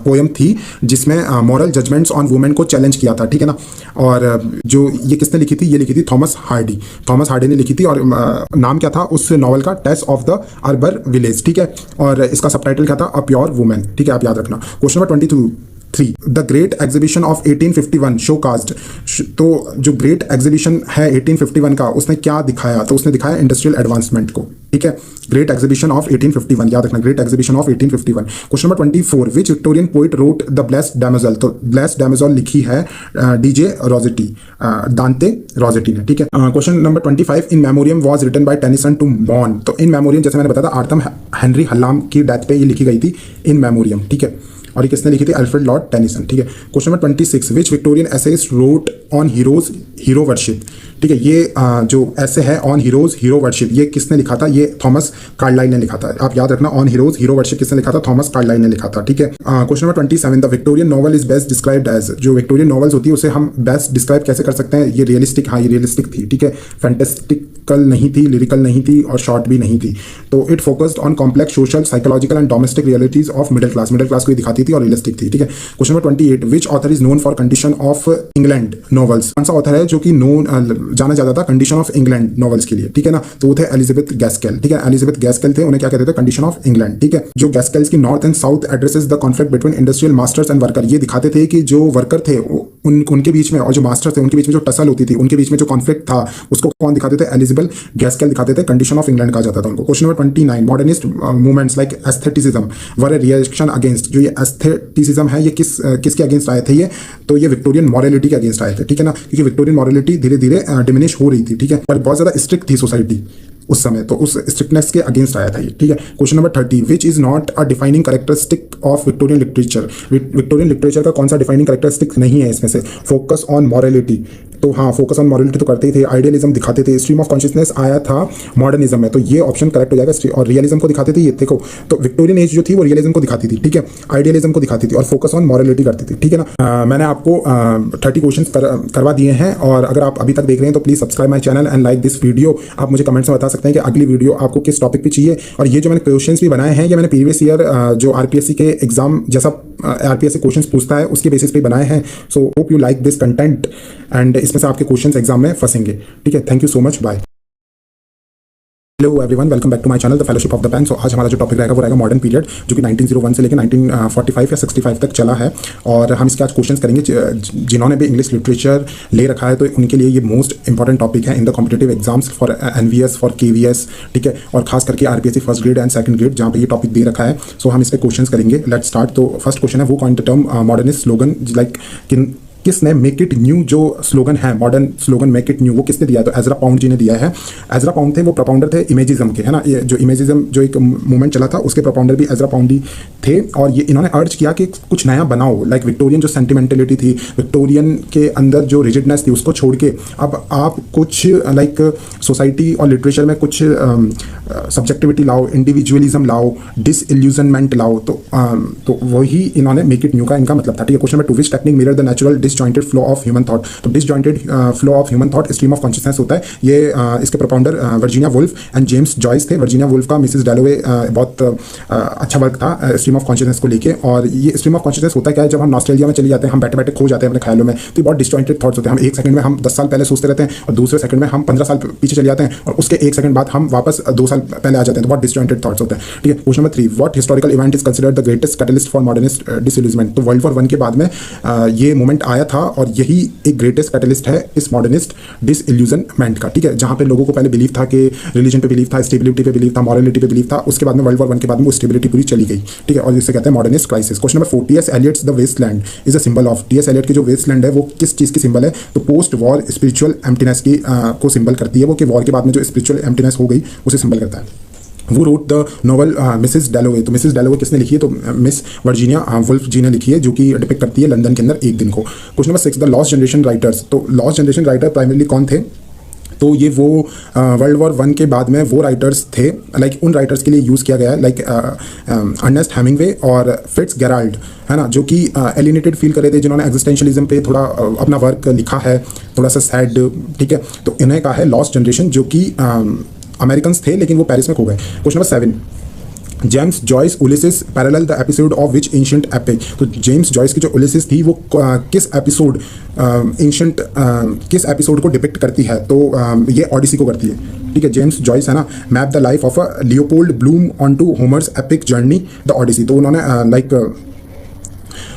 पोएम थी जिसमें मॉरल जजमेंट्स ऑन वुमेन को चैलेंज किया था, ठीक है ना। और जो ये किसने लिखी थी, ये लिखी थी थॉमस हार्डी, थॉमस हार्डी ने लिखी थी। और नाम क्या था उस नॉवल का, टेस ऑफ द अर्बर विलेज, ठीक है। और इसका सबटाइटल क्या था, अ प्योर वुमेन, ठीक है, आप याद रखना। Question number 23, the great exhibition of 1851 showcased. तो जो ग्रेट एग्जीबिशन है 1851 का, उसने क्या दिखाया, तो उसने दिखाया इंडस्ट्रियल एडवांसमेंट को, ठीक है। ग्रेट एग्जीबिशन ऑफ 1851, याद रखना, Great exhibition of 1851। Question number 24, which Victorian poet wrote the Blessed Damozel. तो ब्लेस्ड डैमोजेल लिखी है डीजे रोजेटी, दांते रोजेटी ने, ठीक है। Question number 25, In Memoriam was written by Tennyson to mourn. तो इन मेमोरियम जैसे मैंने बताया था आर्थर हेनरी हलाम की डेथ पे ये लिखी गई थी इन मेमोरियम, ठीक है। और ये किसने लिखी थी, अल्फ्रेड लॉर्ड टेनिसन, ठीक है। Question number 26, which Victorian essayist road on heroes hero worship, ठीक है। ये जो ऐसे है ऑन हीरोज हीरो वर्शिप, ये किसने लिखा था, ये थॉमस कार्लाइल ने लिखा था, आप याद रखना। ऑन हीरोज हीरो वर्शिप किसने लिखा था, थॉमस कार्लाइल ने लिखा था, ठीक है। Question number 27, the Victorian novel is best described as. जो विक्टोरियन नॉवल्स होती है उसे हम बेस्ट डिस्क्राइब कैसे कर सकते हैं, ये रियलिस्टिक, हाँ ये रियलिस्टिक थी, ठीक है, फैंटेस्टिकल नहीं थी, लिरिकल नहीं थी और शॉर्ट भी नहीं थी। तो it focused on complex social psychological and domestic realities of middle class को दिखाती थी और रियलिस्टिक थी, ठीक है। Question number 28, which author is known for condition of England novels. कौन सा ऑथर है जो कि नोन जाना जाता था कंडीशन ऑफ इंग्लैंड नॉवल्स के लिए, ठीक है ना। तो वो थे एलिजाबेथ गैस्केल, ठीक है, एलिजाबेथ गैस्केल थे, उन्हें क्या कहते थे, कंडीशन ऑफ इंग्लैंड, ठीक है। जो गैस्केल्स की north and south addresses the conflict between industrial masters and worker, ये दिखाते थे कि जो वर्कर थे उनके बीच में और जो मास्टर थे उनके बीच में जो टसल होती थी, उनके बीच में जो कॉन्फ्लिक्ट था उसको कौन दिखाते थे, एलिजाबेथ गैस्केल दिखाते थे, कंडीशन ऑफ इंग्लैंड कहा जाता था उनको। Question number 29, modernist movements like aestheticism वर ए रिएक्शन अगेंस्ट। जो ये एस्थेटिसिज्म है ये किसके अगेंस्ट आए थे, ये तो ये विक्टोरियन मॉरलिटी के अगेंस्ट आए थे, ठीक है ना, क्योंकि विक्टोरियन मॉरलिटी धीरे धीरे डिमिनिश हो रही थी, ठीक है, और बहुत ज्यादा स्ट्रिक्ट थी सोसाइटी उस समय, तो उस स्ट्रिक्टनेस के अगेंस्ट आया था ये, ठीक है। Question number 30, which is not a defining characteristic of Victorian literature. Victorian literature का कौन सा डिफाइनिंग कैरेक्टरिस्टिक नहीं है इसमें से, फोकस ऑन मॉरलिटी। तो हाँ, फोकस ऑन मॉरलिटी तो करते ही थे, आइडियलिज्म दिखाते थे, स्ट्रीम ऑफ कॉन्शियसनेस आया था मॉडर्निज्म में, तो ये ऑप्शन करेक्ट हो जाएगा। और रियलिज्म को दिखाते थे, ये देखो, तो विक्टोरियन एज जो थी वो रियलिज्म को दिखाती थी, ठीक है, आइडियलिज्म को दिखाती थी और फोकस ऑन मॉरलिटी करती थी, ठीक है ना। मैंने आपको 30 क्वेश्चन करवा दिए हैं, और अगर आप अभी तक देख रहे हैं तो please subscribe my channel and like this video. आप मुझे कमेंट्स में बता सकते हैं कि अगली वीडियो आपको किस टॉपिक पे चाहिए। और ये जो मैंने क्वेश्चंस भी बनाए हैं ये मैंने प्रीवियस ईयर जो आरपीएससी के एग्जाम जैसा आरपीएससी क्वेश्चंस पूछता है उसके बेसिस पे बनाए हैं। So hope you like this content and इसमें से आपके क्वेश्चंस एग्जाम में फंसेंगे, ठीक है। Thank you so much, bye. Hello everyone, welcome back to my channel the fellowship of the pen. So आज हमारा जो टॉपिक रहेगा वो रहेगा मॉडर्न पीरियड, जो कि 1901 से लेकर 1945 या 65 तक चला है। और हम इसके आज क्वेश्चंस करेंगे। जिन्होंने भी इंग्लिश लिटरेचर ले रखा है तो उनके लिए ये मोस्ट इंपॉर्टेंट टॉपिक है in the competitive exams for NVS, for KVS, ठीक है, और खास करके RPSC first grade and second grade, जहाँ पे ये टॉपिक दे रखा है। सो हम इस पर क्वेश्चन करेंगे। Let start. तो फर्स्ट क्वेश्चन है, वो coin the term modernist slogan, like किसने मेक इट न्यू जो स्लोगन है, modern slogan make it new, वो किसने दिया है? तो एजरा पाउंड जी ने दिया है। एजरा पाउंड थे, वो प्रोपाउंडर थे इमेजिज्म के, है ना। ये जो इमेजिज्म जो एक मूवमेंट चला था उसके प्रोपाउंडर भी एजरा पाउंड ही थे। और ये इन्होंने अर्ज किया कि कुछ नया बनाओ, लाइक विक्टोरियन जो सेंटिमेंटलिटी थी, विक्टोरियन के अंदर जो रिजिडनेस थी, उसको छोड़ के अब आप कुछ लाइक सोसाइटी और लिटरेचर में कुछ सब्जेक्टिविटी लाओ, इंडिविजुअलिज्म लाओ, डिसइल्यूजनमेंट लाओ। तो वही इन्होंने मेक इट न्यू का इनका मतलब था, ठीक है। Question number 2, which technique mirror the natural disjointed flow of human thought. तो disjointed flow of human thought stream of consciousness होता है। ये इसके propounder Virginia Woolf and James Joyce थे। वर्जीनिया वुल्फ का मिसेस डैलोवे बहुत अच्छा वर्क था स्ट्रीम ऑफ कॉन्शियसनेस को लेके। और ये स्ट्रीम ऑफ कॉन्शियसनेस होता है क्या है, जब हम ऑस्ट्रेलिया में चले जाते हैं, हम बैठे बैठे खो जाते हैं अपने ख्यालों में, तो बहुत डिसजॉइंटेड थॉट्स होते हैं। हम एक सेकंड में हम 10 साल पहले सोचते रहते हैं और दूसरे सेकंड में हम 15 साल पीछे चले जाते हैं और उसके एक सेकंड बाद हम वापस 2 साल पहले आ जाते हैं। तो बहुत डिसजॉइंटेड थॉट्स होते हैं, ठीक है। Question number 3, what historical event is considered the greatest catalyst for modernist disillusionment. तो वर्ल्ड वॉर 1 के बाद में ये मोमेंट आया था और यही एक ग्रेटेस्ट कैटलिस्ट है इस मॉडर्निस्ट डिसइल्यूजनमेंट का, ठीक है। जहाँ पे लोगों को पहले बिलीव था कि रिलीजन पे बिलीव था, स्टेबिलिटी पे बिलीव था, मॉरलिटी पे बिलीव था, उसके बाद में वर्ल्ड वॉर 1 के बाद में वो स्टेबिलिटी पूरी चली गई, ठीक है। और जिसे कहते हैं modernist crisis. Question number 4, T S. Eliot's the Waste Land is a symbol of. T S. Eliot की जो वेस्टलैंड है वो किस चीज़ की सिंबल है? तो पोस्ट वॉर स्पिरिचुअल एम्प्टीनेस की को सिंबल करती है वो, कि वॉर के बाद में जो स्पिरिचुअल एम्प्टीनेस हो गई उसे सिंबल करता है। वो रोट द नॉवल मिसेस डैलोवे। तो मिसेस डैलोवे किसने लिखी है? तो मिस वर्जीनिया वुल्फ जी ने लिखी है, जो कि डिपिक्ट करती है लंदन के अंदर एक दिन को। Question number 6, the lost generation writers. तो लॉस्ट जनरेशन राइटर प्राइमरली कौन थे? तो ये वो वर्ल्ड वॉर 1 के बाद में वो राइटर्स थे, लाइक उन राइटर्स के लिए यूज़ किया गया है, लाइक अर्नेस्ट हेमिंगवे और फिट्स गेराल्ड, है ना, जो कि एलिनेटेड फील कर रहे थे, जिन्होंने एग्जिस्टेंशलिज्म पे थोड़ा अपना वर्क लिखा है, थोड़ा सा सैड, ठीक है। तो इन्हें कहा है लॉस्ट जनरेशन, जो कि अमेरिकन्स थे लेकिन वो पेरिस में खो गए। Question number 7, James Joyce Ulysses parallel the episode of which ancient epic. तो जेम्स जॉयस की जो उलिसिस थी वो किस एपिसोड एंशिएंट किस एपिसोड को डिपिक्ट करती है? तो ये ओडिसी को करती है, ठीक है। जेम्स जॉयस है ना, map the life of a Leopold Bloom on to Homer's epic journey the Odyssey. तो उन्होंने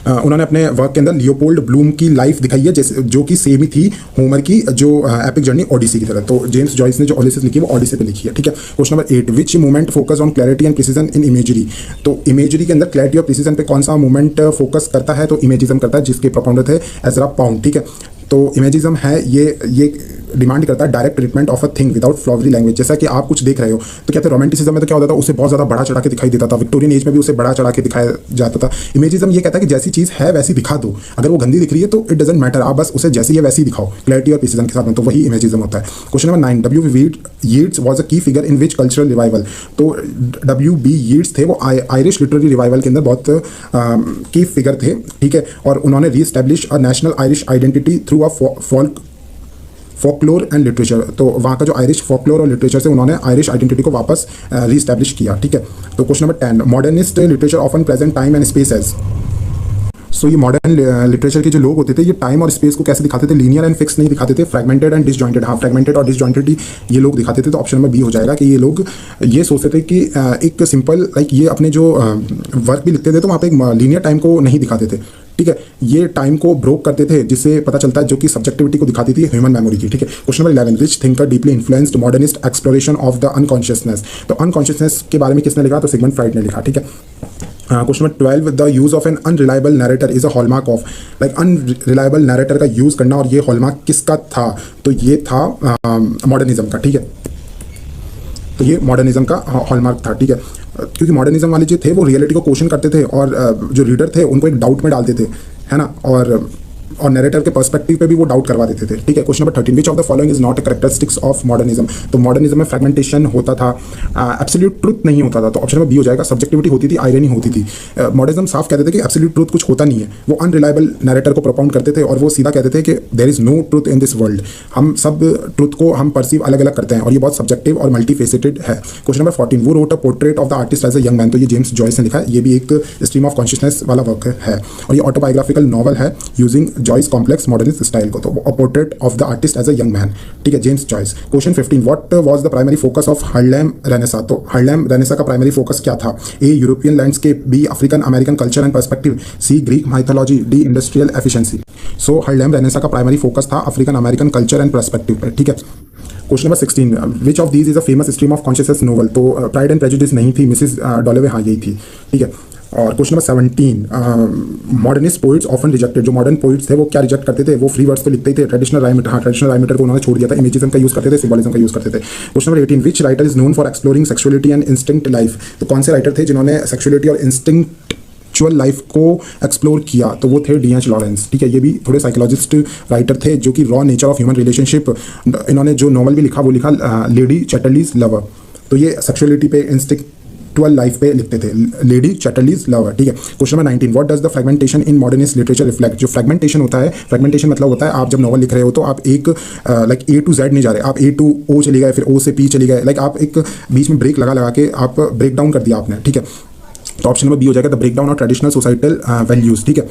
उन्होंने अपने वर्क के अंदर लियोपोल्ड ब्लूम की लाइफ दिखाई है, जैसे जो कि सेम ही थी होमर की जो एपिक जर्नी ओडिसी की तरह। तो जेम्स जॉयस ने जो ओडिसी लिखी है वो ओडिसी पे लिखी है, ठीक है। Question number 8, which movement focus on clarity and precision in imagery. तो इमेजरी के अंदर क्लैरिटी और प्रिसीजन पे कौन सा मूवमेंट फोकस करता है? तो इमेजिज्म करता है, जिसके प्रोपाउंडर थे एजरा पाउंड, ठीक है। तो इमेजिज्म है ये डिमांड करता है direct treatment of a thing without flowery language. जैसा कि आप कुछ देख रहे हो तो कहते हैं रोमांटिसिज्म में तो क्या होता था, उसे बहुत ज़्यादा बड़ा चढ़ा के दिखाई देता था, विक्टोरियन एज में भी उसे बड़ा चढ़ा के दिखाया जाता था। इमेजिज्म ये कहता है कि जैसी चीज़ है वैसी दिखा दो, अगर वो गंदी दिख रही है तो इट डजंट मैटर, आप बस उसे जैसी है वैसी दिखाओ, क्लैरिटी और प्रिसीजन के साथ में। तो वही इमेजिज्म होता है। Question number 9, W.B. Yeats was a key figure in which cultural revival. तो W.B. यीट्स थे वो आयरिश लिटरेरी रिवाइवल के अंदर बहुत की फिगर थे, ठीक है। और उन्होंने re-establish a national Irish identity through a folklore and literature. तो वहाँ का जो आयरिश फोकलोर और लिटरेचर से उन्होंने आयरिश आइडेंटिटी को वापस रीस्टैब्लिश किया, ठीक है। तो question number 10, modernist literature often present time and space as. So ये मॉडर्न लिटरेचर के जो लोग होते थे ये टाइम और स्पेस को कैसे दिखाते थे? लीनियर एंड फिक्स नहीं दिखाते थे, फ्रैगमेंटेड एंड डिसजॉइंटेड। हाँ, फ्रैगमेंटेड और डिसजॉइंटेड ही ये लोग दिखाते थे। तो ऑप्शन नंबर बी हो जाएगा कि ये लोग ये सोचते थे कि एक सिंपल लाइक ये अपने जो वर्क भी लिखते थे तो वहाँ पे एक लीनियर टाइम को नहीं दिखाते थे, ठीक है। ये टाइम को ब्रोक करते थे, जिससे पता चलता है, जो कि सब्जेक्टिविटी को दिखाती थी ह्यूमन मेमोरी की, ठीक है। Question number 11, which thinker deeply influenced modernist exploration of the unconsciousness. तो अनकॉन्शियसनेस के बारे में किसने लिखा? तो सिगमंड फ्राइड ने लिखा, ठीक है। Question number 12, the use of an unreliable narrator is a hallmark of. Like unreliable narrator का यूज करना, और ये हॉलमार्क किसका था? तो ये था मॉडर्निज्म का, ठीक है। तो ये मॉडर्निज्म का हॉलमार्क था, ठीक है। क्योंकि मॉडर्निज्म वाले जो थे वो रियलिटी को क्वेश्चन करते थे और जो रीडर थे उनको एक डाउट में डालते थे, है ना, और नैरेटर के पर्सपेक्टिव पे भी वो डाउट करवा देते थे, ठीक है। Question number 13, which of the following is not a characteristics of modernism. तो मॉडर्निज्म में फ्रैगमेंटेशन होता था, एब्सोल्यूट ट्रुथ नहीं होता था। तो ऑप्शन नंबर बी हो जाएगा, सब्जेक्टिविटी होती थी, आयरनी होती थी। मॉडर्निज्म साफ कहते थे कि एब्सोल्यूट ट्रुथ कुछ होता नहीं है, वो अनरिलायबल नैरेटर को प्रोपाउंड करते थे और वो सीधा कहते थे कि there is no truth in this world. हम सब ट्रुथ को हम परसीव अलग अलग करते हैं और ये बहुत सब्जेक्टिव और मल्टी फेसेटेड है। Question number 14, who wrote a Portrait of the artist as a young Man. तो ये जेम्स जॉयस ने लिखा है, ये भी एक स्ट्रीम ऑफ कॉन्शियसनेस वाला वर्क है और ये ऑटोबायोग्राफिकल नॉवल है using Joyce complex modernist style को, तो portrait of the artist as a young man, ठीक है, James Joyce. Question 15, what was the primary focus of Harlem Renaissance, तो हार्लेम रेनेसा का प्राइमरी फोकस क्या था? A European landscape, B African American culture and perspective, C Greek mythology, D industrial efficiency. So Harlem Renaissance का primary focus था African American culture and perspective पे, ठीक है। Question number 16, which of these is a famous stream of consciousness novel, तो pride and prejudice नहीं थी, Mrs डॉलेवे हाँ यही थी, ठीक है। और question number 17, modernist poets often rejected, जो मॉडर्न पोइट्स थे वो क्या रिजेक्ट करते थे? वो फ्री वर्ड्स तो लिखते ही थे, ट्रेडिशनल राइम, हाँ ट्रेडिशनल राइमेटर को उन्होंने छोड़ दिया था, इमेजिज्म का यूज करते थे, सिंबलिज्म का यूज करते थे। Question number 18, which writer is known for exploring sexuality and instinct life, तो कौन से राइटर थे जिन्होंने सेक्सुअलिटी और इंस्टिंक्चुअल लाइफ को एक्सप्लोर किया? तो वो थे D.H. लॉरेंस, ठीक है। ये भी थोड़े साइकोलॉजिस्ट राइटर थे जो कि raw nature of human relationship, इन्होंने जो नॉवल भी लिखा वो लिखा लेडी चैटरलीज लवर, तो ये सेक्सुअलिटी पे इंस्टिंक्चुअल लाइफ पे लिखते थे, लेडी चैटरलीज लवर, ठीक है। Question number 19, what does the fragmentation in modernist literature reflect, जो फ्रेगमेंटेशन होता है, फ्रेगमेंटेशन मतलब होता है आप जब नॉवल लिख रहे हो तो आप एक लाइक A to Z नहीं जा रहे, आप A to O चले गए, फिर O से P चले गए, लाइक आप एक बीच में ब्रेक लगा के आप ब्रेक डाउन कर दिया आपने, ठीक है। तो ऑप्शन नंबर बी हो जाएगा the breakdown of traditional societal values, ठीक है।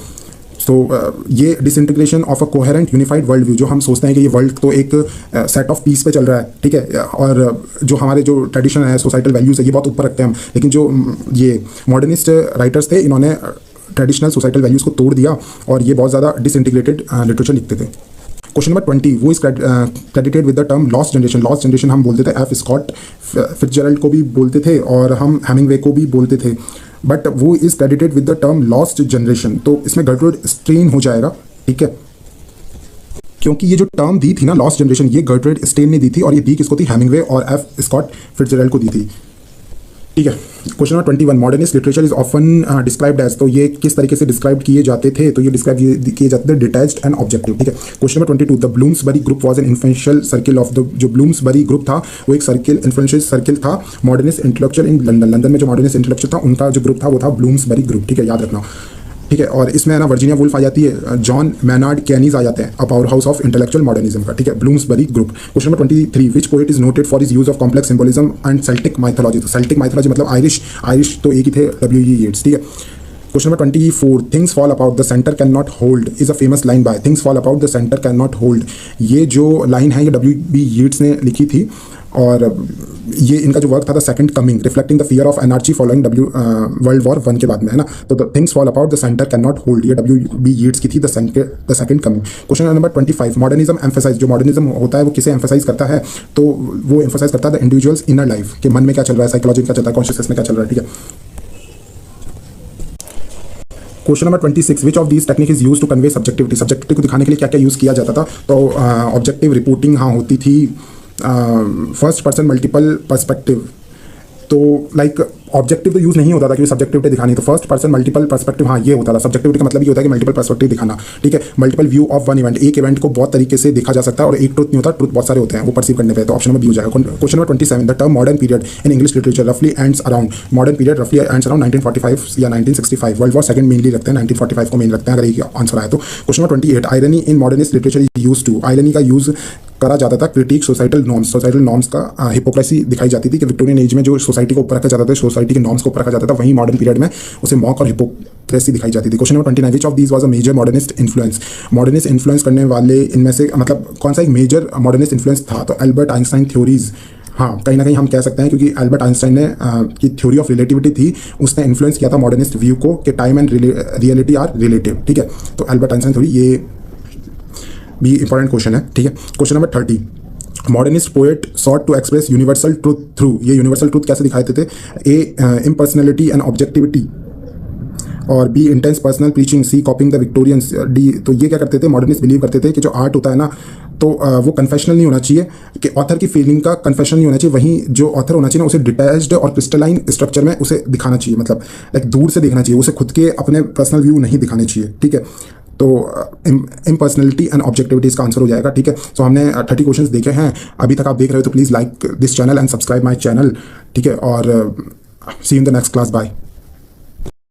तो ये disintegration of a coherent unified world view, जो हम सोचते हैं कि ये वर्ल्ड तो एक सेट ऑफ पीस पे चल रहा है, ठीक है, और जो हमारे जो ट्रेडिशन है, सोसाइटल वैल्यूज है, ये बहुत ऊपर रखते हैं हम, लेकिन जो ये मॉडर्निस्ट राइटर्स थे इन्होंने ट्रेडिशनल सोसाइटल वैल्यूज को तोड़ दिया और ये बहुत ज़्यादा डिसइंटीग्रेटेड लिटरेचर लिखते थे। क्वेश्चन नंबर 20, वो is credited with the term lost generation, lost generation हम बोलते थे F. स्कॉट फिट्जजेराल्ड को भी बोलते थे और हम हेमिंगवे को भी बोलते थे, बट वो is credited with the term lost generation, तो इसमें गर्टरूड स्टेन हो जाएगा, ठीक है, क्योंकि ये जो टर्म दी थी ना लॉस्ट जनरेशन, ये गर्टरूड स्टेन ने दी थी और ये दी किसको थी? हेमिंगवे और F. स्कॉट फिट्जजेराल्ड को दी थी, ठीक है। Question number 21, modernist literature is often described as, तो ये किस तरीके से डिस्क्राइब किए जाते थे? तो ये डिस्क्राइब किए जाते थे डिटैच्ड एंड ऑब्जेक्टिव, ठीक है। Question number 22, the Bloomsbury group was an influential circle of the, जो ब्लूम्सबरी ग्रुप था वो एक सर्किल इन्फ्लुएंशियल सर्किल था modernist intellectual in London, London में जो मॉडर्निस्ट इंटेलेक्चुअल था उनका जो ग्रुप था वो था ब्लूम्सबरी ग्रुप, ठीक है, याद रखना, ठीक है। और इसमें ना वर्जीनिया वुल्फ आ जाती है, जॉन मैनार्ड केनीज आ जाते हैं, a powerhouse of intellectual modernism का, ठीक है, Bloomsbury group. Question number 23, which poet is noted for his use of complex symbolism and Celtic mythology, तो सेल्टिक माइथोलॉजी मतलब आयरिश तो एक ही थे, W.E. येट्स, ठीक है। Question number 24, things fall apart the centre can not hold is a famous line by, things fall apart the centre can not hold, ये जो लाइन है ये W.B. येट्स ने लिखी थी और ये इनका जो वर्क था the second coming, reflecting the fear of anarchy following world war 1 के बाद में, है ना। तो the things fall apart the centre can not hold, ये W.B. येट्स की थी the second coming. Question number 25, modernism emphasise, जो मॉडर्निज्म होता है वो किसे एम्फेसाइज करता है? तो वो एम्फेसाइज करता है द इंडिविजुअल्स इनर लाइफ, के मन में क्या चल रहा है, साइकोलॉजी में क्या चल रहा है, कॉन्शियसनेस में क्या चल रहा है, ठीक है। Question number 26, which of these technique is use to convey subjectivity, subjectivity को दिखाने के लिए क्या क्या यूज़ किया जाता था? तो ऑब्जेक्टिव रिपोर्टिंग हाँ होती थी, फर्स्ट पर्सन मल्टीपल पर्सपेक्टिव, तो लाइक ऑब्जेक्टिव तो यूज़ नहीं होता था क्योंकि सब्जेक्टिविटी दिखानी, तो फर्स्ट पर्सन मल्टीपल पर्सपेक्टिव हाँ ये होता था। सब्जेक्टिविटी का मतलब ये होता है कि मल्टीपल पर्सपेक्टिव दिखाना, ठीक है, multiple view of one event, एक इवेंट को बहुत तरीके से देखा जा सकता है और एक ट्रुथ नहीं होता, ट्रुथ बहुत सारे होते हैं वो परसीव करने पे, तो ऑप्शन नंबर बी हो जाएगा। Question number 27, the term modern period in English literature रफली एंड्स अराउंड, मॉडर्न पीरियड रफली एंड्स अराउंड 1945 या 1965, वर्ल्ड वॉर सेकंड मेनली रखते हैं, 1945 को मेन रखते हैं अगर एक आंसर आए तो। Question number 28, irony in modernist literature is use to, irony का यूज करा जाता था क्रिटिक सोसाइटल नॉर्म्स का, हिपोक्रेसी दिखाई जाती थी कि विक्टोरियन एज में जो सोसाइटी को ऊपर रखा जाता था, सोसाइटी के नॉर्म्स को ऊपर रखा जाता था, वहीं मॉडर्न पीरियड में उसे मॉक और हिपोक्रेसी दिखाई जाती थी। Question number 29, which of these was a major modernist influence, modernist influence करने वाले इनमें से मतलब कौन सा एक मेजर मॉडर्निस्ट इन्फ्लुएंस था? तो एल्बर्ट आइंस्टाइन थ्योरीज, हाँ कहीं ना कहीं हम कह सकते हैं क्योंकि एल्बर्ट आइंस्टाइन ने की थ्योरी ऑफ रिलेटिविटी थी, उसने इन्फ्लुएंस किया था मॉडर्निस्ट व्यू को कि time and reality are relative, ठीक है। तो एल्बर्ट आइंस्टाइन थ्योरी, ये भी इंपॉर्टेंट क्वेश्चन है, ठीक है। Question number 30, modernist poet sought to express universal truth through, ये यूनिवर्सल ट्रूथ कैसे दिखाते थे? ए इम्पर्सनैलिटी एंड ऑब्जेक्टिविटी, और B intense personal preaching, C copying the Victorians, D तो ये क्या करते थे? मॉडर्निस्ट बिलीव करते थे कि जो आर्ट होता है ना तो वो कन्फेशनल नहीं होना चाहिए, कि ऑथर की फीलिंग का कन्फेशनल नहीं होना चाहिए, वहीं जो ऑथर होना चाहिए ना उसे डिटैच्ड और क्रिस्टलाइन स्ट्रक्चर में उसे दिखाना चाहिए, मतलब लाइक दूर से देखना चाहिए, उसे खुद के अपने पर्सनल व्यू नहीं दिखाने चाहिए, ठीक है। तो इम्पर्सनैलिटी एंड ऑब्जेक्टिविटी इसका आंसर हो जाएगा, ठीक है। सो हमने 30 क्वेश्चंस देखे हैं, अभी तक आप देख रहे हो तो please like this channel and subscribe my channel, ठीक है, और see in the next class, bye.